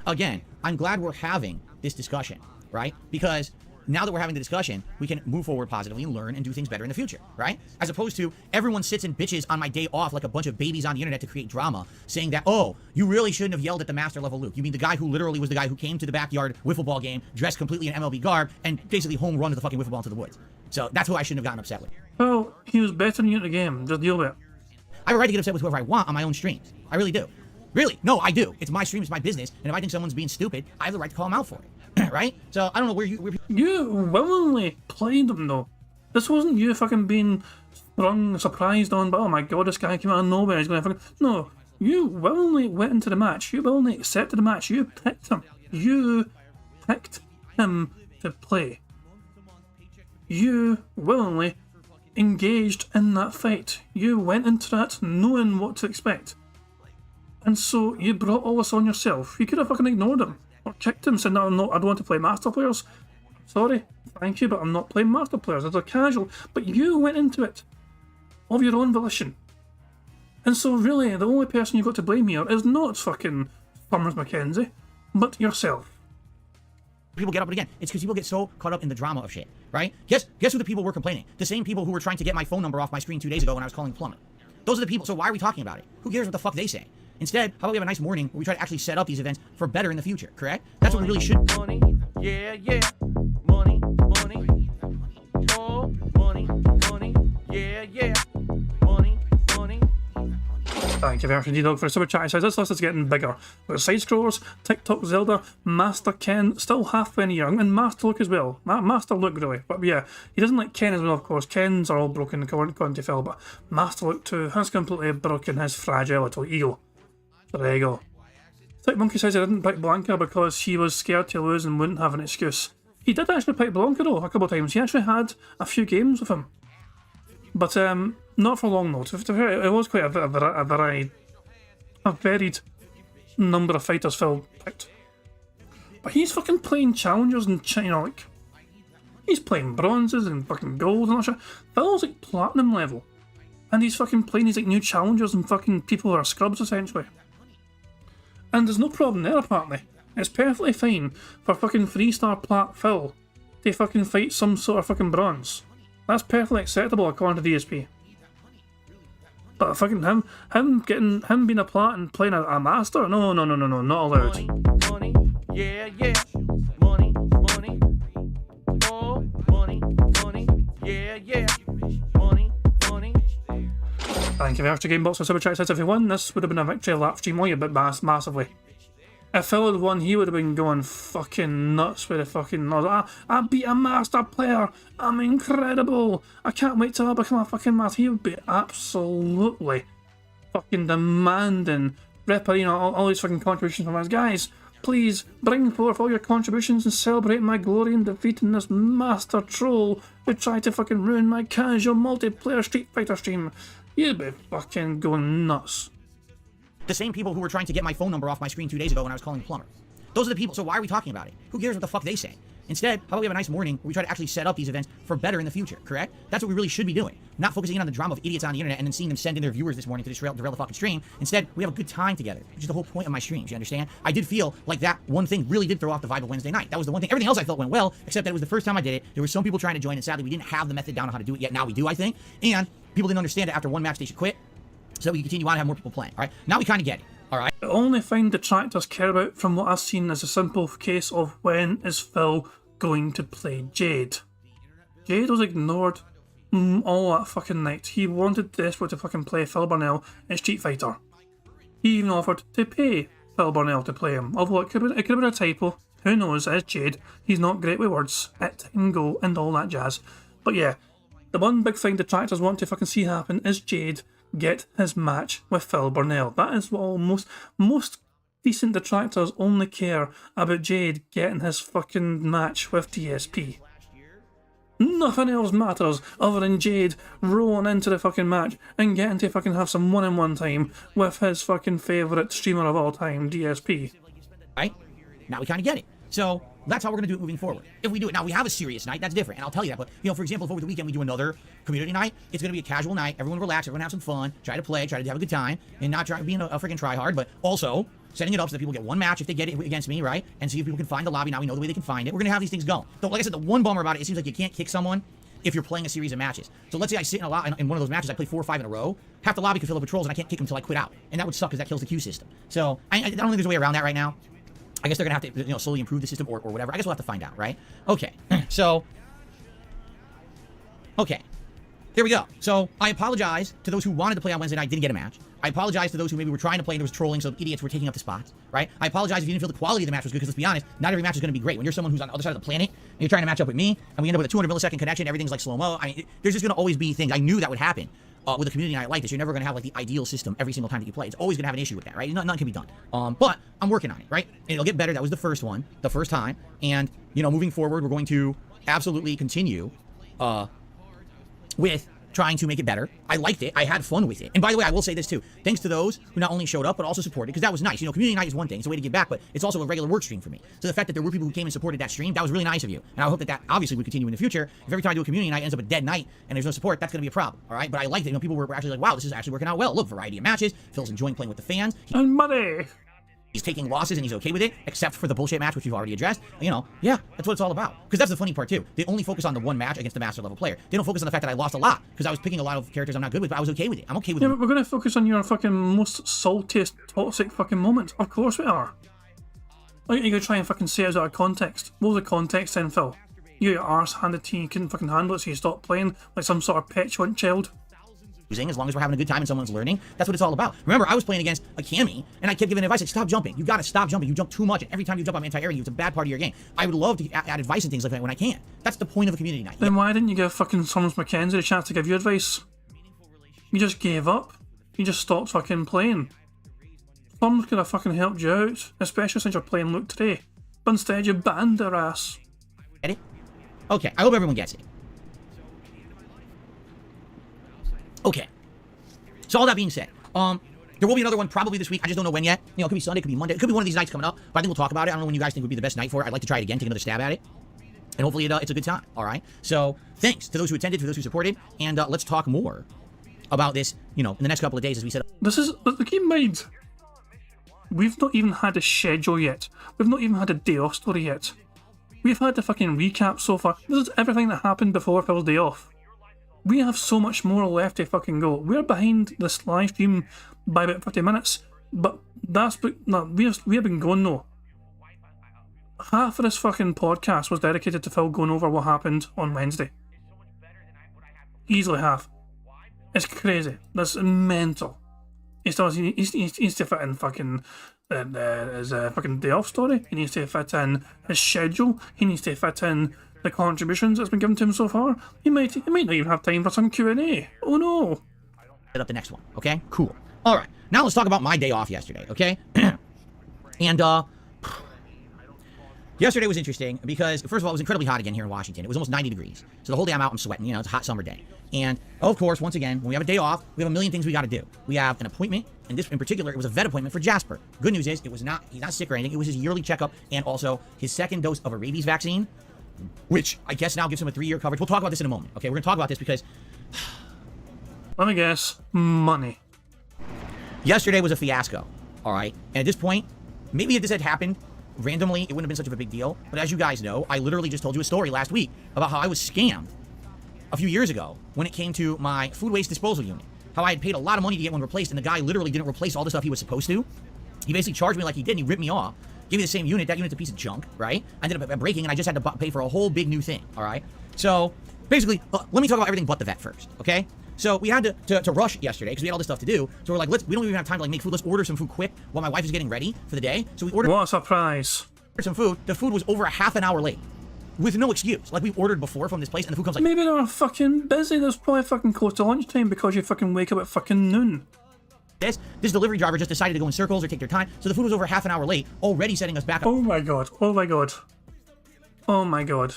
Again, I'm glad we're having this discussion, right? Because now that we're having the discussion, we can move forward positively and learn and do things better in the future, right? As opposed to everyone sits and bitches on my day off like a bunch of babies on the internet to create drama, saying that, oh, you really shouldn't have yelled at the master level Luke. You mean the guy who literally was the guy who came to the backyard wiffle ball game, dressed completely in MLB garb, and basically home run to the fucking wiffle ball into the woods. So that's who I shouldn't have gotten upset with. Well, he was better than you at the game. Just deal with it. I have a right to get upset with whoever I want on my own streams. I really do. Really? No, I do. It's my stream, it's my business, and if I think someone's being stupid, I have the right to call them out for it. Right? So I don't know where you... You willingly played him though. This wasn't you fucking being sprung, surprised on, but oh my god, this guy came out of nowhere, he's gonna fucking... No, you willingly went into the match. You willingly accepted the match. You picked him. You picked him to play. You willingly engaged in that fight. You went into that knowing what to expect. And so you brought all this on yourself. You could have fucking ignored him. Or kicked him, said, no, I don't want to play master players. Sorry, thank you, but I'm not playing master players. They're casual. But you went into it of your own volition. And so really, the only person you've got to blame here is not fucking Farmers McKenzie, but yourself. People get up again. It's because people get so caught up in the drama of shit, right? Guess who the people were complaining? The same people who were trying to get my phone number off my screen 2 days ago when I was calling plumber. Those are the people. So why are we talking about it? Who cares what the fuck they say? Instead, how about we have a nice morning where we try to actually set up these events for better in the future, correct? That's what we really should. Money, yeah, yeah. Money, money. Oh, money, money. Yeah, yeah. Money, money. Thank you very much, D-Dog, for a super chat. It says this list is getting bigger. With side-scrollers, TikTok Zelda, Master Ken, still halfway young, and Master Luke as well. Master Luke, really. But yeah, he doesn't like Ken as well, of course. Ken's are all broken according to Phil, but Master Luke too has completely broken his fragile little ego. So there you go. Thick Monkey says he didn't pick Blanca because he was scared to lose and wouldn't have an excuse. He did actually pick Blanca though, a couple of times. He actually had a few games with him. But not for long though. It was quite a varied number of fighters Phil picked. But he's fucking playing challengers and, you know, like, he's playing bronzes and fucking gold and all that shit. Phil's like platinum level. And he's fucking playing these like new challengers and fucking people who are scrubs essentially. And there's no problem there apparently. It's perfectly fine for fucking 3-star plat Phil to fucking fight some sort of fucking bronze. That's perfectly acceptable according to DSP. But fucking him being a plat and playing a master? No, not allowed. Money, yeah, yeah. Money, money. Oh, money, money. Yeah, yeah. Money, money. Thank you very much to Gamebox for super chat. Says if he won, this would have been a victory lap stream. Oh, you bit massively. If Phil had won, he would have been going fucking nuts with the fucking... I beat a master player! I'm incredible! I can't wait till I become a fucking master. He would be absolutely fucking demanding all these fucking contributions from us. Guys, please bring forth all your contributions and celebrate my glory in defeating this master troll who tried to fucking ruin my casual multiplayer Street Fighter stream. You'd be fucking going nuts. The same people who were trying to get my phone number off my screen 2 days ago when I was calling the plumber. Those are the people. So why are we talking about it? Who cares what the fuck they say? Instead, how about we have a nice morning where we try to actually set up these events for better in the future, correct? That's what we really should be doing. Not focusing in on the drama of idiots on the internet and then seeing them send in their viewers this morning to just derail the fucking stream. Instead, we have a good time together, which is the whole point of my streams, you understand? I did feel like that one thing really did throw off the vibe of Wednesday night. That was the one thing. Everything else I felt went well, except that it was the first time I did it. There were some people trying to join, and sadly, we didn't have the method down on how to do it yet. Now we do, I think. And people didn't understand it after one match, they should quit. So we can continue on and have more people playing, all right? Now we kind of get it, all right? The only thing detractors care about, from what I've seen, is a simple case of when is Phil going to play Jade. Jade was ignored all that fucking night. He wanted desperate to fucking play Phil Burnell in Street Fighter. He even offered to pay Phil Burnell to play him. Although it could have been a typo. Who knows? It's Jade. He's not great with words. It can go and all that jazz. But yeah, the one big thing detractors want to fucking see happen is Jade get his match with Phil Burnell. That is what most decent detractors only care about, Jade getting his fucking match with DSP. Nothing else matters other than Jade rolling into the fucking match and getting to fucking have some one-on-one time with his fucking favourite streamer of all time, DSP. Right? Now we kind of get it. So that's how we're going to do it moving forward. If we do it, now we have a serious night, that's different, and I'll tell you that. But, you know, for example, if over the weekend we do another community night, it's going to be a casual night. Everyone relax, everyone have some fun, try to play, try to have a good time, and not try being a freaking tryhard, but also setting it up so that people get one match if they get it against me, right? And see if people can find the lobby. Now we know the way they can find it. We're going to have these things going. So, like I said, the one bummer about it, it seems like you can't kick someone if you're playing a series of matches. So let's say I sit in in one of those matches, I play 4 or 5 in a row, half the lobby can fill up with trolls, and I can't kick them until I quit out. And that would suck because that kills the queue system. So I don't think there's a way around that right now. I guess they're going to have to, you know, slowly improve the system or whatever. I guess we'll have to find out, right? Okay. So, okay. There we go. So, I apologize to those who wanted to play on Wednesday night, didn't get a match. I apologize to those who maybe were trying to play and there was trolling, so idiots were taking up the spots, right? I apologize if you didn't feel the quality of the match was good, because let's be honest, not every match is going to be great. When you're someone who's on the other side of the planet, and you're trying to match up with me, and we end up with a 200 millisecond connection, everything's like slow-mo, I mean, there's just going to always be things. I knew that would happen. With a community night like this, you're never going to have like the ideal system every single time that you play. It's always going to have an issue with that, right? Nothing can be done. But I'm working on it, right? And it'll get better. That was the first one, the first time. And, you know, moving forward, we're going to absolutely continue with trying to make it better. I liked it. I had fun with it. And by the way, I will say this too. Thanks to those who not only showed up, but also supported, because that was nice. You know, community night is one thing. It's a way to give back, but it's also a regular work stream for me. So the fact that there were people who came and supported that stream, that was really nice of you. And I hope that that obviously would continue in the future. If every time I do a community night it ends up a dead night and there's no support, that's going to be a problem. All right. But I liked it. You know, people were actually like, wow, this is actually working out well. Look, variety of matches. Phil's enjoying playing with the fans. And money! He's taking losses and he's okay with it, except for the bullshit match, which we've already addressed. You know, yeah, that's what it's all about. Because that's the funny part, too. They only focus on the one match against the master level player. They don't focus on the fact that I lost a lot, because I was picking a lot of characters I'm not good with, but I was okay with it. I'm okay with it. Yeah, but we're going to focus on your fucking most saltiest, toxic fucking moment. Of course we are. Like, you're going to try and fucking say it out of context. What was the context then, Phil? You got your arse handed to you, you couldn't fucking handle it, so you stopped playing like some sort of petulant child. As long as we're having a good time and someone's learning, that's what it's all about. Remember, I was playing against a Cammy, and I kept giving advice like, stop jumping. You gotta stop jumping. You jump too much, and every time you jump, I'm anti-airing you. It's a bad part of your game. I would love to add advice and things like that when I can. That's the point of a community night. Then why didn't you give fucking Thomas McKenzie a chance to give you advice? You just gave up. You just stopped fucking playing. Thomas could have fucking helped you out, especially since you're playing Luke today. But instead, you banned their ass. Get it? Okay, I hope everyone gets it. Okay. So all that being said, there will be another one probably this week. I just don't know when yet. You know, it could be Sunday, it could be Monday, it could be one of these nights coming up. But I think we'll talk about it. I don't know when you guys think would be the best night for it. I'd like to try it again, take another stab at it, and hopefully it's a good time. All right. So thanks to those who attended, to those who supported, and let's talk more about this. You know, in the next couple of days, as we said. This is, keep in mind, we've not even had a schedule yet. We've not even had a day off story yet. We've had the fucking recap so far. This is everything that happened before Phil's day off. We have so much more left to fucking go. We're behind this live stream by about 50 minutes, but we have been going though. Half of this fucking podcast was dedicated to Phil going over what happened on Wednesday. Easily half. It's crazy. That's mental. He needs to fit in fucking his fucking day off story. He needs to fit in his schedule. He needs to fit in the contributions that's been given to him so far. He might not even have time for some Q&A. Oh no. Set up the next one, okay? Cool. All right. Now let's talk about my day off yesterday, okay? And yesterday was interesting because, first of all, it was incredibly hot again here in Washington. It was almost 90 degrees. So the whole day I'm out, I'm sweating. You know, it's a hot summer day. And, of course, once again, when we have a day off, we have a million things we got to do. We have an appointment, and this in particular, it was a vet appointment for Jasper. Good news is, he's not sick or anything. It was his yearly checkup and also his second dose of a rabies vaccine. which I guess now gives him a 3-year coverage. We'll talk about this in a moment. Okay, we're gonna talk about this because Let me guess. Money. yesterday was a fiasco. All right, and at this point, maybe if this had happened randomly, it wouldn't have been such of a big deal. But as you guys know, I literally just told you a story last week about how I was scammed a few years ago when it came to my food waste disposal unit. How I had paid a lot of money to get one replaced, and the guy literally didn't replace all the stuff he was supposed to. He basically charged me like he did, and he ripped me off. Gave me the same unit. That unit's a piece of junk, right? I ended up breaking, and I just had to pay for a whole big new thing, all right? So, basically, let me talk about everything but the vet first, okay? So, we had to rush yesterday because we had all this stuff to do. So, we're like, we don't even have time to, like, make food. Let's order some food quick while my wife is getting ready for the day. So, we ordered What a surprise. some food. The food was over a half an hour late with no excuse. Like, we ordered before from this place, and the food comes like... Maybe they're fucking busy. There's probably fucking close to lunchtime because you fucking wake up at fucking noon. This delivery driver just decided to go in circles or take their time, so the food was over half an hour late, already setting us back up. Oh my god. Oh my god. Oh my god.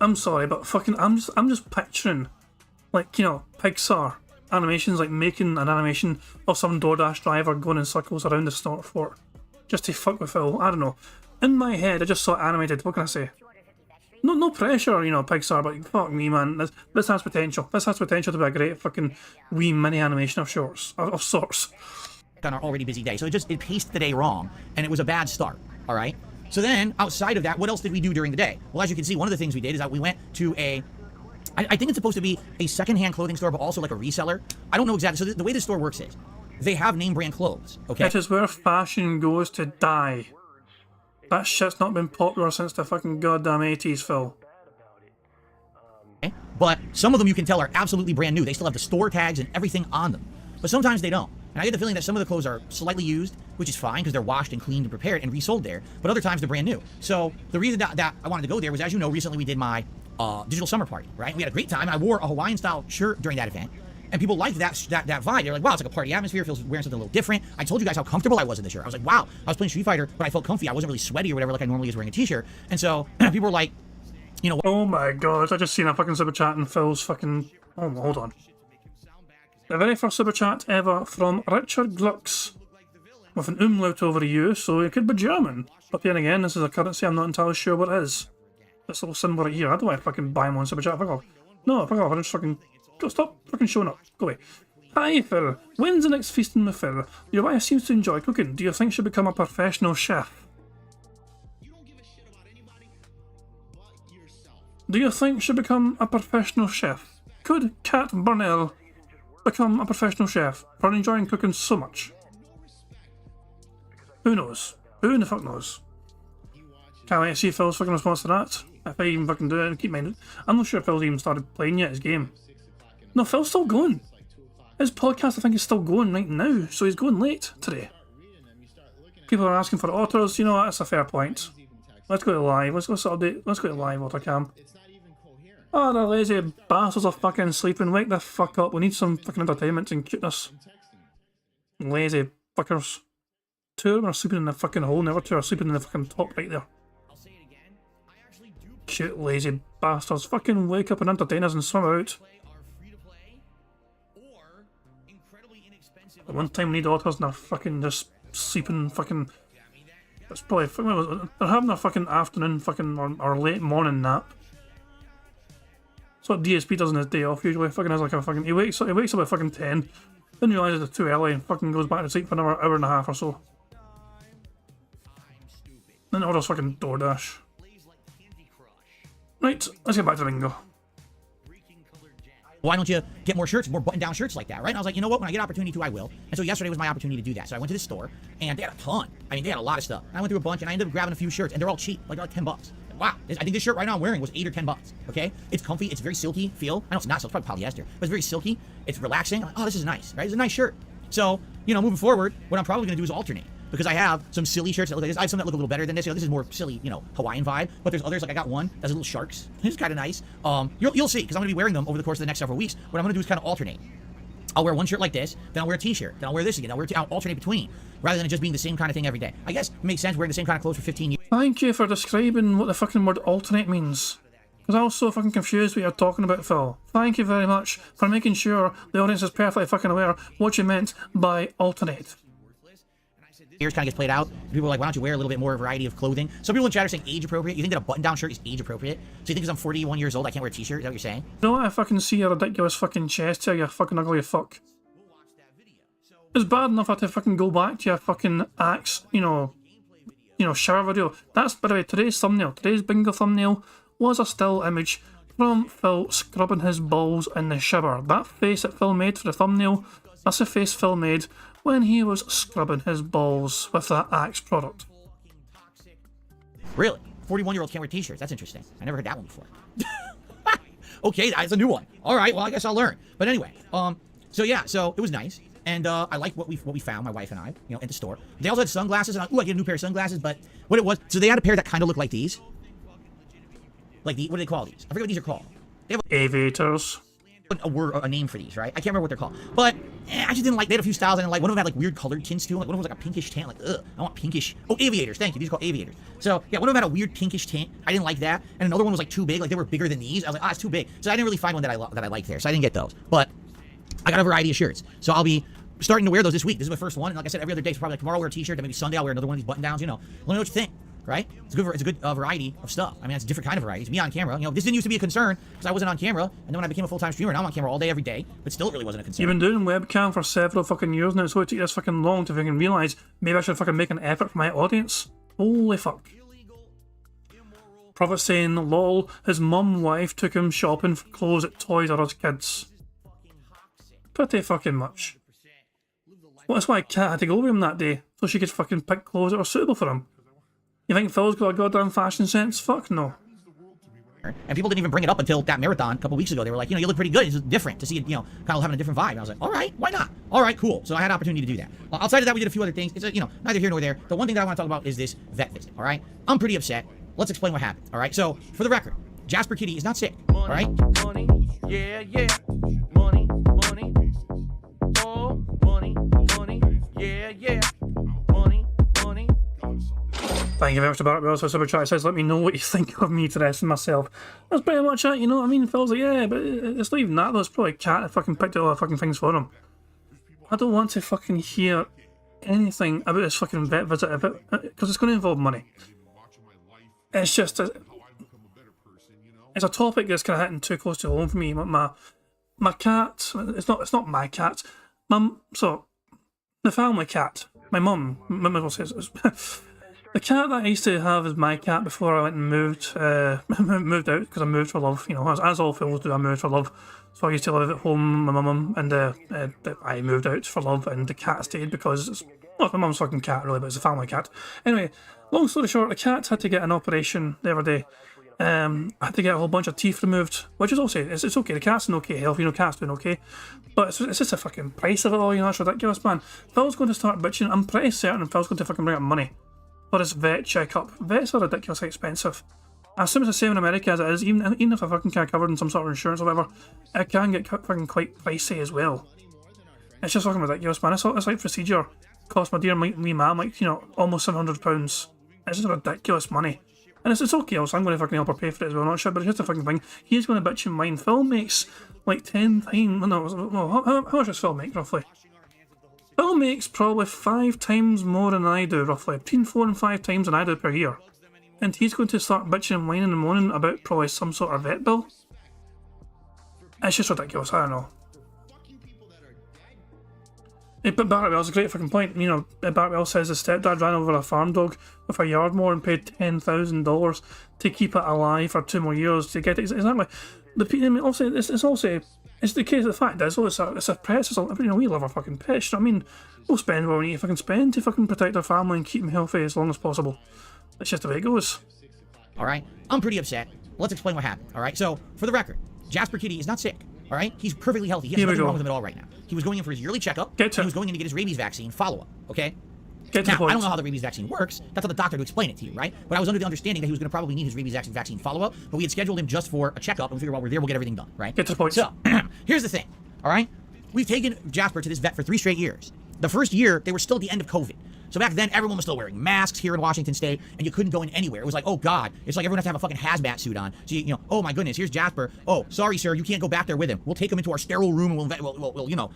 I'm sorry, but fucking I'm just picturing, like, you know, Pixar animations, like making an animation of some DoorDash driver going in circles around the store fort just to fuck with Phil. I don't know. In my head, I just saw it animated. What can I say? No pressure, you know, Pixar, but fuck me, man. This has potential. This has potential to be a great fucking wee mini animation of sorts. On our already busy day, so it paced the day wrong, and it was a bad start. All right. So then, outside of that, what else did we do during the day? Well, as you can see, one of the things we did is that we went to I think it's supposed to be a secondhand clothing store, but also like a reseller. I don't know exactly. So the way this store works is they have name brand clothes. Okay. It is where fashion goes to die. That shit's not been popular since the fucking goddamn 80s, Phil. But some of them you can tell are absolutely brand new. They still have the store tags and everything on them. But sometimes they don't. And I get the feeling that some of the clothes are slightly used, which is fine because they're washed and cleaned and prepared and resold there. But other times they're brand new. So the reason that I wanted to go there was, as you know, recently we did my digital summer party, right? We had a great time. I wore a Hawaiian style shirt during that event. And people liked that vibe. They're like, wow, it's like a party atmosphere. It feels wearing something a little different. I told you guys how comfortable I was in this shirt. I was like, wow, I was playing Street Fighter, but I felt comfy. I wasn't really sweaty or whatever like I normally is wearing a t-shirt. And so people were like, you know... Oh my god, I just seen a fucking super chat and Phil's fucking... Oh, hold on. The very first super chat ever from Richard Glucks. With an umlaut over a U, so it could be German. But then again, this is a currency I'm not entirely sure what it is. This little symbol right here. I don't want to fucking buy him on super chat. Fuck off. No, fuck off. I just fucking... Go, stop fucking showing up. Go away. Hi, Phil. When's the next feasting with Phil? Your wife seems to enjoy cooking. Do you think she'll become a professional chef? Do you think she'll become a professional chef? Could Kat Burnell become a professional chef for enjoying cooking so much? Who knows? Who in the fuck knows? Can't wait to see Phil's fucking response to that. If I even fucking do it, and keep minded. I'm not sure if Phil's even started playing yet, his game. No, Phil's still going. His podcast, I think, is still going right now, so he's going late today. People are asking for otters, you know, that's a fair point. Let's go to live, let's go to live, Otter Cam. Oh, the lazy bastards are fucking sleeping, wake the fuck up, we need some fucking entertainment and cuteness. Lazy fuckers. Two of them are sleeping in the fucking hole, and the other two are sleeping in the fucking top right there. Cute lazy bastards, fucking wake up and entertain us and swim out. At one time we need otters and they're fucking just sleeping fucking... It's probably... They're having a fucking afternoon fucking or late morning nap. That's what DSP does on his day off usually. Fucking has like a fucking... He wakes up at fucking 10, then realises it's too early and fucking goes back to sleep for another hour and a half or so. Then orders fucking DoorDash. Right, let's get back to Bingo. Why don't you get more shirts, more button-down shirts like that, right? And I was like, you know what? When I get opportunity to, I will. And so yesterday was my opportunity to do that. So I went to this store, and they had a ton. I mean, they had a lot of stuff. And I went through a bunch, and I ended up grabbing a few shirts, and they're all cheap. Like, they're like $10. Wow. I think this shirt right now I'm wearing was $8 or $10, okay? It's comfy. It's very silky feel. I know it's not, so it's probably polyester, but it's very silky. It's relaxing. I'm like, oh, this is nice, right? It's a nice shirt. So, you know, moving forward, what I'm probably going to do is alternate. Because I have some silly shirts that look like this. I have some that look a little better than this. You know, this is more silly, you know, Hawaiian vibe. But there's others, like I got one that's little sharks. It's kind of nice. You'll see, because I'm going to be wearing them over the course of the next several weeks. What I'm going to do is kind of alternate. I'll wear one shirt like this, then I'll wear a t-shirt, then I'll wear this again, I'll alternate between, rather than it just being the same kind of thing every day. I guess it makes sense wearing the same kind of clothes for 15 years. Thank you for describing what the fucking word alternate means. Because I was so fucking confused what you're talking about, Phil. Thank you very much for making sure the audience is perfectly fucking aware what you meant by alternate. years kind of gets played out. People are like, why don't you wear a little bit more variety of clothing? Some people in chat are saying age appropriate. You think that a button-down shirt is age appropriate? So you think because I'm 41 years old, I can't wear a t-shirt? Is that what you're saying? You know what? I fucking see your ridiculous fucking chest here, you fucking ugly fuck. It's bad enough I have to fucking go back to your fucking Axe, you know, shower video. That's, by the way, today's thumbnail, today's bingo thumbnail was a still image from Phil scrubbing his balls in the shower. That face that Phil made for the thumbnail, that's the face Phil made when he was scrubbing his balls with that Axe product. Really? 41-year-olds can't wear t-shirts. That's interesting. I never heard that one before. Okay, that's a new one. All right, well, I guess I'll learn. But anyway, so yeah, so it was nice. And I liked what we found, my wife and I, at the store. They also had sunglasses, and I get a new pair of sunglasses, but what it was, so they had a pair that kind of looked like these. Like, what do they call these? I forget what these are called. They have aviators. a name for these, right? I can't remember what they're called. But I just didn't like, they had a few styles I didn't like. One of them had like weird colored tints to them. Like one of them was like a pinkish tint. Like, ugh, I want pinkish. Oh, aviators. Thank you. These are called aviators. So yeah, one of them had a weird pinkish tint. I didn't like that. And another one was like too big. Like they were bigger than these. I was like, it's too big. So I didn't really find one that I liked there. So I didn't get those. But I got a variety of shirts. So I'll be starting to wear those this week. This is my first one. And like I said, every other day, so probably like tomorrow I'll wear a t-shirt. Then maybe Sunday I'll wear another one of these button downs. Let me know what you think. Right? It's a good variety of stuff. I mean, it's a different kind of variety. It's me on camera. This didn't used to be a concern because I wasn't on camera. And then when I became a full-time streamer, now I'm on camera all day, every day. But still, it really wasn't a concern. You've been doing webcam for several fucking years now, so it took this fucking long to fucking realise maybe I should fucking make an effort for my audience. Holy fuck. Prophet saying, lol, his mum wife took him shopping for clothes at Toys R Us Kids. Pretty fucking much. Well, that's why Kat had to go with him that day, so she could fucking pick clothes that were suitable for him. You think Phil's got a goddamn fashion sense? Fuck no. And people didn't even bring it up until that marathon a couple weeks ago. They were like, you look pretty good. It's different to see it, kind of having a different vibe. And I was like, all right, why not? All right, cool. So I had an opportunity to do that. Outside of that, we did a few other things. It's, neither here nor there. The one thing that I want to talk about is this vet visit, all right? I'm pretty upset. Let's explain what happened, all right? So, for the record, Jasper Kitty is not sick, all right? Money, yeah, yeah. Money, money. Oh, money, money, yeah, yeah. Money, money. Thank you very much to Barrett Wells for super chat. It says, let me know what you think of me to rest myself. That's pretty much it, you know what I mean? Phil's like, yeah, but it's not even that though. It's probably Cat that fucking picked out all the fucking things for him. I don't want to fucking hear anything about this fucking vet visit because it's going to involve money. It's just, it's a topic that's kind of hitting too close to home for me. My cat, it's not my cat. So, the family cat, my mum says, the cat that I used to have is my cat before I went and moved out because I moved for love. As all Phils do, I moved for love. So I used to live at home with my mum, and I moved out for love, and the cat stayed because it's my mum's fucking cat really, but it's a family cat. Anyway, long story short, the cat had to get an operation the other day. I had to get a whole bunch of teeth removed, which is also it's okay. The cat's in okay health, cat's doing okay, but it's just a fucking price of it all. That's ridiculous, man. Phil's going to start bitching. I'm pretty certain Phil's going to fucking bring up money for his vet checkup. Vets are ridiculously expensive. I assume it's the same in America as it is. Even if I fucking can't cover in some sort of insurance or whatever, it can get fucking quite pricey as well. It's just fucking ridiculous, man. It's like procedure cost my dear wee man almost £700. It's just ridiculous money. And it's okay, also I'm going to fucking help her pay for it as well, not sure, but it's just a fucking thing. He's going to bitch and whine. Phil makes like 10 times, how much does Phil make roughly? Phil makes probably 5 times more than I do, roughly. Between 4 and 5 times than I do per year. And he's going to start bitching and whining and moaning about probably some sort of vet bill. It's just ridiculous, I don't know. But Barrett Wells, a great fucking point. Barrett Wells says his stepdad ran over a farm dog with a yard mower and paid $10,000 to keep it alive for 2 more years to get it. Exactly. It's the case of the fact is, it's a pet. We love our fucking pets. We'll spend what we need to fucking spend to fucking protect our family and keep them healthy as long as possible. That's just the way it goes. All right, I'm pretty upset. Let's explain what happened. All right, so for the record, Jasper Kitty is not sick. All right, he's perfectly healthy. He has nothing wrong with him at all right now. He was going in for his yearly checkup. He was going in to get his rabies vaccine follow-up. Okay. Now, I don't know how the rabies vaccine works. That's on the doctor to explain it to you, right? But I was under the understanding that he was going to probably need his rabies vaccine follow-up, but we had scheduled him just for a checkup, and we figured while we're there, we'll get everything done, right? Get to the point. So, here's the thing, all right? We've taken Jasper to this vet for 3 straight years. The first year, they were still at the end of COVID. So back then, everyone was still wearing masks here in Washington State, and you couldn't go in anywhere. It was like, oh God, it's like everyone has to have a fucking hazmat suit on. So oh my goodness, here's Jasper. Oh, sorry sir, you can't go back there with him. We'll take him into our sterile room, and we'll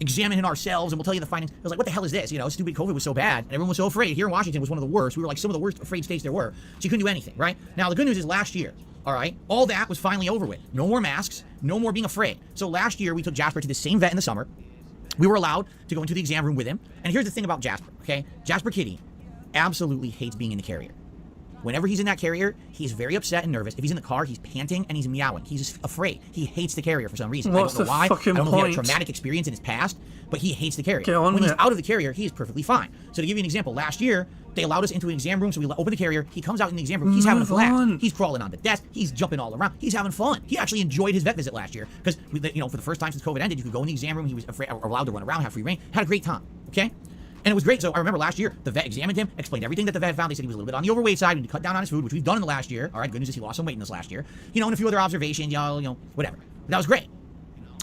examine it ourselves and we'll tell you the findings. I was like, what the hell is this? You know, stupid COVID was so bad and everyone was so afraid. Here in Washington was one of the worst. We were like some of the worst afraid states there were. So you couldn't do anything, right? Now, the good news is last year, all right, all that was finally over with. No more masks, no more being afraid. So last year, we took Jasper to the same vet in the summer. We were allowed to go into the exam room with him. And here's the thing about Jasper, okay? Jasper Kitty absolutely hates being in the carrier. Whenever he's in that carrier, he's very upset and nervous. If he's in the car, he's panting and he's meowing. He's just afraid. He hates the carrier for some reason. What's I don't know why. I fucking don't know if he had a point? traumatic experience in his past, but he hates the carrier. Get on When he's with it. out of the carrier, he is perfectly fine. So to give you an example, last year, they allowed us into an exam room, so we opened the carrier. He comes out in the exam room. He's having a Move blast. on. He's crawling on the desk. He's jumping all around. He's having fun. He actually enjoyed his vet visit last year because, you know, for the first time since COVID ended, you could go in the exam room. He was allowed to run around, have free reign. Had a great time, okay? And it was great. So I remember last year, the vet examined him, explained everything that the vet found. They said he was a little bit on the overweight side. We need to cut down on his food, which we've done in the last year. All right, good news is he lost some weight in this last year. You know, and a few other observations, you know, whatever. But that was great.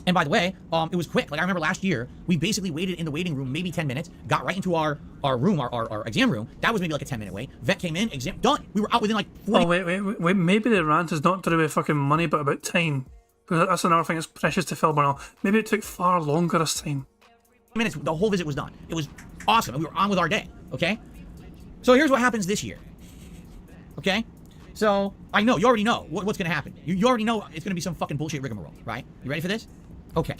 And by the way, it was quick. Like I remember last year, we basically waited in the waiting room maybe 10 minutes, got right into our room, our exam room. That was maybe like a 10-minute wait. Vet came in, exam done. We were out within like 40 Oh, wait. Maybe the rant is not to do with fucking money, but about time. Because that's another thing that's precious to Phil Burnell. Maybe it took far longer this time. minutes. The whole visit was done. It was awesome. And we were on with our day. Okay? So here's what happens this year. Okay? So, I know, you already know what's going to happen. You already know it's going to be some fucking bullshit rigmarole, right? You ready for this? Okay.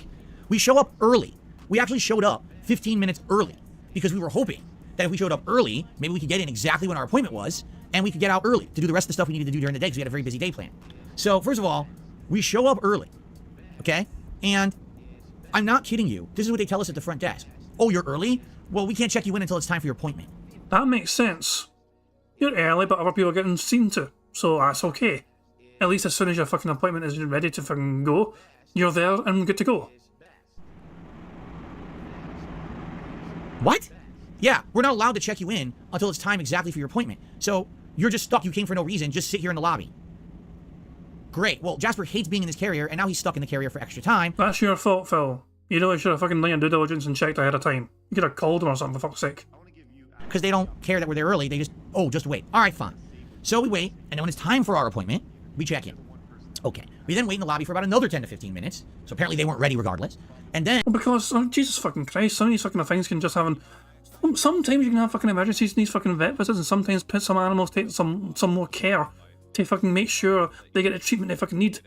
We show up early. We actually showed up 15 minutes early because we were hoping that if we showed up early, maybe we could get in exactly when our appointment was and we could get out early to do the rest of the stuff we needed to do during the day because we had a very busy day planned. So, first of all, we show up early, okay? And I'm not kidding you. This is what they tell us at the front desk. Oh, you're early? Well, we can't check you in until it's time for your appointment. That makes sense. You're early, but other people are getting seen to, so that's okay. At least as soon as your fucking appointment is ready to fucking go, you're there and good to go. What? Yeah, we're not allowed to check you in until it's time exactly for your appointment. So, you're just stuck. You came for no reason. Just sit here in the lobby. Great. Well, Jasper hates being in this carrier, and now he's stuck in the carrier for extra time. That's your fault, Phil. You really should have fucking done your due diligence and checked ahead of time. You could have called him or something, for fuck's sake. Because they don't care that we're there early. They just, just wait. All right, fine. So we wait, and then when it's time for our appointment, we check in. Okay. We then wait in the lobby for about another 10 to 15 minutes. So apparently they weren't ready regardless. And then... Well, because, Jesus fucking Christ, some of these fucking things can just have... Sometimes you can have fucking emergencies in these fucking vet visits, and sometimes some animals take some more care to fucking make sure they get the treatment they fucking need.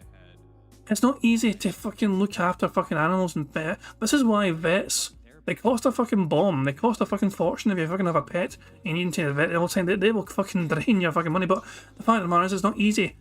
It's not easy to fucking look after fucking animals and vet. This is why vets, they cost a fucking bomb. They cost a fucking fortune if you fucking have a pet and you need to vet all the time. They will fucking drain your fucking money. But the fact of the matter is, it's not easy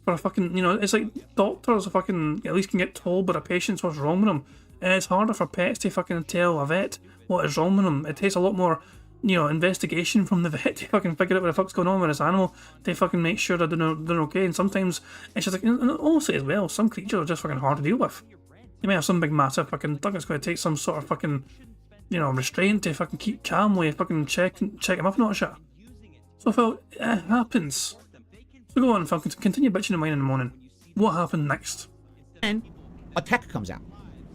for a fucking, it's like doctors fucking at least can get told by the patients what's wrong with them. And it's harder for pets to fucking tell a vet what is wrong with them. It takes a lot more, investigation from the vet to fucking figure out what the fuck's going on with this animal to fucking make sure that they're okay. And sometimes it's just like, and also as well, some creatures are just fucking hard to deal with. You may have some big massive fucking thing that's going to take some sort of fucking, restraint to fucking keep calm while you fucking check him up, not shit. So Phil, it happens. So go on, Phil, continue bitching and whining in the morning. What happened next? And a tech comes out.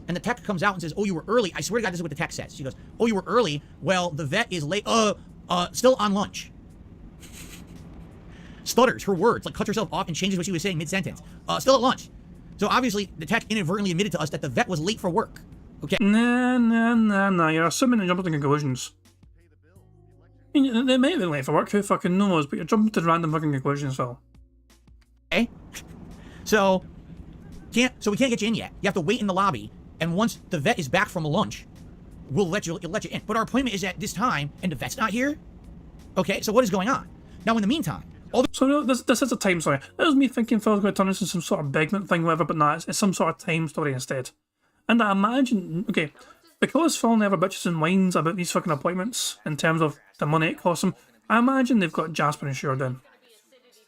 And the tech comes out and says, oh, you were early. I swear to God, this is what the tech says. She goes, oh, you were early. Well, the vet is late. Still on lunch. Stutters her words, like cuts herself off and changes what she was saying mid-sentence. Still at lunch. So obviously, the tech inadvertently admitted to us that the vet was late for work. Okay. Nah. You're assuming and jumping to conclusions. I mean, they may have been late for work, who fucking knows, but you're jumping to random fucking conclusions, Phil. Okay. So we can't get you in yet. You have to wait in the lobby. And once the vet is back from lunch, we'll let you in. But our appointment is at this time, and the vet's not here? Okay, so what is going on? Now, in the meantime... So this is a time story. That was me thinking Phil's going to turn this into some sort of begment thing, whatever, but nah, it's some sort of time story instead. And I imagine, okay, because Phil never bitches and whines about these fucking appointments in terms of the money it costs him, I imagine they've got Jasper insured in.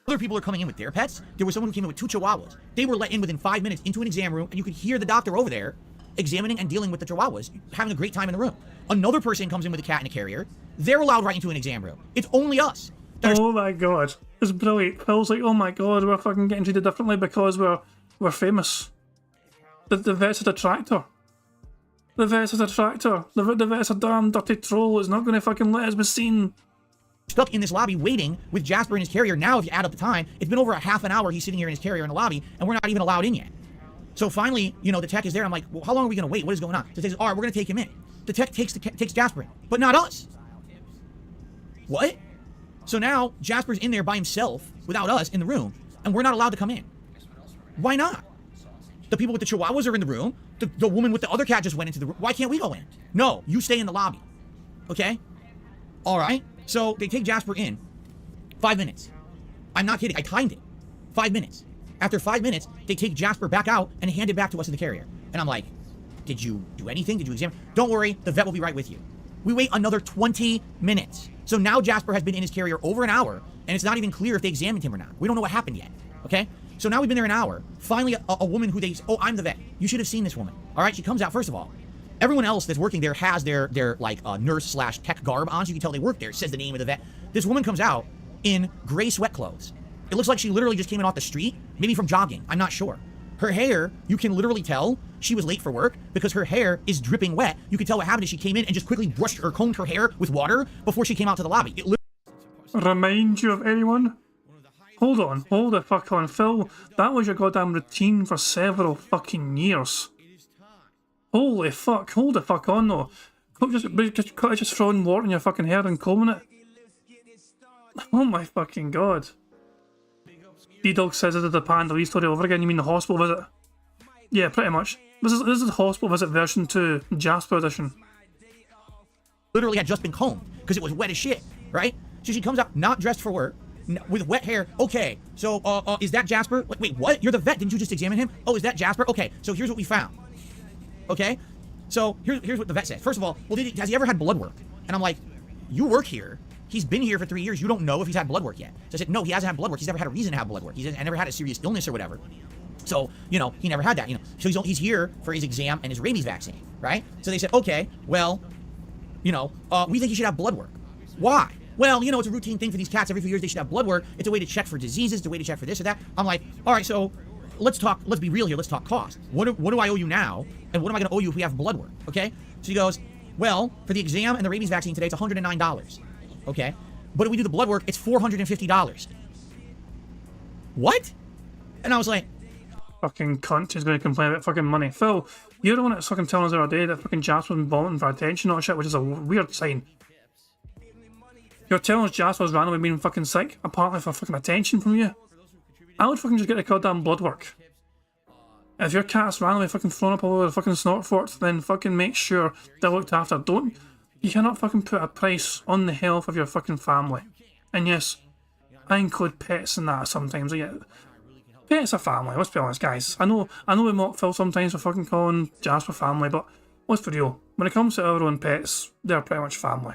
Other people are coming in with their pets. There was someone who came in with 2 chihuahuas. They were let in within 5 minutes into an exam room, and you could hear the doctor over there examining and dealing with the chihuahuas, having a great time in the room. Another person comes in with a cat and a carrier. They're allowed right into an exam room. It's only us. Oh my god. It's brilliant. Phil's like, oh my god, we're fucking getting treated differently because we're famous. The vet's a detractor. The vet's a detractor. The vet's a damn dirty troll. It's not going to fucking let us be seen. Stuck in this lobby waiting with Jasper in his carrier. Now, if you add up the time, it's been over a half an hour he's sitting here in his carrier in the lobby, and we're not even allowed in yet. So finally, you know, the tech is there. I'm like, well, how long are we going to wait? What is going on? So the tech says, all right, we're going to take him in. The tech takes Jasper in, but not us. What? So now Jasper's in there by himself without us in the room, and we're not allowed to come in. Why not? The people with the chihuahuas are in the room. The woman with the other cat just went into the room. Why can't we go in? No, you stay in the lobby. Okay? All right. So they take Jasper in. 5 minutes. I'm not kidding. I timed it. 5 minutes. After 5 minutes, they take Jasper back out and hand it back to us in the carrier. And I'm like, did you do anything? Did you examine? Don't worry. The vet will be right with you. We wait another 20 minutes. So now Jasper has been in his carrier over an hour, and it's not even clear if they examined him or not. We don't know what happened yet. Okay? So now we've been there an hour. Finally, a woman who they, oh, I'm the vet. You should have seen this woman. All right? She comes out, first of all. Everyone else that's working there has their like nurse/tech garb on, so you can tell they work there. It says the name of the vet. This woman comes out in gray sweat clothes. It looks like she literally just came in off the street, maybe from jogging. I'm not sure. Her hair, you can literally tell she was late for work because her hair is dripping wet. You can tell what happened is she came in and just quickly brushed or combed her hair with water before she came out to the lobby. It Remind you of anyone? Hold on, hold the fuck on, Phil. That was your goddamn routine for several fucking years. Holy fuck, hold the fuck on though. Just throwing water in your fucking hair and combing it. Oh my fucking god. B-Dog says this is the Pandalese story over again. You mean the hospital visit? Yeah, pretty much. This is the hospital visit version 2, Jasper edition. Literally had just been combed because it was wet as shit, right? So she comes out not dressed for work, with wet hair. Okay, so is that Jasper? Wait, what? You're the vet? Didn't you just examine him? Oh, is that Jasper? Okay, so here's what we found. Okay, so here's what the vet said. First of all, well, has he ever had blood work? And I'm like, you work here. He's been here for 3 years. You don't know if he's had blood work yet. So I said, no, he hasn't had blood work. He's never had a reason to have blood work. He's never had a serious illness or whatever. So, you know, he never had that, you know. So he's here for his exam and his rabies vaccine, right? So they said, okay, well, you know, we think he should have blood work. Why? Well, you know, it's a routine thing for these cats. Every few years they should have blood work. It's a way to check for diseases. It's a way to check for this or that. I'm like, all right, so let's be real here. Let's talk cost. What do I owe you now? And what am I going to owe you if we have blood work? Okay? So he goes, well, for the exam and the rabies vaccine today, it's $109. Okay? But if we do the blood work, it's $450. What? And I was like, fucking cunt is going to complain about fucking money. Phil, you're the one that's fucking telling us the other day that fucking Jasper's been vomiting for attention and all that shit, which is a weird sign. You're telling us Jasper's randomly being fucking sick, apparently for fucking attention from you? I would fucking just get the goddamn blood work. If your cat's randomly fucking thrown up all over the fucking snort forts, then fucking make sure they're looked after. You cannot fucking put a price on the health of your fucking family. And yes, I include pets in that sometimes. Yeah, pets are family, let's be honest, guys. I know we mock Phil sometimes for fucking calling Jasper family, but what's for real? When it comes to our own pets, they're pretty much family.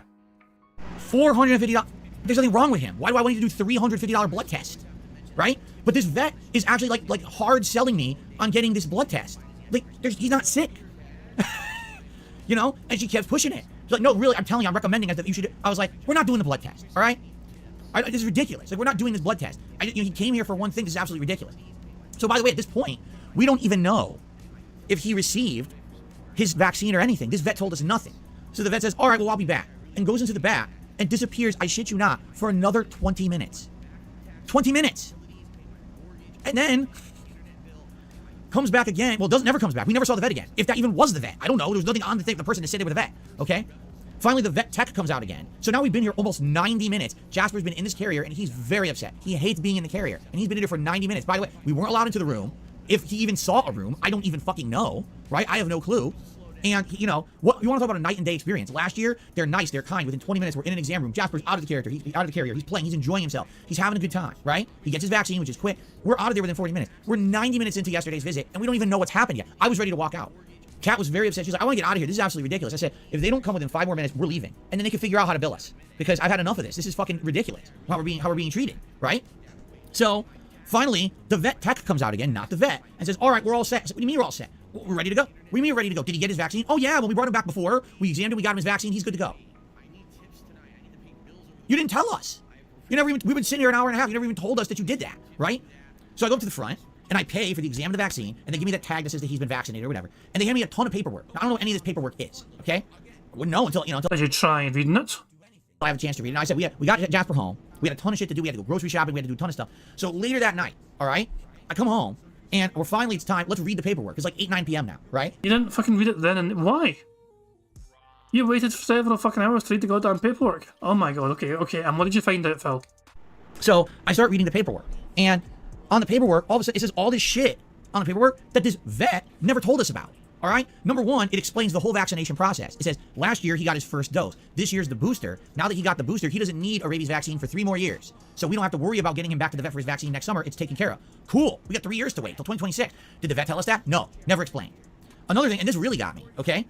$450. There's nothing wrong with him. Why do I want you to do $350 blood test? Right? But this vet is actually like hard selling me on getting this blood test. Like, he's not sick. You know? And she kept pushing it. She's like, no, really, I'm telling you, I'm recommending that you should. I was like, we're not doing the blood test, all right? This is ridiculous. Like, we're not doing this blood test. He came here for one thing. This is absolutely ridiculous. So, by the way, at this point, we don't even know if he received his vaccine or anything. This vet told us nothing. So the vet says, all right, well, I'll be back. And goes into the back and disappears, I shit you not, for another 20 minutes. 20 minutes. And then comes back again. Well, never comes back. We never saw the vet again. If that even was the vet. I don't know. There was nothing on the person to say they were the vet. Okay? Finally, the vet tech comes out again. So now we've been here almost 90 minutes. Jasper's been in this carrier, and he's very upset. He hates being in the carrier. And he's been in here for 90 minutes. By the way, we weren't allowed into the room. If he even saw a room, I don't even fucking know. Right? I have no clue. And, you know, what you want to talk about a night and day experience. Last year, they're nice, they're kind. Within 20 minutes, we're in an exam room. Jasper's out of the character. He's out of the carrier. He's playing. He's enjoying himself. He's having a good time, right? He gets his vaccine, which is quick. We're out of there within 40 minutes. We're 90 minutes into yesterday's visit, and we don't even know what's happened yet. I was ready to walk out. Kat was very upset. She's like, I want to get out of here. This is absolutely ridiculous. I said, if they don't come within 5 more minutes, we're leaving. And then they can figure out how to bill us. Because I've had enough of this. This is fucking ridiculous. How we're being treated, right? So, finally, the vet tech comes out again, not the vet, and says, all right, we're all set. I said, what do you mean we're all set? We're ready to go. What do you mean we're ready to go? Did he get his vaccine? Oh, yeah, well, we brought him back before. We examined him. We got him his vaccine. He's good to go. You didn't tell us. We've been sitting here an hour and a half. You never even told us that you did that, right? So I go up to the front, and I pay for the exam of the vaccine, and they give me that tag that says that he's been vaccinated or whatever. And they hand me a ton of paperwork. Now, I don't know what any of this paperwork is, okay? I wouldn't know until Did you try reading it? I have a chance to read it. And I said, we got Jasper home. We had a ton of shit to do. We had to go grocery shopping. We had to do a ton of stuff. So later that night, all right, I come home, And we're finally, it's time. Let's read the paperwork. It's like 8, 9 p.m. now, right? You didn't fucking read it then, and why? You waited for several fucking hours to read the goddamn paperwork. Oh my god, okay, and what did you find out, Phil? So I start reading the paperwork. And on the paperwork, all of a sudden, it says all this shit on the paperwork that this vet never told us about. All right? Number one, it explains the whole vaccination process. It says last year he got his first dose. This year's the booster. Now that he got the booster, he doesn't need a rabies vaccine for 3 more years. So we don't have to worry about getting him back to the vet for his vaccine next summer. It's taken care of. Cool. We got 3 years to wait till 2026. Did the vet tell us that? No. Never explained. Another thing, and this really got me, okay?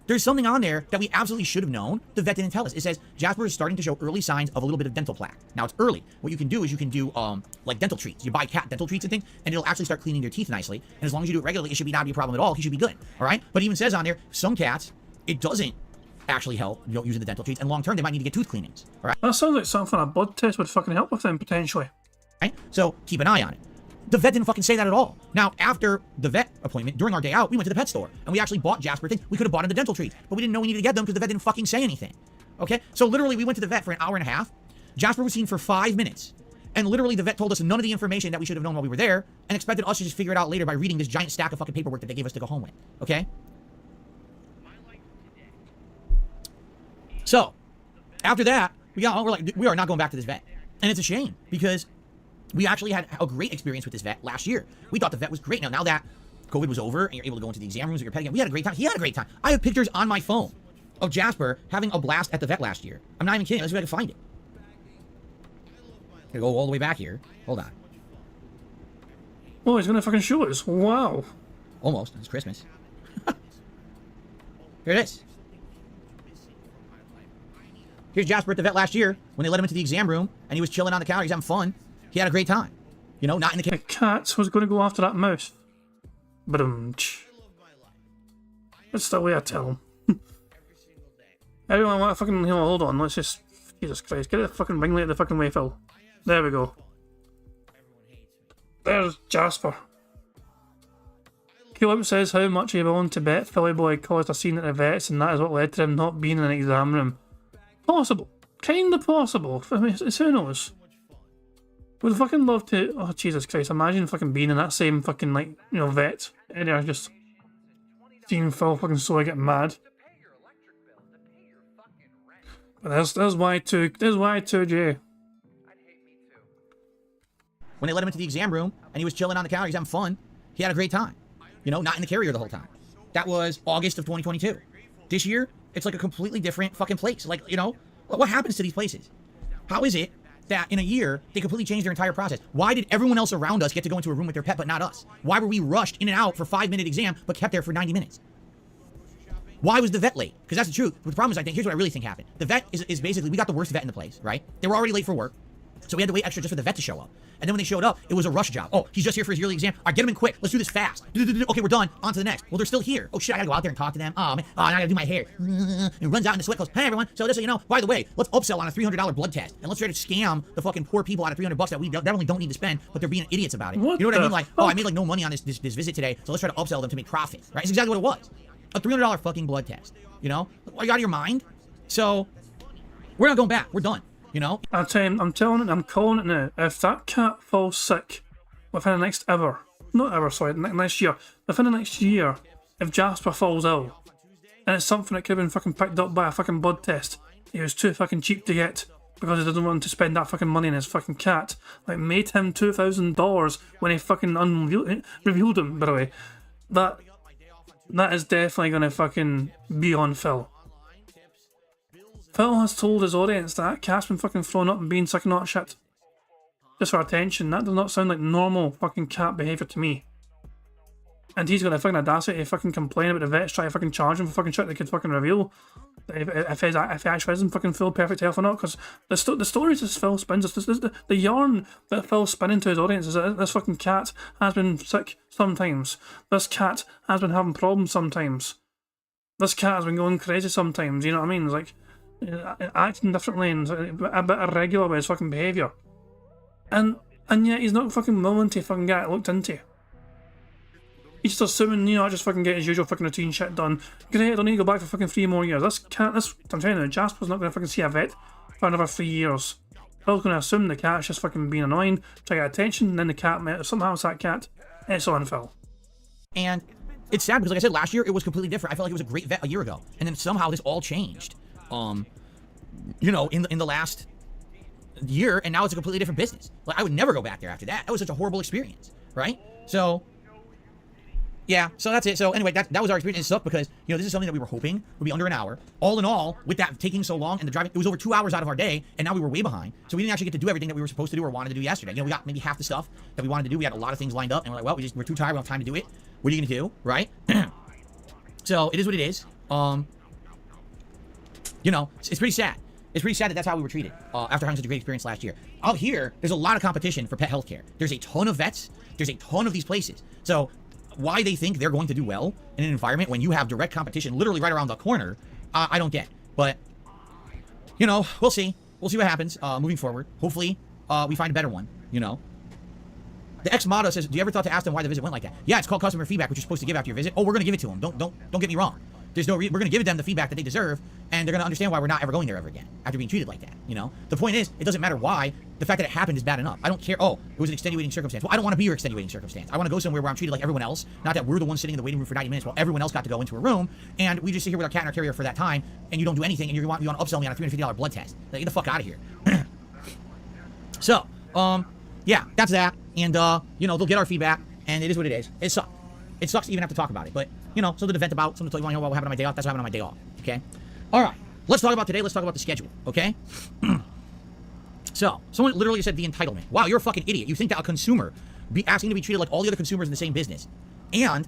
There's something on there that we absolutely should have known. The vet didn't tell us. It says Jasper is starting to show early signs of a little bit of dental plaque. Now it's early. What you can do is you can do like dental treats. You buy cat dental treats and things, and it'll actually start cleaning your teeth nicely. And as long as you do it regularly, it should not be a problem at all. He should be good. All right. But it even says on there, some cats, it doesn't actually help, you know, using the dental treats, and long term they might need to get tooth cleanings. All right. That sounds like something a blood test would fucking help with them potentially. Right. So keep an eye on it. The vet didn't fucking say that at all. Now, after the vet appointment, during our day out, we went to the pet store, and we actually bought Jasper things. We could have bought him the dental treats, but we didn't know we needed to get them because the vet didn't fucking say anything. Okay? So literally, we went to the vet for an hour and a half. Jasper was seen for 5 minutes. And literally, the vet told us none of the information that we should have known while we were there, and expected us to just figure it out later by reading this giant stack of fucking paperwork that they gave us to go home with. Okay? So, after that, we are not going back to this vet. And it's a shame, because we actually had a great experience with this vet last year. We thought the vet was great. Now that COVID was over and you're able to go into the exam rooms with your pet again, we had a great time. He had a great time. I have pictures on my phone of Jasper having a blast at the vet last year. I'm not even kidding. Let's see if I can find it. Gonna go all the way back here. Hold on. Oh, he's gonna fucking show us. Wow. Almost. It's Christmas. Here it is. Here's Jasper at the vet last year when they let him into the exam room and he was chilling on the counter. He's having fun. He had a great time. You know, not in the The cat was going to go after that mouse. But that's the way I tell him. Everyone, what fucking, you know, hold on, let's just, Jesus Christ, get the fucking ring light the fucking way, Phil. There we go. There's Jasper. Caleb says how much he willing to bet Philly Boy caused a scene at the vets, and that is what led to him not being in an exam room. Possible. Kinda possible. I mean, who knows? Would fucking love to. Oh, Jesus Christ. Imagine fucking being in that same fucking, like, you know, vet. And they're just seeing Phil fucking so I get mad. But there's Y2. There's Y2J. When they let him into the exam room and he was chilling on the counter, he's having fun. He had a great time. You know, not in the carrier the whole time. That was August of 2022. This year, it's like a completely different fucking place. Like, you know, what happens to these places? How is it that in a year, they completely changed their entire process? Why did everyone else around us get to go into a room with their pet, but not us? Why were we rushed in and out for 5-minute exam, but kept there for 90 minutes? Why was the vet late? Because that's the truth. But the problem is, I think, here's what I really think happened. The vet is basically, we got the worst vet in the place, right? They were already late for work. So we had to wait extra just for the vet to show up. And then when they showed up, it was a rush job. Oh, he's just here for his yearly exam. All right, get him in quick. Let's do this fast. Okay, we're done. On to the next. Well, they're still here. Oh, shit, I gotta go out there and talk to them. Oh, man. Oh, now I gotta do my hair. And runs out in the sweat, goes, hey, everyone. So just so you know, by the way, let's upsell on a $300 blood test. And let's try to scam the fucking poor people out of $300 that we definitely don't need to spend, but they're being idiots about it. What you know what I mean? Like, fuck? oh, I made like no money on this visit today, so let's try to upsell them to make profit. Right? It's exactly what it was. A $300 fucking blood test. You know? Are you out of your mind? So, we're not going back. We're done. You know? I'm telling it, I'm calling it now. If that cat falls sick within the next hour, not hour, sorry, next year, within the next year, if Jasper falls ill, and it's something that could have been fucking picked up by a fucking blood test, he was too fucking cheap to get because he doesn't want to spend that fucking money on his fucking cat. Like, made him $2,000 when he fucking revealed him, by the way. That is definitely gonna fucking be on Phil. Phil has told his audience that cat's been fucking thrown up and being sick and not shit. Just for attention. That does not sound like normal fucking cat behaviour to me. And he's got a fucking audacity to fucking complain about the vets trying to fucking charge him for fucking shit they could fucking reveal if he actually isn't fucking full perfect health or not. Because the stories that Phil spins, the yarn that Phil's spinning to his audience is that this fucking cat has been sick sometimes. This cat has been having problems sometimes. This cat has been going crazy sometimes, you know what I mean? It's like, acting differently and a bit irregular with his fucking behaviour. And yet he's not fucking willing to fucking get it looked into. He's just assuming, you know, I just fucking get his usual fucking routine shit done. Great, I don't need to go back for fucking 3 more years. I'm telling you, Jasper's not going to fucking see a vet for another 3 years. Phil's going to assume the cat's just fucking being annoying, try to get attention, and then the cat, if something happens to that cat, It's on, Phil. And it's sad because, like I said, last year it was completely different. I felt like it was a great vet a year ago, and then somehow this all changed. You know, in the last year, and now it's a completely different business. Like, I would never go back there after that. That was such a horrible experience, right? So, yeah, so that's it. So anyway, that was our experience. It sucked because, you know, this is something that we were hoping would be under an hour. All in all, with that taking so long and the driving, it was over 2 hours out of our day, and now we were way behind. So we didn't actually get to do everything that we were supposed to do or wanted to do yesterday. You know, we got maybe half the stuff that we wanted to do. We had a lot of things lined up, and we're like, well, we're too tired. We don't have time to do it. What are you gonna do, right? So it is what it is. You know, it's pretty sad. It's pretty sad that that's how we were treated after having such a great experience last year. Out here, there's a lot of competition for pet healthcare. There's a ton of vets. There's a ton of these places. So why they think they're going to do well in an environment when you have direct competition literally right around the corner, I don't get. But, you know, we'll see. We'll see what happens moving forward. Hopefully, we find a better one, you know. The ex-motto says, do you ever thought to ask them why the visit went like that? Yeah, it's called customer feedback, which you're supposed to give after your visit. Oh, we're going to give it to them. Don't get me wrong. There's no we're going to give them the feedback that they deserve, and they're going to understand why we're not ever going there ever again after being treated like that, you know? The point is, it doesn't matter why. The fact that it happened is bad enough. I don't care. Oh, it was an extenuating circumstance. Well, I don't want to be your extenuating circumstance. I want to go somewhere where I'm treated like everyone else, not that we're the ones sitting in the waiting room for 90 minutes while everyone else got to go into a room, and we just sit here with our cat in our carrier for that time, and you don't do anything, and you want to upsell me on a $350 blood test. Like, get the fuck out of here. So, yeah, that's that. And, you know, they'll get our feedback, and it is what it is. It sucks. It sucks to even have to talk about it, but, you know, something to vent about, something to tell you about what happened on my day off. That's what happened on my day off, okay? All right, let's talk about today. Let's talk about the schedule, okay? So, someone literally said the entitlement. Wow, you're a fucking idiot. You think that a consumer be asking to be treated like all the other consumers in the same business and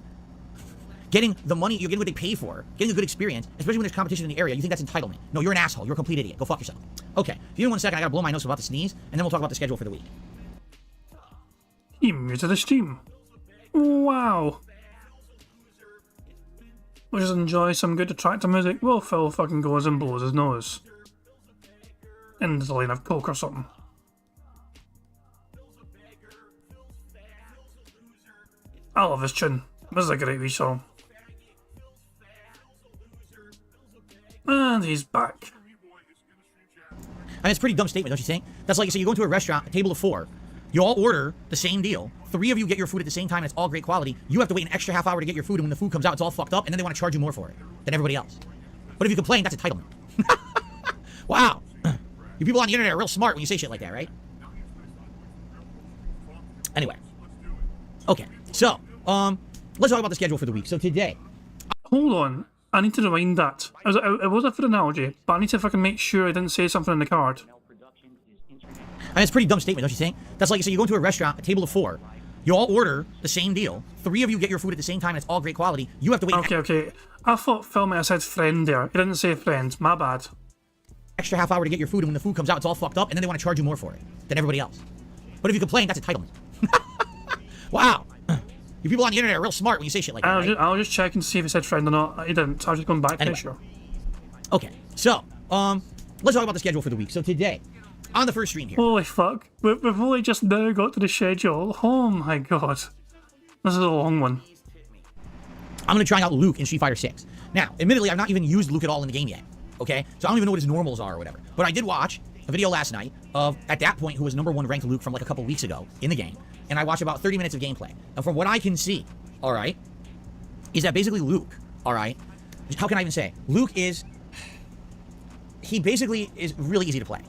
getting the money, you're getting what they pay for, getting a good experience, especially when there's competition in the area, you think that's entitlement. No, you're an asshole. You're a complete idiot. Go fuck yourself. Okay, if you give me 1 second, I gotta blow my nose about to sneeze, and then we'll talk about the schedule for the week. He muted the stream. Wow. We'll just enjoy some good attractive music. Well, Phil fucking goes and blows his nose into the line of coke or something. I love this tune. This is a great wee song. And he's back. And it's a pretty dumb statement, don't you think? That's like you say, you go into a restaurant, a table of 4, you all order the same deal, 3 of you get your food at the same time, and it's all great quality. You have to wait an extra half hour to get your food, and when the food comes out, it's all fucked up, and then they want to charge you more for it than everybody else. But if you complain, that's entitlement. Wow. You people on the internet are real smart when you say shit like that, right? Anyway. Okay, so, let's talk about the schedule for the week. So today... Hold on. I need to rewind that. It was a good analogy, but I need to fucking make sure I didn't say something in the card. And it's a pretty dumb statement, don't you think? That's like you say, you go into a restaurant, a table of 4, you all order the same deal, 3 of you get your food at the same time, and it's all great quality. You have to wait... Okay. I thought Phil might have said friend there. He didn't say friend. My bad. Extra half hour to get your food, and when the food comes out, it's all fucked up, and then they want to charge you more for it than everybody else. But if you complain, that's entitlement. Wow. You people on the internet are real smart when you say shit like that, right? I was just checking to see if he said friend or not. He didn't, so I was just going back to Anyway. make sure. Okay, so, let's talk about the schedule for the week. So today, on the first stream here... Holy fuck. We've only just now got to the schedule. Oh my god. This is a long one. I'm going to try out Luke in Street Fighter 6. Now, admittedly, I've not even used Luke at all in the game yet, okay? So I don't even know what his normals are or whatever. But I did watch a video last night of, at that point, who was #1 ranked Luke from like a couple weeks ago in the game. And I watched about 30 minutes of gameplay. And from what I can see, all right, is that basically Luke, all right, how can I even say? Luke is, he basically is really easy to play.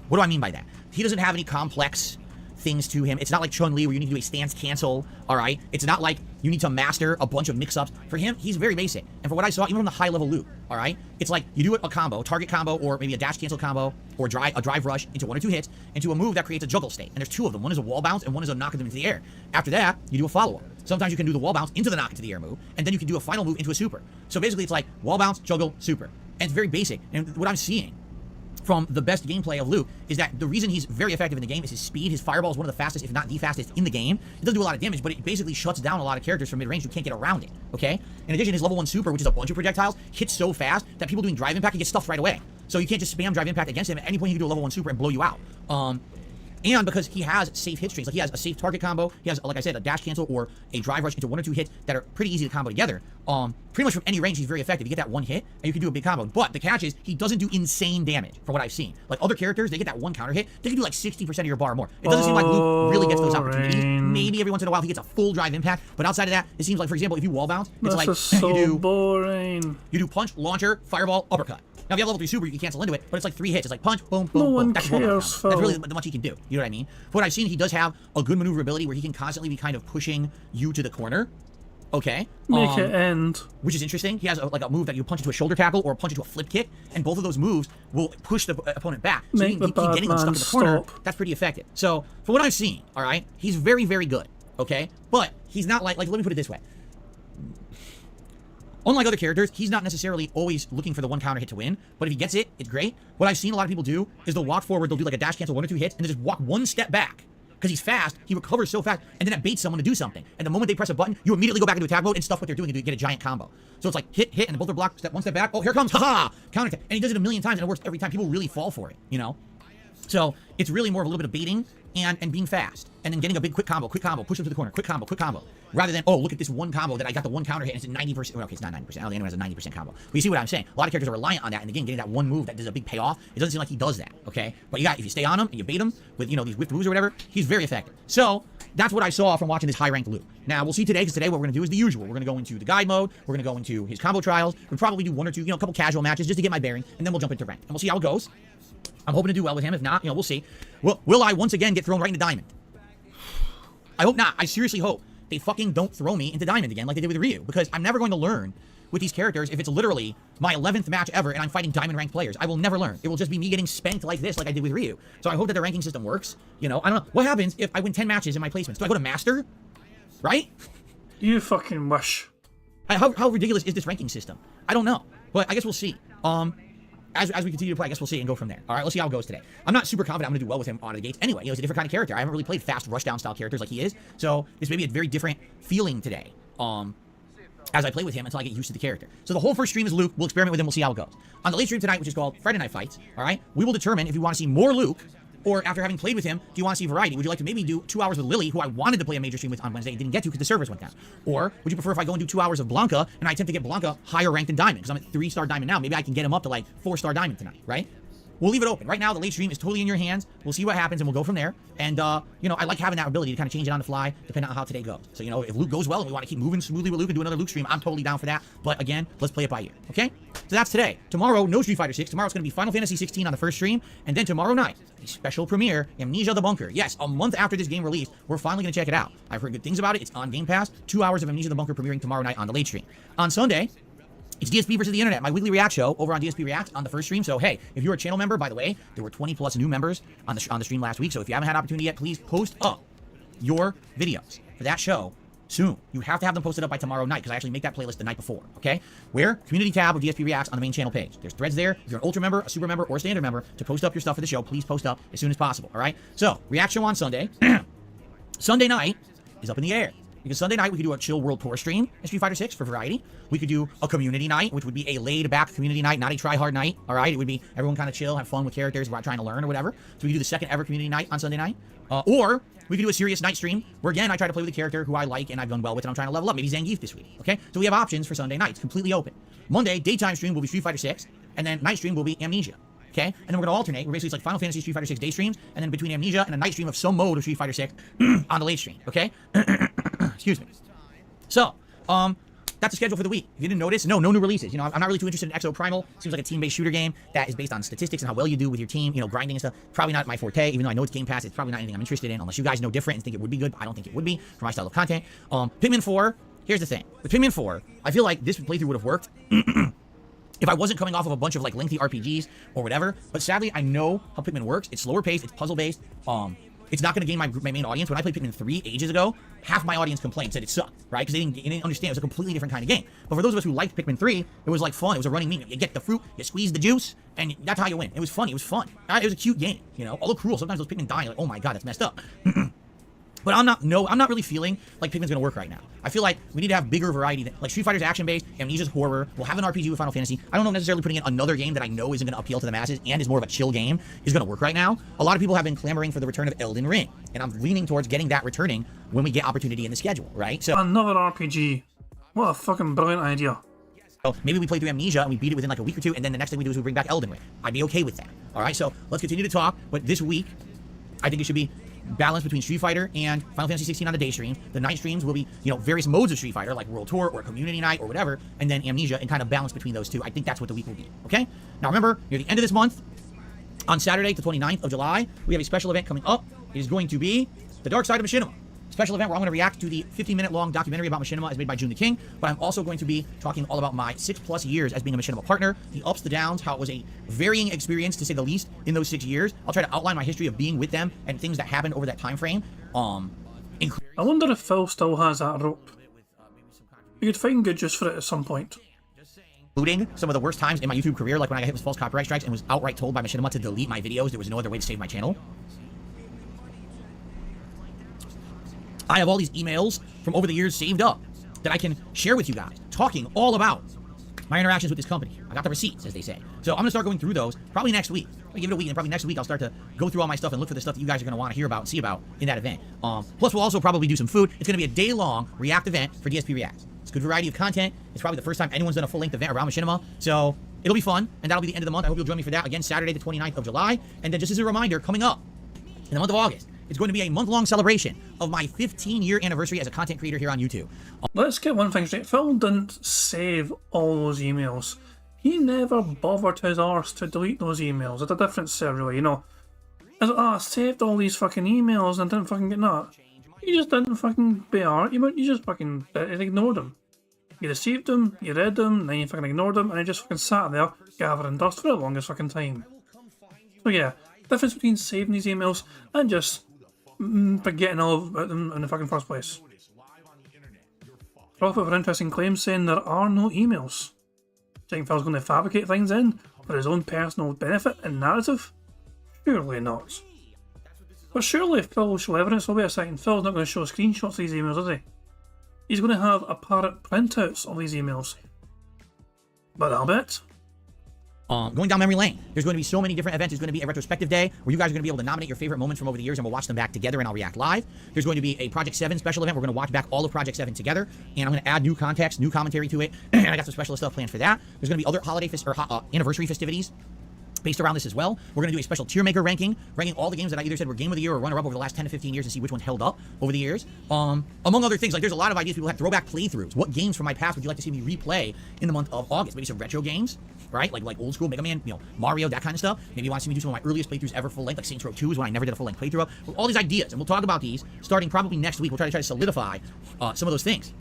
What do I mean by that? He doesn't have any complex things to him. It's not like Chun-Li where you need to do a stance cancel, all right? It's not like you need to master a bunch of mix-ups. For him, he's very basic. And for what I saw, even from the high-level Luke, all right? It's like you do a combo, target combo, or maybe a dash cancel combo, or a drive rush into 1 or 2 hits, into a move that creates a juggle state. And there's 2 of them. One is a wall bounce, and one is a knock them into the air. After that, you do a follow-up. Sometimes you can do the wall bounce into the knock into the air move, and then you can do a final move into a super. So basically, it's like wall bounce, juggle, super. And it's very basic. And what I'm seeing from the best gameplay of Luke is that the reason he's very effective in the game is his speed. His fireball is one of the fastest, if not the fastest, in the game. It doesn't do a lot of damage, but it basically shuts down a lot of characters from mid-range. You can't get around it, okay? In addition, his level 1 super, which is a bunch of projectiles, hits so fast that people doing drive impact can get stuffed right away. So you can't just spam drive impact against him. At any point, you can do a level 1 super and blow you out. And because he has safe hit strings, like he has a safe target combo, he has, like I said, a dash cancel or a drive rush into 1 or 2 hits that are pretty easy to combo together. Pretty much from any range, he's very effective. You get that one hit, and you can do a big combo. But the catch is, he doesn't do insane damage, from what I've seen. Like, other characters, they get that one counter hit, they can do like 60% of your bar or more. It doesn't seem like Luke really gets those opportunities. Maybe every once in a while he gets a full drive impact, but outside of that, it seems like, for example, if you wall bounce, it's like, boring. You do punch, launcher, fireball, uppercut. Now, if you have level 3 super, you can cancel into it, but it's like 3 hits. It's like punch, boom, boom, No boom. one That's cares, That's really the much he can do. You know what I mean? For what I've seen, he does have a good maneuverability where he can constantly be kind of pushing you to the corner. Okay. Make it end. Which is interesting. He has like a move that you punch into a shoulder tackle or punch into a flip kick, and both of those moves will push the opponent back. So Make you can the keep bad getting them stuck man in the corner. stop. That's pretty effective. So, for what I've seen, all right, he's very, very good. Okay? But he's not like let me put it this way. Unlike other characters, he's not necessarily always looking for the one counter hit to win, but if he gets it, it's great. What I've seen a lot of people do is they'll walk forward, they'll do like a dash cancel 1 or 2 hits, and they just walk 1 step back. Because he's fast, he recovers so fast, and then that baits someone to do something. And the moment they press a button, you immediately go back into attack mode and stuff what they're doing and you get a giant combo. So it's like hit, and both are blocked, step 1 step back, oh, here comes, haha, counter attack. And he does it a million times, and it works every time. People really fall for it, you know? So it's really more of a little bit of baiting and being fast, and then getting a big quick combo, push him to the corner, quick combo, rather than, oh, look at this one combo that I got the one counter hit, and it's 90%, well, okay, it's not 90%, I don't think anyone has a 90% combo, but you see what I'm saying? A lot of characters are reliant on that, and again, getting that one move that does a big payoff, it doesn't seem like he does that, okay? But if you stay on him, and you bait him with, these whipped moves or whatever, he's very effective. So, that's what I saw from watching this high-ranked Luke. Now, we'll see today, because today what we're going to do is the usual. We're going to go into the guide mode, we're going to go into his combo trials, we'll probably do 1 or 2, a couple casual matches, just to get my bearing, and then we'll jump into ranked, and we'll see how it goes. I'm hoping to do well with him. If not, we'll see. Will I once again get thrown right into Diamond? I hope not. I seriously hope they fucking don't throw me into Diamond again like they did with Ryu, because I'm never going to learn with these characters if it's literally my 11th match ever and I'm fighting Diamond ranked players. I will never learn. It will just be me getting spanked like this, like I did with Ryu. So I hope that the ranking system works. I don't know. What happens if I win 10 matches in my placements? Do I go to Master? Right? You fucking wish. How ridiculous is this ranking system? I don't know. But I guess we'll see. As we continue to play, I guess we'll see and go from there. All right, let's see how it goes today. I'm not super confident I'm going to do well with him out of the gates. Anyway, he's a different kind of character. I haven't really played fast rushdown style characters like he is, so this may be a very different feeling today. As I play with him until I get used to the character. So the whole first stream is Luke. We'll experiment with him. We'll see how it goes. On the late stream tonight, which is called Friday Night Fights, all right, we will determine if you want to see more Luke, or after having played with him, do you want to see variety? Would you like to maybe do 2 hours with Lily, who I wanted to play a major stream with on Wednesday and didn't get to because the servers went down? Or would you prefer if I go and do 2 hours of Blanca and I attempt to get Blanca higher ranked than Diamond? Because I'm at 3-star Diamond now. Maybe I can get him up to like 4-star Diamond tonight, right? We'll leave it open. Right now, the late stream is totally in your hands. We'll see what happens, and we'll go from there. And, I like having that ability to kind of change it on the fly, depending on how today goes. So, if Luke goes well and we want to keep moving smoothly with Luke and do another Luke stream, I'm totally down for that. But, again, let's play it by ear, okay? So that's today. Tomorrow, no Street Fighter 6. Tomorrow it's going to be Final Fantasy 16 on the first stream. And then tomorrow night, a special premiere, Amnesia the Bunker. Yes, a month after this game released, we're finally going to check it out. I've heard good things about it. It's on Game Pass. 2 hours of Amnesia the Bunker premiering tomorrow night on the late stream. On Sunday, it's DSP versus the Internet, my weekly React show over on DSP React on the first stream. So, hey, if you're a channel member, by the way, there were 20 plus new members on the stream last week. So if you haven't had an opportunity yet, please post up your videos for that show soon. You have to have them posted up by tomorrow night, because I actually make that playlist the night before, okay? Where? Community tab of DSP Reacts on the main channel page. There's threads there. If you're an Ultra member, a Super member, or a Standard member, to post up your stuff for the show, please post up as soon as possible, all right? So, React show on Sunday. Sunday night is up in the air. Because Sunday night, we could do a chill World Tour stream in Street Fighter 6 for variety. We could do a community night, which would be a laid-back community night, not a try-hard night, all right? It would be everyone kind of chill, have fun with characters we're trying to learn or whatever. So we could do the second ever community night on Sunday night. Or we could do a serious night stream where, again, I try to play with a character who I like and I've done well with and I'm trying to level up. Maybe Zangief this week, okay? So we have options for Sunday nights, completely open. Monday, daytime stream will be Street Fighter 6, and then night stream will be Amnesia. Okay, and then we're gonna alternate. We're basically, it's like Final Fantasy Street Fighter 6 day streams, and then between Amnesia and a night stream of some mode of Street Fighter 6 on the late stream. Okay, excuse me. So, that's the schedule for the week. If you didn't notice, no new releases. I'm not really too interested in Exo Primal. Seems like a team-based shooter game that is based on statistics and how well you do with your team. Grinding and stuff. Probably not my forte. Even though I know it's Game Pass, it's probably not anything I'm interested in. Unless you guys know different and think it would be good. I don't think it would be for my style of content. Pikmin 4. Here's the thing with Pikmin 4. I feel like this playthrough would have worked. If I wasn't coming off of a bunch of like lengthy RPGs or whatever, but sadly I know how Pikmin works. It's slower paced, it's puzzle based. It's not going to gain my main audience. When I played Pikmin 3 ages ago, half my audience complained, said it sucked, right? Because they didn't understand. It was a completely different kind of game. But for those of us who liked Pikmin 3, it was like fun. It was a running meme. You get the fruit, you squeeze the juice, and that's how you win. It was funny. It was fun. It was a cute game, Although cruel. Sometimes those Pikmin die. You're like, oh my god, that's messed up. But I'm not really feeling like Pikmin's gonna work right now. I feel like we need to have bigger variety. Like Street Fighter's action-based, Amnesia's horror. We'll have an RPG with Final Fantasy. I don't know necessarily putting in another game that I know isn't gonna appeal to the masses and is more of a chill game is gonna work right now. A lot of people have been clamoring for the return of Elden Ring, and I'm leaning towards getting that returning when we get opportunity in the schedule, right? So another RPG. What a fucking brilliant idea. So maybe we play through Amnesia and we beat it within like a week or two, and then the next thing we do is we bring back Elden Ring. I'd be okay with that. All right, so let's continue to talk. But this week, I think it should be balanced between Street Fighter and Final Fantasy 16 on the day stream. The night streams will be, you know, various modes of Street Fighter, like World Tour or Community Night or whatever, and then Amnesia, and kind of balance between those two. I think that's what the week will be. Okay. Now remember, near the end of this month, on Saturday, the 29th of July, we have a special event coming up. It is going to be The Dark Side of Machinima. Special event where I'm going to react to the 15-minute long documentary about Machinima as made by June the King, but I'm also going to be talking all about my 6+ years as being a Machinima partner, the ups, the downs, how it was a varying experience to say the least in those 6 years. I'll try to outline my history of being with them and things that happened over that time frame. I wonder if Phil still has that rope. You could find good use for it at some point. Including some of the worst times in my YouTube career, like when I got hit with false copyright strikes and was outright told by Machinima to delete my videos. There was no other way to save my channel. I have all these emails from over the years saved up that I can share with you guys, talking all about my interactions with this company. I got the receipts, as they say. So I'm going to start going through those probably next week. I'm going to give it a week, and probably next week I'll start to go through all my stuff and look for the stuff that you guys are going to want to hear about and see about in that event. Plus, we'll also probably do some food. It's going to be a day-long React event for DSP Reacts. It's a good variety of content. It's probably the first time anyone's done a full-length event around Machinima. So it'll be fun, and that'll be the end of the month. I hope you'll join me for that. Again, Saturday the 29th of July. And then just as a reminder, coming up in the month of August, it's going to be a month-long celebration of my 15-year anniversary as a content creator here on YouTube. Let's get one thing straight. Phil didn't save all those emails. He never bothered his arse to delete those emails. It's a different server, you know. It's like, I saved all these fucking emails and didn't fucking get that. You just didn't fucking BR. You just fucking ignored them. You received them, you read them, then you fucking ignored them, and you just fucking sat there gathering dust for the longest fucking time. So yeah, difference between saving these emails and just forgetting all about them in the fucking first place. Prophet for interesting claims saying there are no emails. Think Phil's going to fabricate things in for his own personal benefit and narrative? Surely not. But surely if Phil will show evidence, will be a second. Phil's not going to show screenshots of these emails, is he? He's going to have apparent printouts of these emails. But I'll bet. Going down memory lane, there's going to be so many different events. There's going to be a retrospective day where you guys are going to be able to nominate your favorite moments from over the years, and we'll watch them back together, and I'll react live. There's going to be a Project 7 special event. We're going to watch back all of Project 7 together, and I'm going to add new context, new commentary to it, and I got some special stuff planned for that. There's going to be other holiday anniversary festivities based around this as well. We're going to do a special tier maker ranking all the games that I either said were game of the year or runner-up over the last 10 to 15 years to see which one held up over the years. Among other things, like there's a lot of ideas people have throwback playthroughs. What games from my past would you like to see me replay in the month of August? Maybe some retro games, right? Like old school Mega Man, you know, Mario, that kind of stuff. Maybe you want to see me do some of my earliest playthroughs ever full length, like Saints Row 2 is one I never did a full length playthrough of. All these ideas, and we'll talk about these starting probably next week. We'll try to solidify some of those things,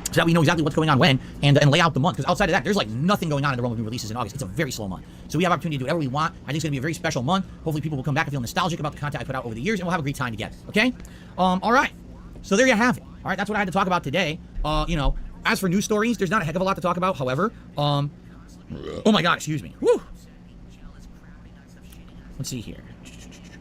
so that we know exactly what's going on when, and lay out the month. Because outside of that, there's like nothing going on in the realm of new releases in August. It's a very slow month. So we have opportunity to do whatever we want. I think it's going to be a very special month. Hopefully people will come back and feel nostalgic about the content I put out over the years, and we'll have a great time together, okay? All right. So there you have it. All right, that's what I had to talk about today. You know, as for news stories, there's not a heck of a lot to talk about. However, oh my God, excuse me. Woo! Let's see here.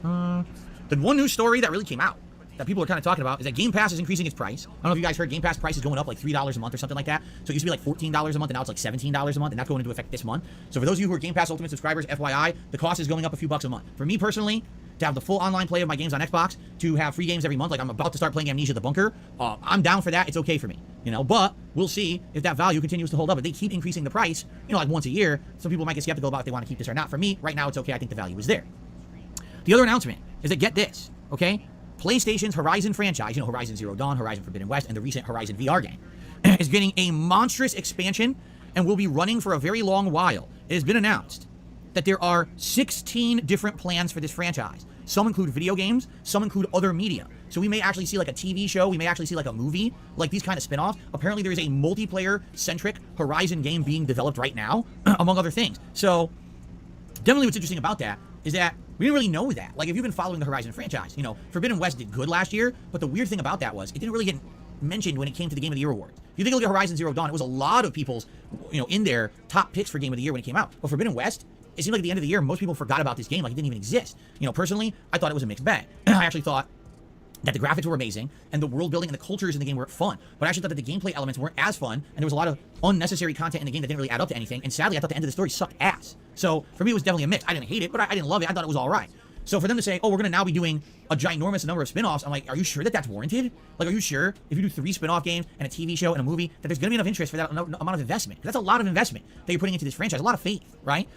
The one news story that really came out that people are kind of talking about is that Game Pass is increasing its price. I don't know if you guys heard Game Pass price is going up like $3 a month or something like that. So it used to be like $14 a month, and now it's like $17 a month, and that's going into effect this month. So for those of you who are Game Pass Ultimate subscribers, FYI, the cost is going up a few bucks a month. For me personally, to have the full online play of my games on Xbox, to have free games every month, like I'm about to start playing Amnesia the Bunker, I'm down for that. It's okay for me, you know, but we'll see if that value continues to hold up. If they keep increasing the price, you know, like once a year, some people might get skeptical about if they want to keep this or not. For me, right now, it's okay. I think the value is there. The other announcement is that, get this, okay? PlayStation's Horizon franchise, you know, Horizon Zero Dawn, Horizon Forbidden West, and the recent Horizon VR game, is getting a monstrous expansion and will be running for a very long while. It has been announced that there are 16 different plans for this franchise. Some include video games, some include other media. So we may actually see like a TV show, we may actually see like a movie, like these kind of spin-offs. Apparently there is a multiplayer-centric Horizon game being developed right now, among other things. So definitely what's interesting about that is that we didn't really know that. Like, if you've been following the Horizon franchise, you know, Forbidden West did good last year, but the weird thing about that was it didn't really get mentioned when it came to the Game of the Year awards. If you think of the Horizon Zero Dawn, it was a lot of people's, you know, in their top picks for Game of the Year when it came out. But Forbidden West, it seemed like at the end of the year, most people forgot about this game, like it didn't even exist. You know, personally, I thought it was a mixed bag. I actually thought that the graphics were amazing, and the world building and the cultures in the game were fun. But I actually thought that the gameplay elements weren't as fun, and there was a lot of unnecessary content in the game that didn't really add up to anything. And sadly, I thought the end of the story sucked ass. So for me, it was definitely a mix. I didn't hate it, but I didn't love it. I thought it was all right. So for them to say, oh, we're going to now be doing a ginormous number of spin-offs, I'm like, are you sure that that's warranted? Like, are you sure if you do 3 spin-off games and a TV show and a movie that there's going to be enough interest for that amount of investment? 'Cause that's a lot of investment that you're putting into this franchise, a lot of faith, right?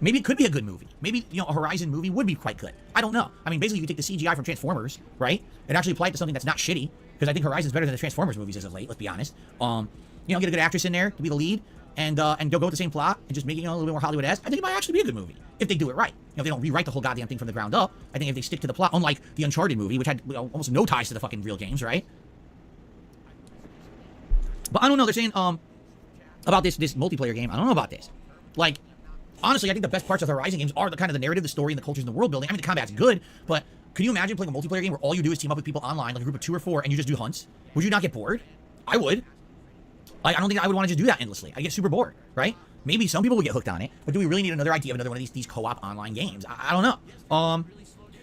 Maybe it could be a good movie. Maybe, you know, a Horizon movie would be quite good. I don't know. I mean, basically, you take the CGI from Transformers, right, and actually apply it to something that's not shitty, because I think Horizon's better than the Transformers movies as of late, let's be honest. You know, get a good actress in there to be the lead, and go with the same plot, and just make it, you know, a little bit more Hollywood-esque. I think it might actually be a good movie, if they do it right. You know, if they don't rewrite the whole goddamn thing from the ground up. I think if they stick to the plot, unlike the Uncharted movie, which had, you know, almost no ties to the fucking real games, right? But I don't know, they're saying, about this multiplayer game, I don't know about this. Like, honestly, I think the best parts of the Horizon games are the kind of the narrative, the story, and the cultures and the world building. I mean, the combat's good, but could you imagine playing a multiplayer game where all you do is team up with people online, like a group of 2 or 4, and you just do hunts? Would you not get bored? I would. Like, I don't think I would want to just do that endlessly. I get super bored, right? Maybe some people would get hooked on it, but do we really need another idea of another one of these co-op online games? I don't know.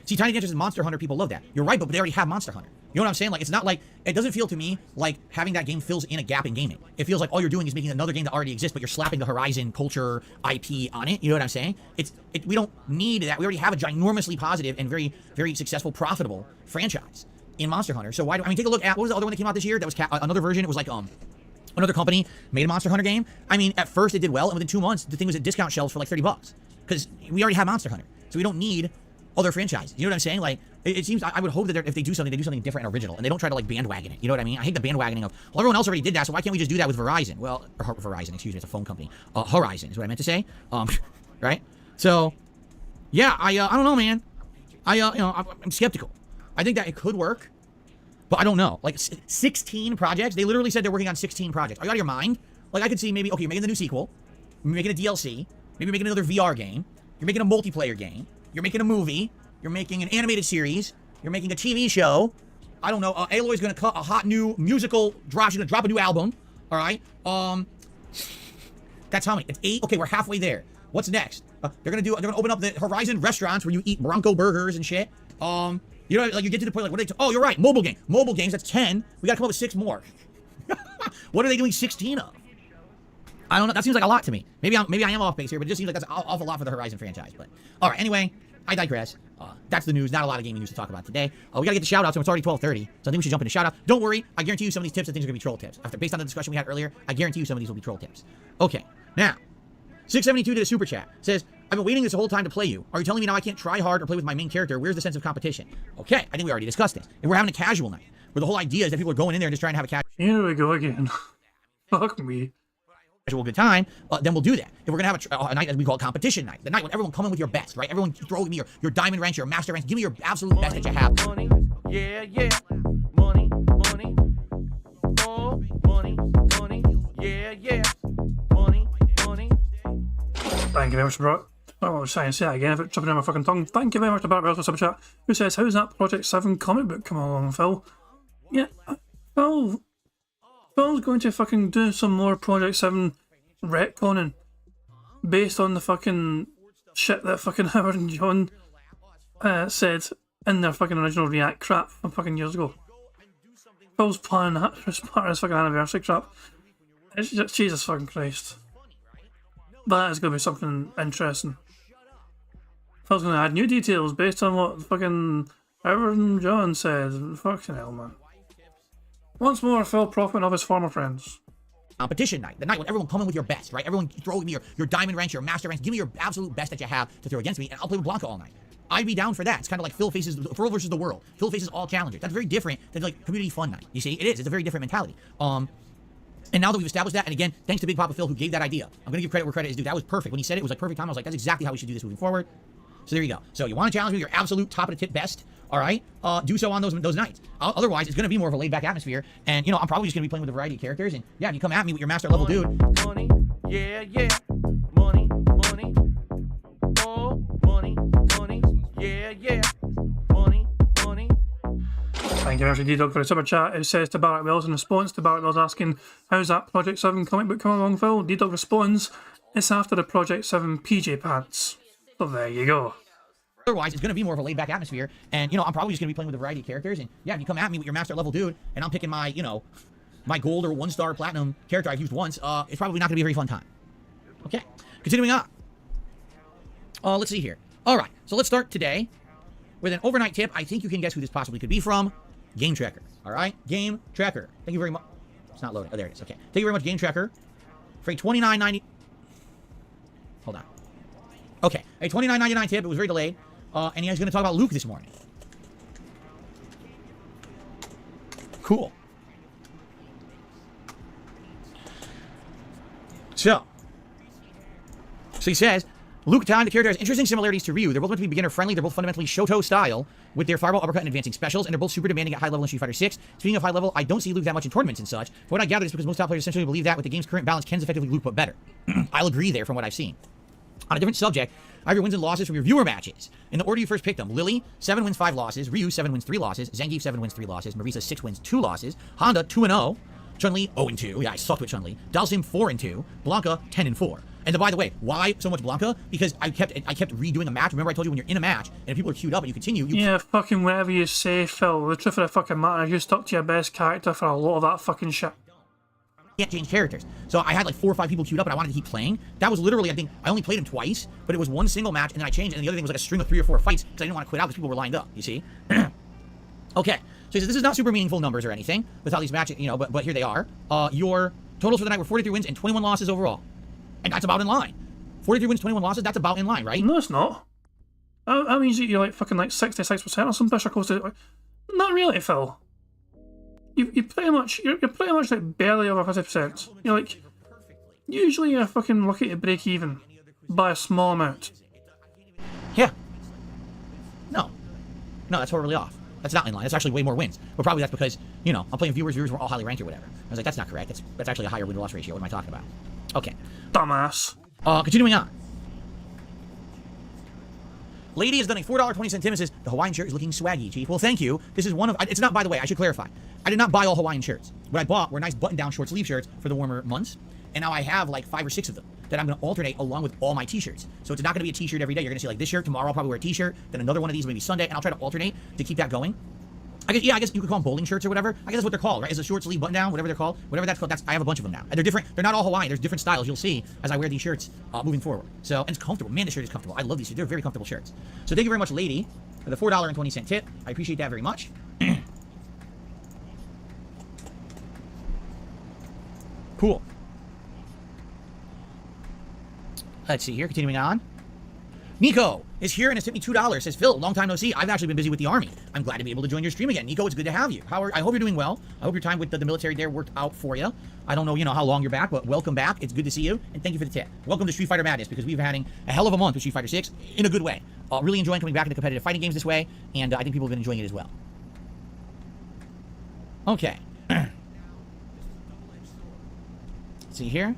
See, Tiny Dancer's Monster Hunter, people love that. You're right, but they already have Monster Hunter. You know what I'm saying? Like, it's not like, it doesn't feel to me like having that game fills in a gap in gaming. It feels like all you're doing is making another game that already exists, but you're slapping the Horizon culture IP on it. You know what I'm saying? We don't need that. We already have a ginormously positive and very, very successful, profitable franchise in Monster Hunter. So why do, I mean, take a look at, what was the other one that came out this year? That was another version. It was like, another company made a Monster Hunter game. I mean, at first it did well, and within 2 months, the thing was at discount shelves for like $30. Because we already have Monster Hunter. So we don't need other franchises. You know what I'm saying? Like, it seems, I would hope that if they do something, they do something different and original, and they don't try to like bandwagon it. You know what I mean? I hate the bandwagoning of, well, everyone else already did that, so why can't we just do that with Verizon? Well, or Verizon, excuse me, it's a phone company. Horizon is what I meant to say. Right? So, yeah, I don't know, man. You know, I'm skeptical. I think that it could work, but I don't know. Like, 16 projects? They literally said they're working on 16 projects. Are you out of your mind? Like, I could see maybe, okay, you're making the new sequel, you're making a DLC, maybe you're making another VR game, you're making a multiplayer game, you're making a movie, you're making an animated series, you're making a TV show. I don't know. Aloy's gonna cut a hot new musical drop. She's gonna drop a new album. All right. That's how many? It's 8. Okay, we're halfway there. What's next? They're gonna open up the Horizon restaurants where you eat Bronco burgers and shit. You know, like you get to the point like, what are they? Oh, you're right. Mobile game. Mobile games. That's 10. We gotta come up with 6 more. What are they doing 16 of? I don't know. That seems like a lot to me. Maybe I am off base here, but it just seems like that's an awful lot for the Horizon franchise. But all right. Anyway, I digress. That's the news. Not a lot of gaming news to talk about today. We gotta get the shout outs, and it's already 12:30, so I think we should jump into shout out. Don't worry, I guarantee you some of these tips and things are gonna be troll tips. Based on the discussion we had earlier, I guarantee you some of these will be troll tips. Okay, now 672 did a super chat. Says, I've been waiting this whole time to play you. Are you telling me now I can't try hard or play with my main character? Where's the sense of competition? Okay, I think we already discussed this. And we're having a casual night, where the whole idea is that people are going in there and just trying to have a casual. Here we go again. Fuck me. Good time, then we'll do that. If we're gonna have a night that we call competition night, the night when everyone come in with your best, right? Everyone throw me your diamond ranks, your master ranks, give me your absolute best that you have. Money, yeah, yeah. Money, money. Oh, money, money. Yeah, yeah. Money, money. Thank you very much, bro. I was trying to say that again, if it's jumping on my fucking tongue. Thank you very much to Bart for super chat. Who says, how's that Project 7 comic book coming along, Phil? Yeah, Phil's going to fucking do some more Project 7 retconning based on the fucking shit that fucking Howard and John said in their fucking original React crap from fucking years ago. Phil's planning that as part of his fucking anniversary crap. It's just, Jesus fucking Christ. That is going to be something interesting. Phil's going to add new details based on what fucking Howard and John said. Fucking hell, man. Once more, Phil profiting of his former friends. Competition night, the night when everyone come in with your best, right? Everyone throw me your diamond ranks, your master ranks, give me your absolute best that you have to throw against me, and I'll play with Blanca all night. I'd be down for that. It's kind of like Phil versus the world. Phil faces all challengers. That's very different than like community fun night. You see, it is. It's a very different mentality. And now that we've established that, and again, thanks to Big Papa Phil who gave that idea. I'm gonna give credit where credit is due. That was perfect. When he said it was like perfect time. I was like, that's exactly how we should do this moving forward. So there you go. So you want to challenge me with your absolute top of the tip best? All right, do so on those nights. Otherwise, it's going to be more of a laid-back atmosphere. And, you know, I'm probably just going to be playing with a variety of characters. And, yeah, if you come at me with your master level dude. Money, yeah, yeah. Money, money. Oh, money, money. Yeah, yeah. Money, money. Thank you very much, D-Dog, for the super chat. It says to Barrett Wells in response to Barrett Wells asking, how's that Project 7 comic book coming along, Phil? D-Dog responds, it's after the Project 7 PJ pants. So there you go. Otherwise, it's going to be more of a laid-back atmosphere. And, you know, I'm probably just going to be playing with a variety of characters. And, yeah, if you come at me with your master level dude, and I'm picking my, you know, my gold or 1-star platinum character I've used once, it's probably not going to be a very fun time. Okay, continuing on. Let's see here. All right, so let's start today with an overnight tip. I think you can guess who this possibly could be from. Game Tracker. All right, Game Tracker. Thank you very much. It's not loading. Oh, there it is. Okay. Thank you very much, Game Tracker. For a $29.90. Hold on. Okay, a $29.99 tip. It was very delayed. And he's going to talk about Luke this morning. Cool. So he says, Luke Tan, the character, has interesting similarities to Ryu. They're both meant to be beginner-friendly. They're both fundamentally Shoto style with their fireball, uppercut, and advancing specials, and they're both super demanding at high level in Street Fighter 6. Speaking of high level, I don't see Luke that much in tournaments and such. From what I gather, it's because most top players essentially believe that with the game's current balance, Ken's effectively Luke, but better. I'll agree there from what I've seen. On a different subject, I have your wins and losses from your viewer matches. In the order you first picked them: Lily, 7 wins, 5 losses. Ryu, 7 wins, 3 losses. Zangief, 7 wins, 3 losses. Marisa, 6 wins, 2 losses. Honda, 2-0. Chun-Li, 0-2. Yeah, I sucked with Chun-Li. Dalsim, 4-2. Blanca, 10-4. And by the way, why so much Blanca? Because I kept redoing a match. Remember I told you when you're in a match and if people are queued up and you continue, Yeah, fucking whatever you say, Phil. The truth of the fucking matter, you stuck to your best character for a lot of that fucking shit. can't change characters. So I had like 4 or 5 people queued up and I wanted to keep playing. That was literally, I think, I only played him twice, but it was one single match and then I changed it, and the other thing was like a string of 3 or 4 fights because I didn't want to quit out because people were lined up, you see? Okay, so he says this is not super meaningful numbers or anything with how these matches, you know, but here they are. Your totals for the night were 43 wins and 21 losses overall. And that's about in line. 43 wins, 21 losses, that's about in line, right? No, it's not. That means that you're like fucking like 66% or some bitch close to like, not really, Phil. You're pretty much like barely over 50%. You're like, usually you're fucking lucky to break even by a small amount. Yeah. No, that's horribly off. That's not in line. That's actually way more wins. But probably that's because, you know, I'm playing viewers were all highly ranked or whatever. I was like, that's not correct. That's actually a higher win-loss ratio. What am I talking about? Okay. Dumbass. Continuing on. Lady has done a $4.20 tip and says, the Hawaiian shirt is looking swaggy, Chief. Well, thank you. This is one of... It's not, by the way, I should clarify. I did not buy all Hawaiian shirts. What I bought were nice button-down short sleeve shirts for the warmer months. And now I have like 5 or 6 of them that I'm going to alternate along with all my t-shirts. So it's not going to be a t-shirt every day. You're going to see like this shirt. Tomorrow I'll probably wear a t-shirt. Then another one of these maybe Sunday. And I'll try to alternate to keep that going. I guess you could call them bowling shirts or whatever. I guess that's what they're called, right? It's a short sleeve button down, whatever they're called. Whatever that's called, I have a bunch of them now. And they're different. They're not all Hawaiian. There's different styles you'll see as I wear these shirts moving forward. So, and it's comfortable. Man, this shirt is comfortable. I love these shirts. They're very comfortable shirts. So thank you very much, Lady, for the $4.20 tip. I appreciate that very much. Cool. Let's see here. Continuing on. Nico is here and has tipped me $2. Says, Phil, long time no see. I've actually been busy with the Army. I'm glad to be able to join your stream again. Nico, it's good to have you. I hope you're doing well. I hope your time with the military there worked out for you. I don't know, how long you're back, but welcome back. It's good to see you, and thank you for the tip. Welcome to Street Fighter Madness, because we've been having a hell of a month with Street Fighter 6 in a good way. Really enjoying coming back into competitive fighting games this way, and I think people have been enjoying it as well. Okay. Let's see here.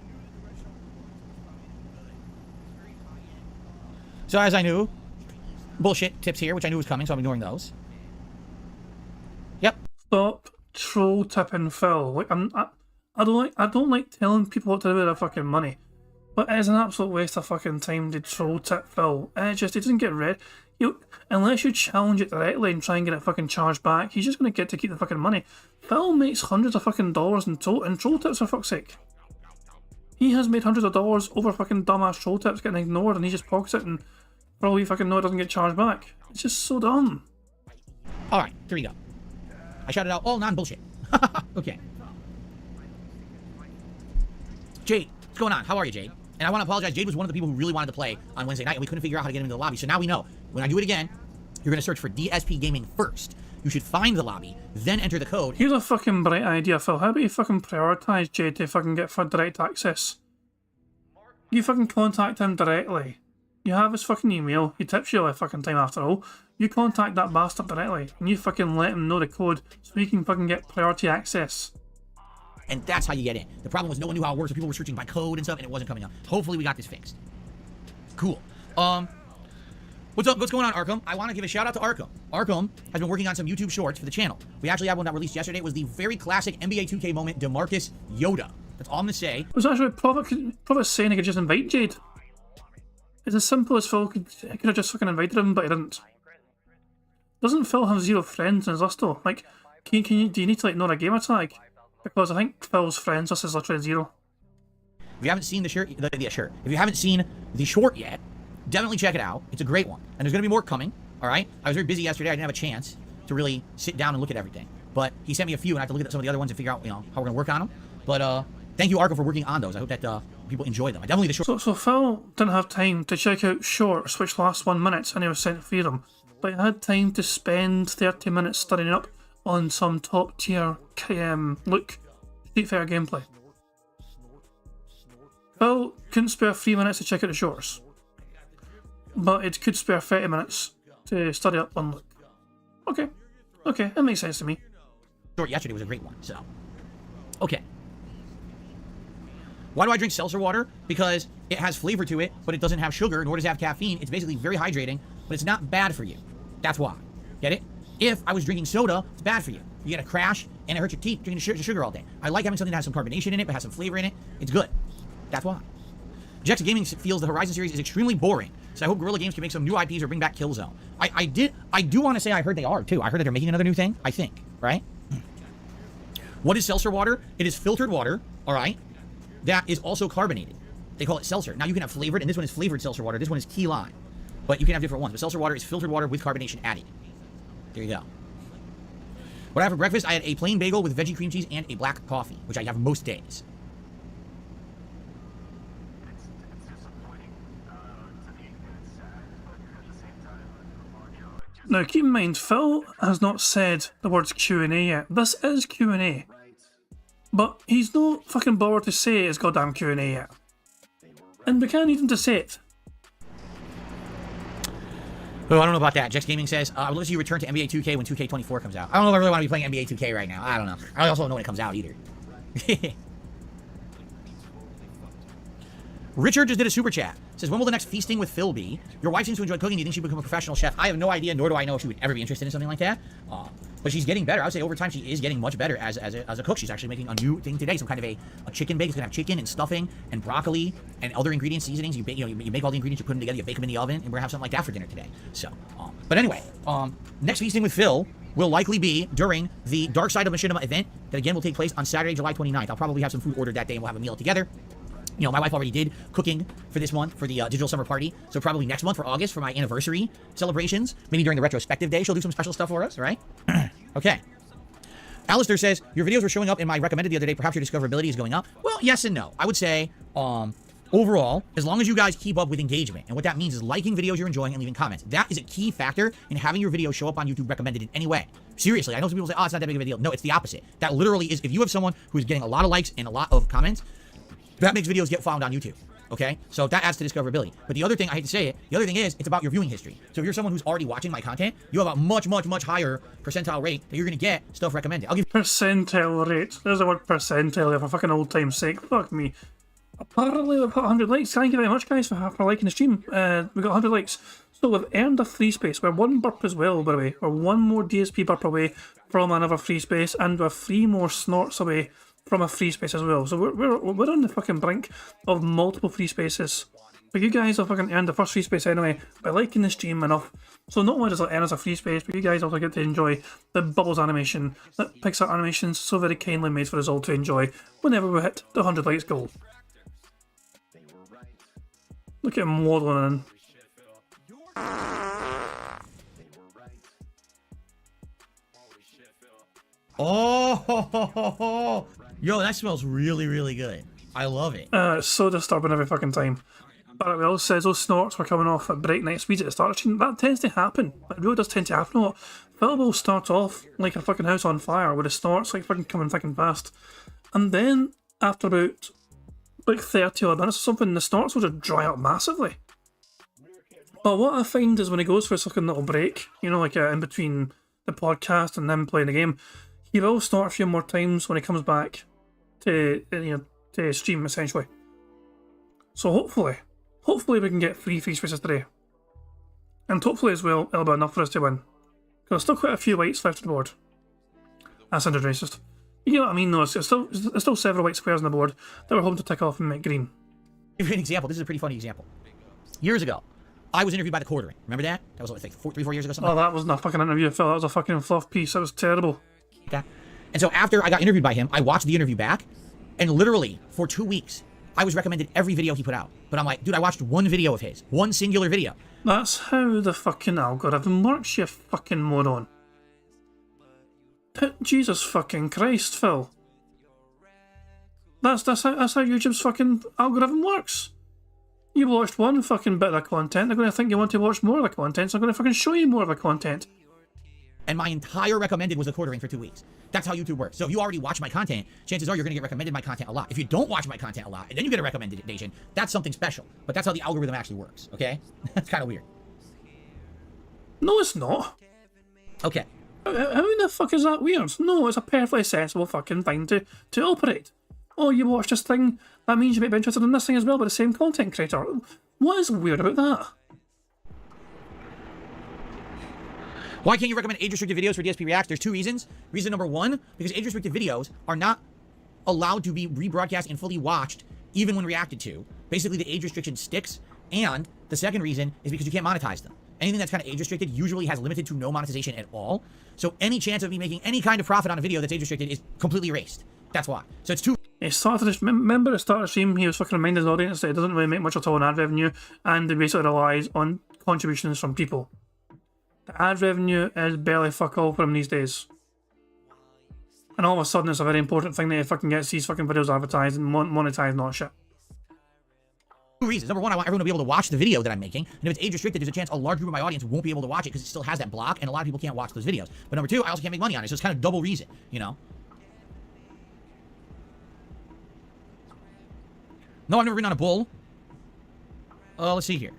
So as I knew, bullshit tips here, which I knew was coming, so I'm ignoring those. Yep. Stop troll tipping Phil. Like I don't like telling people what to do with their fucking money, but it is an absolute waste of fucking time to troll tip Phil. It doesn't get read. Unless you challenge it directly and try and get it fucking charged back, he's just gonna get to keep the fucking money. Phil makes hundreds of fucking dollars in troll tips, for fuck's sake. He has made hundreds of dollars over fucking dumbass troll tips getting ignored, and he just pockets it, and for all we fucking know, it doesn't get charged back. It's just so dumb. Alright, here we go. I shouted out all non-bullshit. Okay. Jade, what's going on? How are you, Jade? And I want to apologize. Jade was one of the people who really wanted to play on Wednesday night, and we couldn't figure out how to get him into the lobby. So now we know. When I do it again, you're going to search for DSP Gaming first. You should find the lobby, then enter the code. Here's a fucking bright idea, Phil. How about you fucking prioritize Jade to fucking get for direct access? You fucking contact him directly. You have his fucking email. He tips you all the fucking time after all. You contact that bastard directly, and you fucking let him know the code so he can fucking get priority access. And that's how you get in. The problem was no one knew how it worked, so people were searching by code and stuff, and it wasn't coming up. Hopefully we got this fixed. Cool. What's up? What's going on, Arkham? I want to give a shout out to Arkham. Arkham has been working on some YouTube shorts for the channel. We actually had one that released yesterday. It was the very classic NBA 2K moment, DeMarcus Yoda. That's all I'm going to say. It was actually probably saying he could just invite Jade. It's as simple as Phil could have just fucking invited him, but he didn't. Doesn't Phil have 0 friends in his list though? Like, do you need to like know a gamer tag? Because I think Phil's friends list is literally 0. If you haven't seen the shirt, if you haven't seen the short yet, definitely check it out. It's a great one. And there's going to be more coming, all right? I was very busy yesterday. I didn't have a chance to really sit down and look at everything. But he sent me a few, and I have to look at some of the other ones and figure out, how we're going to work on them. But thank you, Arco, for working on those. I hope that people enjoy them. I definitely the short. So Phil didn't have time to check out Shorts, which lasts 1 minute, and he was sent to Freedom. But he had time to spend 30 minutes studying up on some top tier Street Fighter gameplay. Phil couldn't spare 3 minutes to check out the Shorts, but it could spare 30 minutes to study up on Luke. Okay, that makes sense to me. Short yesterday was a great one, so. Okay. Why do I drink seltzer water? Because it has flavor to it, but it doesn't have sugar, nor does it have caffeine. It's basically very hydrating, but it's not bad for you. That's why. Get it? If I was drinking soda, it's bad for you. You get a crash, and it hurts your teeth drinking sugar all day. I like having something that has some carbonation in it, but has some flavor in it. It's good. That's why. Jex Gaming feels the Horizon series is extremely boring, so I hope Guerrilla Games can make some new IPs or bring back Killzone. I do want to say I heard they are, too. I heard that they're making another new thing, I think, right? What is seltzer water? It is filtered water, all right, that is also carbonated. They call it seltzer. Now, you can have flavored, and this one is flavored seltzer water. This one is key lime. But you can have different ones. But seltzer water is filtered water with carbonation added. There you go. What I had for breakfast, I had a plain bagel with veggie cream cheese and a black coffee, which I have most days. Now, keep in mind, Phil has not said the words Q&A yet. This is Q&A. But he's no fucking bothered to say it's goddamn Q&A yet. And we can't need him to say it. Oh, I don't know about that. Jex Gaming says, I would love to see you return to NBA 2K when 2K24 comes out. I don't know if I really want to be playing NBA 2K right now. I don't know. I also don't know when it comes out either. Richard just did a super chat. Says, when will the next feasting with Phil be? Your wife seems to enjoy cooking. Do you think she'd become a professional chef? I have no idea, nor do I know if she would ever be interested in something like that. But she's getting better. I would say over time she is getting much better as a cook. She's actually making a new thing today, some kind of a chicken bake. It's gonna have chicken and stuffing and broccoli and other ingredients, seasonings. You make all the ingredients, you put them together, you bake them in the oven, and we're gonna have something like that for dinner today. So, but anyway, next feasting with Phil will likely be during the Dark Side of Machinima event that again will take place on Saturday, July 29th. I'll probably have some food ordered that day and we'll have a meal together. You know, my wife already did cooking for this month for the digital summer party. So probably next month for August for my anniversary celebrations. Maybe during the retrospective day, she'll do some special stuff for us, right? Okay. Alistair says, your videos were showing up in my recommended the other day. Perhaps your discoverability is going up. Well, yes and no. I would say, overall, as long as you guys keep up with engagement, and what that means is liking videos you're enjoying and leaving comments. That is a key factor in having your video show up on YouTube recommended in any way. Seriously, I know some people say, oh, it's not that big of a deal. No, it's the opposite. That literally is, if you have someone who's getting a lot of likes and a lot of comments, that makes videos get found on YouTube, okay? So that adds to discoverability. But the other thing, I hate to say it, the other thing is, it's about your viewing history. So if you're someone who's already watching my content, you have a much, much, much higher percentile rate that you're going to get stuff recommended. I'll give Percentile rate. There's the word percentile there for fucking old time's sake. Fuck me. Apparently we've got 100 likes. Thank you very much, guys, for liking the stream. We got 100 likes. So we've earned a free space. We're one burp as well, by the way. We're one more DSP burp away from another free space, and we're 3 more snorts away from a free space as well. So we're on the fucking brink of multiple free spaces. But you guys have fucking earned the first free space anyway by liking the stream enough. So not only does it earn us a free space, but you guys also get to enjoy the Bubbles animation that Pixar Animations so very kindly made for us all to enjoy whenever we hit the 100 likes goal. Look at him waddling in. Oh, yo, that smells really, really good. I love it. It's so disturbing every fucking time. Barrett Wells says those snorts were coming off at breakneck speeds at the start. That tends to happen. It really does tend to happen a lot. Phil will start off like a fucking house on fire with the snorts like fucking coming fucking fast. And then after about like 30 odd minutes or something, the snorts will just dry up massively. But what I find is when he goes for a fucking little break, you know, like in between the podcast and them playing the game, he will snort a few more times when he comes back to to stream essentially. So hopefully we can get 3 free spaces today, and hopefully as well it'll be enough for us to win. Because there's still quite a few whites left on the board. That sounded racist. You know what I mean though? There's still several white squares on the board that we're hoping to tick off and make green. Give you an example. This is a pretty funny example. Years ago, I was interviewed by the Quartering. Remember that? That was like 3-4 years ago. Something. Oh, that wasn't a fucking interview, Phil. That was a fucking fluff piece. That was terrible. Okay. And so after I got interviewed by him, I watched the interview back, and literally for 2 weeks, I was recommended every video he put out. But I'm like, dude, I watched one video of his. One singular video. That's how the fucking algorithm works, you fucking moron. Jesus fucking Christ, Phil. That's how YouTube's fucking algorithm works. You watched one fucking bit of the content, they're going to think you want to watch more of the content, so they're going to fucking show you more of the content. And my entire recommended was a quartering for 2 weeks. That's how YouTube works. So if you already watch my content, chances are you're going to get recommended my content a lot. If you don't watch my content a lot, and then you get a recommendation, that's something special. But that's how the algorithm actually works, okay? That's kind of weird. No, it's not. Okay. How the fuck is that weird? No, it's a perfectly sensible fucking thing to operate. Oh, you watch this thing, that means you might be interested in this thing as well, but the same content creator. What is weird about that? Why can't you recommend age-restricted videos for DSP Reacts? There's 2 reasons. Reason number 1, because age-restricted videos are not allowed to be rebroadcast and fully watched, even when reacted to. Basically, the age restriction sticks. And the second reason is because you can't monetize them. Anything that's kind of age-restricted usually has limited to no monetization at all. So any chance of me making any kind of profit on a video that's age-restricted is completely erased. That's why. So it's 2. He started this, remember at the start of the stream, he was fucking reminding his audience that it doesn't really make much at all in ad revenue, and it basically relies on contributions from people. The ad revenue is barely fuck all for him these days. And all of a sudden it's a very important thing that he fucking gets these fucking videos advertised and monetized and all that shit. 2 reasons. Number 1, I want everyone to be able to watch the video that I'm making. And if it's age restricted, there's a chance a large group of my audience won't be able to watch it because it still has that block, and a lot of people can't watch those videos. But number 2, I also can't make money on it, so it's kind of double reason, you know? No, I've never been on a bull. Let's see here.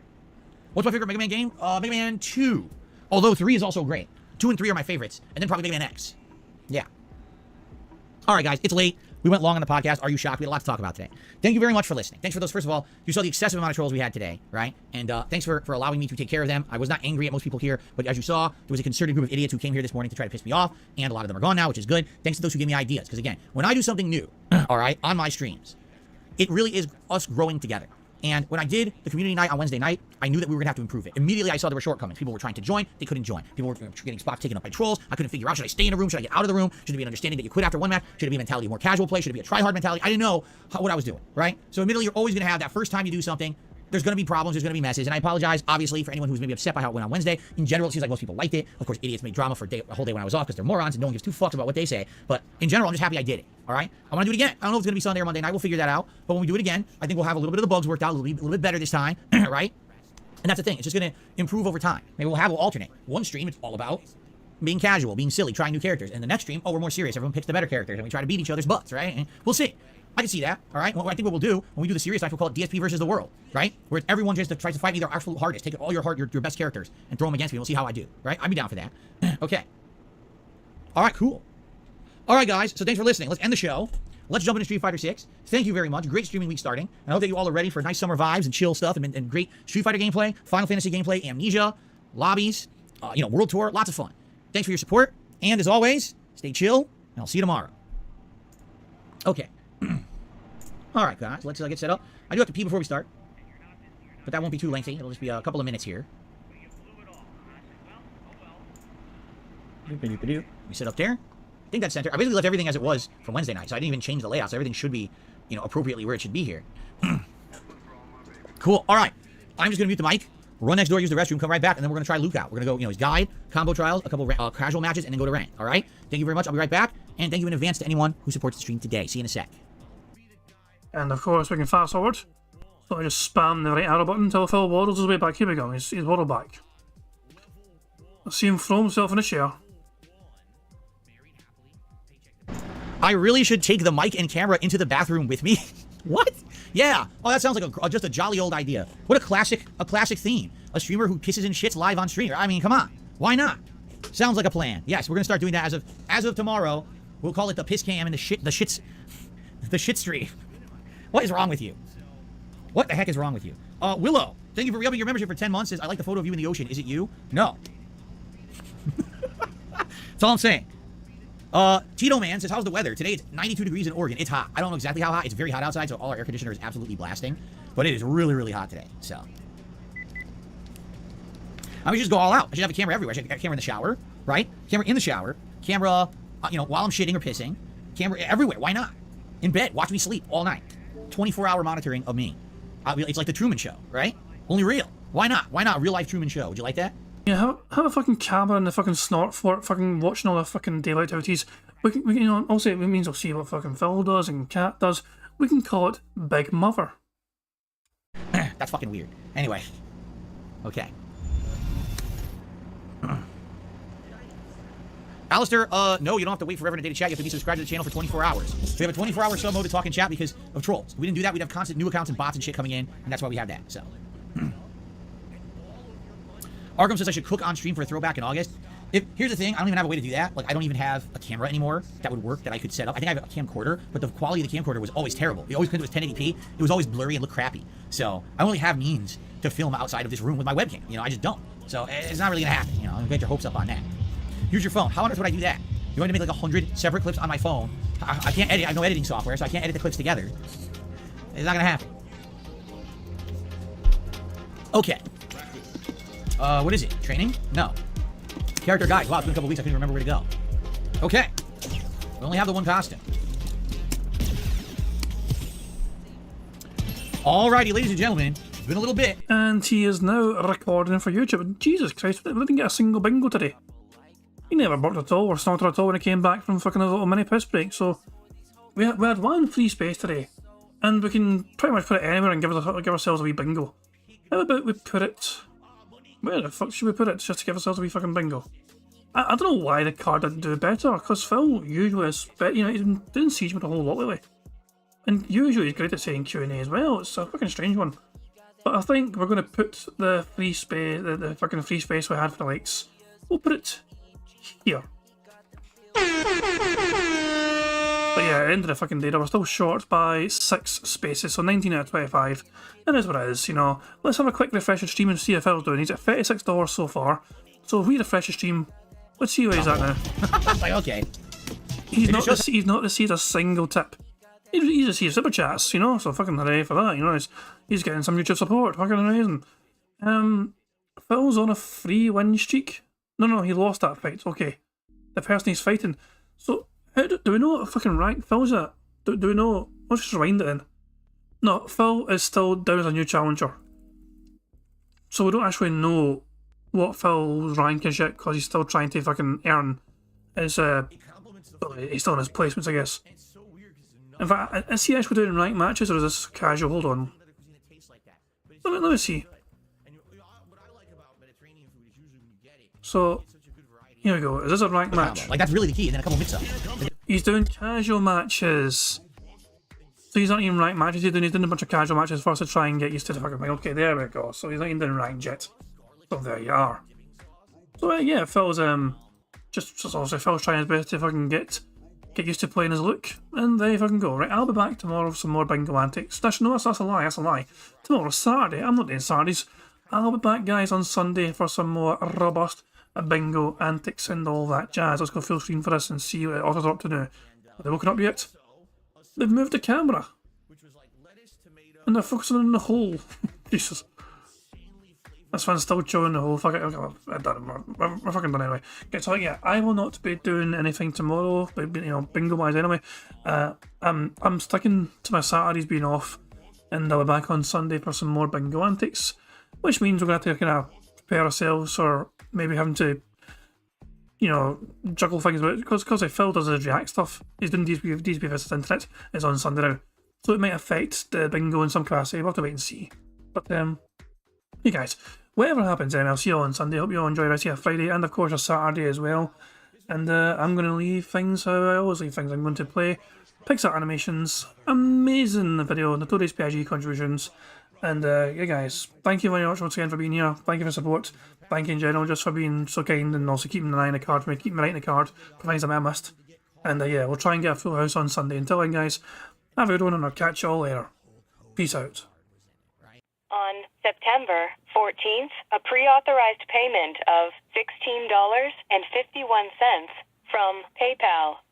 What's my favorite Mega Man game? Mega Man 2. Although 3 is also great. 2 and 3 are my favorites. And then probably Mega Man X. Yeah. All right, guys. It's late. We went long on the podcast. Are you shocked? We had a lot to talk about today. Thank you very much for listening. Thanks for those. First of all, you saw the excessive amount of trolls we had today, right? And thanks for allowing me to take care of them. I was not angry at most people here, but as you saw, there was a concerted group of idiots who came here this morning to try to piss me off, and a lot of them are gone now, which is good. Thanks to those who gave me ideas. Because again, when I do something new, all right, on my streams, it really is us growing together. And when I did the community night on Wednesday night, I knew that we were going to have to improve it. Immediately, I saw there were shortcomings. People were trying to join. They couldn't join. People were getting spots taken up by trolls. I couldn't figure out, should I stay in a room? Should I get out of the room? Should it be an understanding that you quit after one match? Should it be a mentality of more casual play? Should it be a tryhard mentality? I didn't know what I was doing, right? So admittedly, you're always going to have that first time you do something, there's going to be problems, there's going to be messes, and I apologize, obviously, for anyone who was maybe upset by how it went on Wednesday. In general, it seems like most people liked it. Of course, idiots made drama for a whole day when I was off because they're morons and no one gives 2 fucks about what they say. But in general, I'm just happy I did it, all right? I want to do it again. I don't know if it's going to be Sunday or Monday night. We'll figure that out. But when we do it again, I think we'll have a little bit of the bugs worked out, a little bit better this time, right? And that's the thing. It's just going to improve over time. Maybe we'll alternate. One stream, it's all about being casual, being silly, trying new characters. And the next stream, we're more serious. Everyone picks the better characters and we try to beat each other's butts, right? And we'll see. I can see that, all right? Well, I think what we'll do, when we do the serious night, we'll call it DSP versus the world, right? Where everyone just tries to fight me their absolute hardest, take all your best characters, and throw them against me, and we'll see how I do, right? I'd be down for that. Okay. All right, cool. All right, guys, so thanks for listening. Let's end the show. Let's jump into Street Fighter 6. Thank you very much. Great streaming week starting. I hope that you all are ready for nice summer vibes and chill stuff and great Street Fighter gameplay, Final Fantasy gameplay, Amnesia, lobbies, World Tour, lots of fun. Thanks for your support, and as always, stay chill, and I'll see you tomorrow. Okay. All right, guys, let's get set up. I do have to pee before we start, but that won't be too lengthy. It'll just be a couple of minutes here. We sit up there. I think that's center. I basically left everything as it was from Wednesday night, so I didn't even change the layout, so everything should be, appropriately where it should be here. Cool. All right. I'm just going to mute the mic, run next door, use the restroom, come right back, and then we're going to try Luke out. We're going to go, his guide, combo trials, a couple casual matches, and then go to rank. All right? Thank you very much. I'll be right back, and thank you in advance to anyone who supports the stream today. See you in a sec. And of course, we can fast forward. So I just spam the right arrow button until Phil waddles his way back. Here we go. He's waddled back. I see him throw himself in a chair. I really should take the mic and camera into the bathroom with me. What? Yeah. Oh, that sounds like just a jolly old idea. What a classic theme. A streamer who pisses and shits live on stream. I mean, come on. Why not? Sounds like a plan. Yes, we're gonna start doing that as of tomorrow. We'll call it the piss cam and the shit stream. What is wrong with you? What the heck is wrong with you? Willow, thank you for re-upping your membership for 10 months. Says, I like the photo of you in the ocean. Is it you? No. That's all I'm saying. Tito Man says, how's the weather? Today it's 92 degrees in Oregon. It's hot. I don't know exactly how hot. It's very hot outside, so all our air conditioner is absolutely blasting. But it is really, really hot today. So I mean, just go all out. I should have a camera everywhere. I should have a camera in the shower, right? Camera in the shower. Camera, while I'm shitting or pissing. Camera everywhere. Why not? In bed. Watch me sleep all night. 24-hour monitoring of me. It's like the Truman Show, right? Only real. Why not? Why not? Real life Truman Show. Would you like that? Yeah, have a fucking camera in the fucking snort fort, fucking watching all the fucking daily activities. We can you know, also it means we'll see what fucking Phil does and Cat does. We can call it Big Mother. That's fucking weird. Anyway. Okay. Alistair, no, you don't have to wait forever in a day to chat. You have to be subscribed to the channel for 24 hours. We have a 24-hour sub mode to talk and chat because of trolls. If we didn't do that, we'd have constant new accounts and bots and shit coming in, and that's why we have that, so. Arkham says I should cook on stream for a throwback in August. Here's the thing, I don't even have a way to do that. Like, I don't even have a camera anymore that would work that I could set up. I think I have a camcorder, but the quality of the camcorder was always terrible. It always, because it was 1080p, it was always blurry and looked crappy. So, I only have means to film outside of this room with my webcam. You know, I just don't. So, it's not really gonna happen, you know. Don't get your hopes up on that. Here's your phone. How on earth would I do that? You want me to make like 100 separate clips on my phone? I can't edit. I have no editing software, so I can't edit the clips together. It's not gonna happen. Okay. What is it? Training? No. Character guide. Wow, it's been a couple weeks. I couldn't remember where to go. Okay. We only have the one costume. Alrighty, ladies and gentlemen. It's been a little bit. And he is now recording for YouTube. Jesus Christ, we didn't get a single bingo today. He never barked at all or snorted at all when he came back from fucking a little mini piss break. So we had one free space today, and we can pretty much put it anywhere and give ourselves a wee bingo. How about we put it? Where the fuck should we put it just to give ourselves a wee fucking bingo? I don't know why the card didn't do better, because Phil usually is, you know, he's been doing Siege with a whole lot lately, and usually he's great at saying Q&A as well. It's a fucking strange one. But I think we're going to put the free space, the fucking free space we had for the likes. We'll put it here. But yeah, at the end of the fucking day, we're still short by 6 spaces, so 19 out of 25. It is what it is, you know. Let's have a quick refresh of stream and see how Phil's doing. He's at $36 so far. So if we refresh the stream, let's see where he's at now. Like, okay. He's not received a single tip. He's received super chats, you know, so fucking hooray for that, you know. He's getting some YouTube support, fucking amazing. Phil's on a free win streak. No, he lost that fight. Okay, the person he's fighting. So, how do we know what fucking rank Phil's at? Do we know? Let's just rewind it in. No, Phil is still down as a new challenger. So we don't actually know what Phil's rank is yet, because he's still trying to fucking earn his, he's still in his placements, I guess. In fact, is he actually doing ranked matches, or is this casual? Hold on. Let me see. So, here we go. Is this a ranked match? Like, that's really the key, and then a couple mix-ups. He's doing casual matches. So he's not even ranked matches, he's doing a bunch of casual matches for us to try and get used to the fucking thing. Okay, there we go. So he's not even doing ranked yet. So there you are. So yeah, Phil's just obviously Phil's trying his best to fucking get used to playing his look, and there you fucking go. Right, I'll be back tomorrow with some more bingo antics. Actually, no, that's a lie. Tomorrow's Saturday. I'm not doing Saturdays. I'll be back, guys, on Sunday for some more robust bingo antics and all that jazz. Let's go full screen for this and see what autos are up to now. Have they woken up yet? They've moved the camera. And they're focusing on the hole. Jesus. This one's still chewing the hole. Fuck it. We're fucking done anyway. Okay, so yeah, I will not be doing anything tomorrow, but, you know, bingo wise anyway. I'm sticking to my Saturdays being off, and I'll be back on Sunday for some more bingo antics, which means we're going to have to kind of prepare ourselves, or maybe having to, you know, juggle things about it, because Phil does his React stuff. He's doing DSP vs Internet. It's on Sunday now, so it might affect the bingo in some capacity. We'll have to wait and see. But hey guys, whatever happens, then I'll see you all on Sunday. Hope you all enjoy the rest of your Friday, and of course a Saturday as well. And I'm going to leave things how I always leave things. I'm going to play Pixar Animations, amazing video, Notorious PIG contributions. And yeah guys, thank you very much once again for being here. Thank you for support. Thank you in general just for being so kind, and also keeping an eye on the card, keeping me right in the card for things I may have missed. And yeah, we'll try and get a full house on Sunday. Until then guys, have a good one, and I'll catch you all later. Peace out. On September 14th, a pre-authorized payment of $16.51 from PayPal.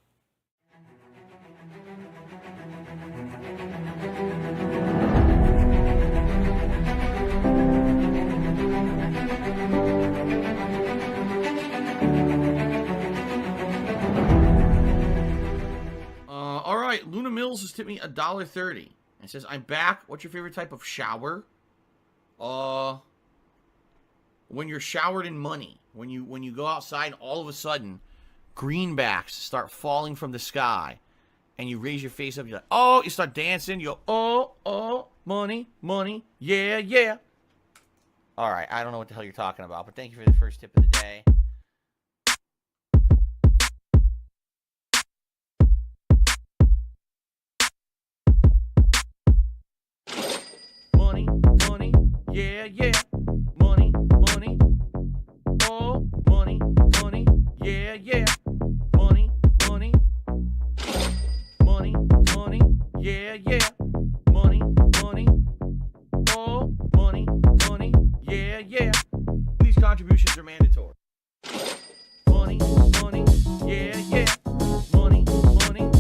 All right, Luna Mills has tipped me $1.30. It says, I'm back. What's your favorite type of shower? When you're showered in money. When you go outside and all of a sudden, greenbacks start falling from the sky. And you raise your face up. You're like, oh, you start dancing. You go, oh, money, money. Yeah, yeah. All right. I don't know what the hell you're talking about. But thank you for the first tip of the day. Money, money, yeah, yeah. Money, money, oh, money, money, yeah, yeah. Money, money, money, money, yeah, yeah. Money, money, oh, money, money, yeah, yeah. These contributions are mandatory. Money, money, yeah, yeah. Money, money,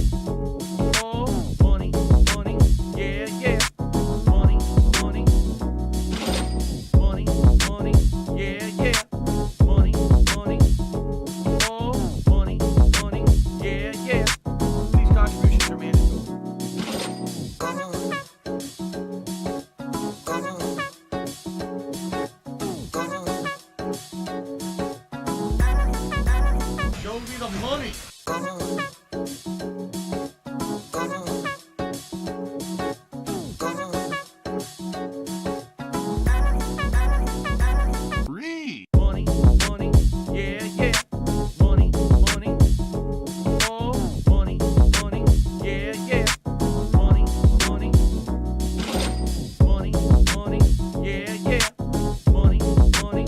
oh, money, money, yeah, yeah. Money, money, money, money, yeah, yeah. Money, money, oh, money, money, yeah, yeah. These contributions are mandatory. Show me the money. Read. Money, money, yeah, yeah. Money, money, oh, money, money, yeah, yeah. Money, money, money, money, yeah, yeah. Money, money,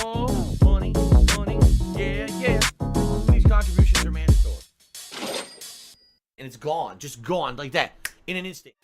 oh, money, money, yeah, yeah. These contributions are mandatory. And it's gone, just gone like that, in an instant.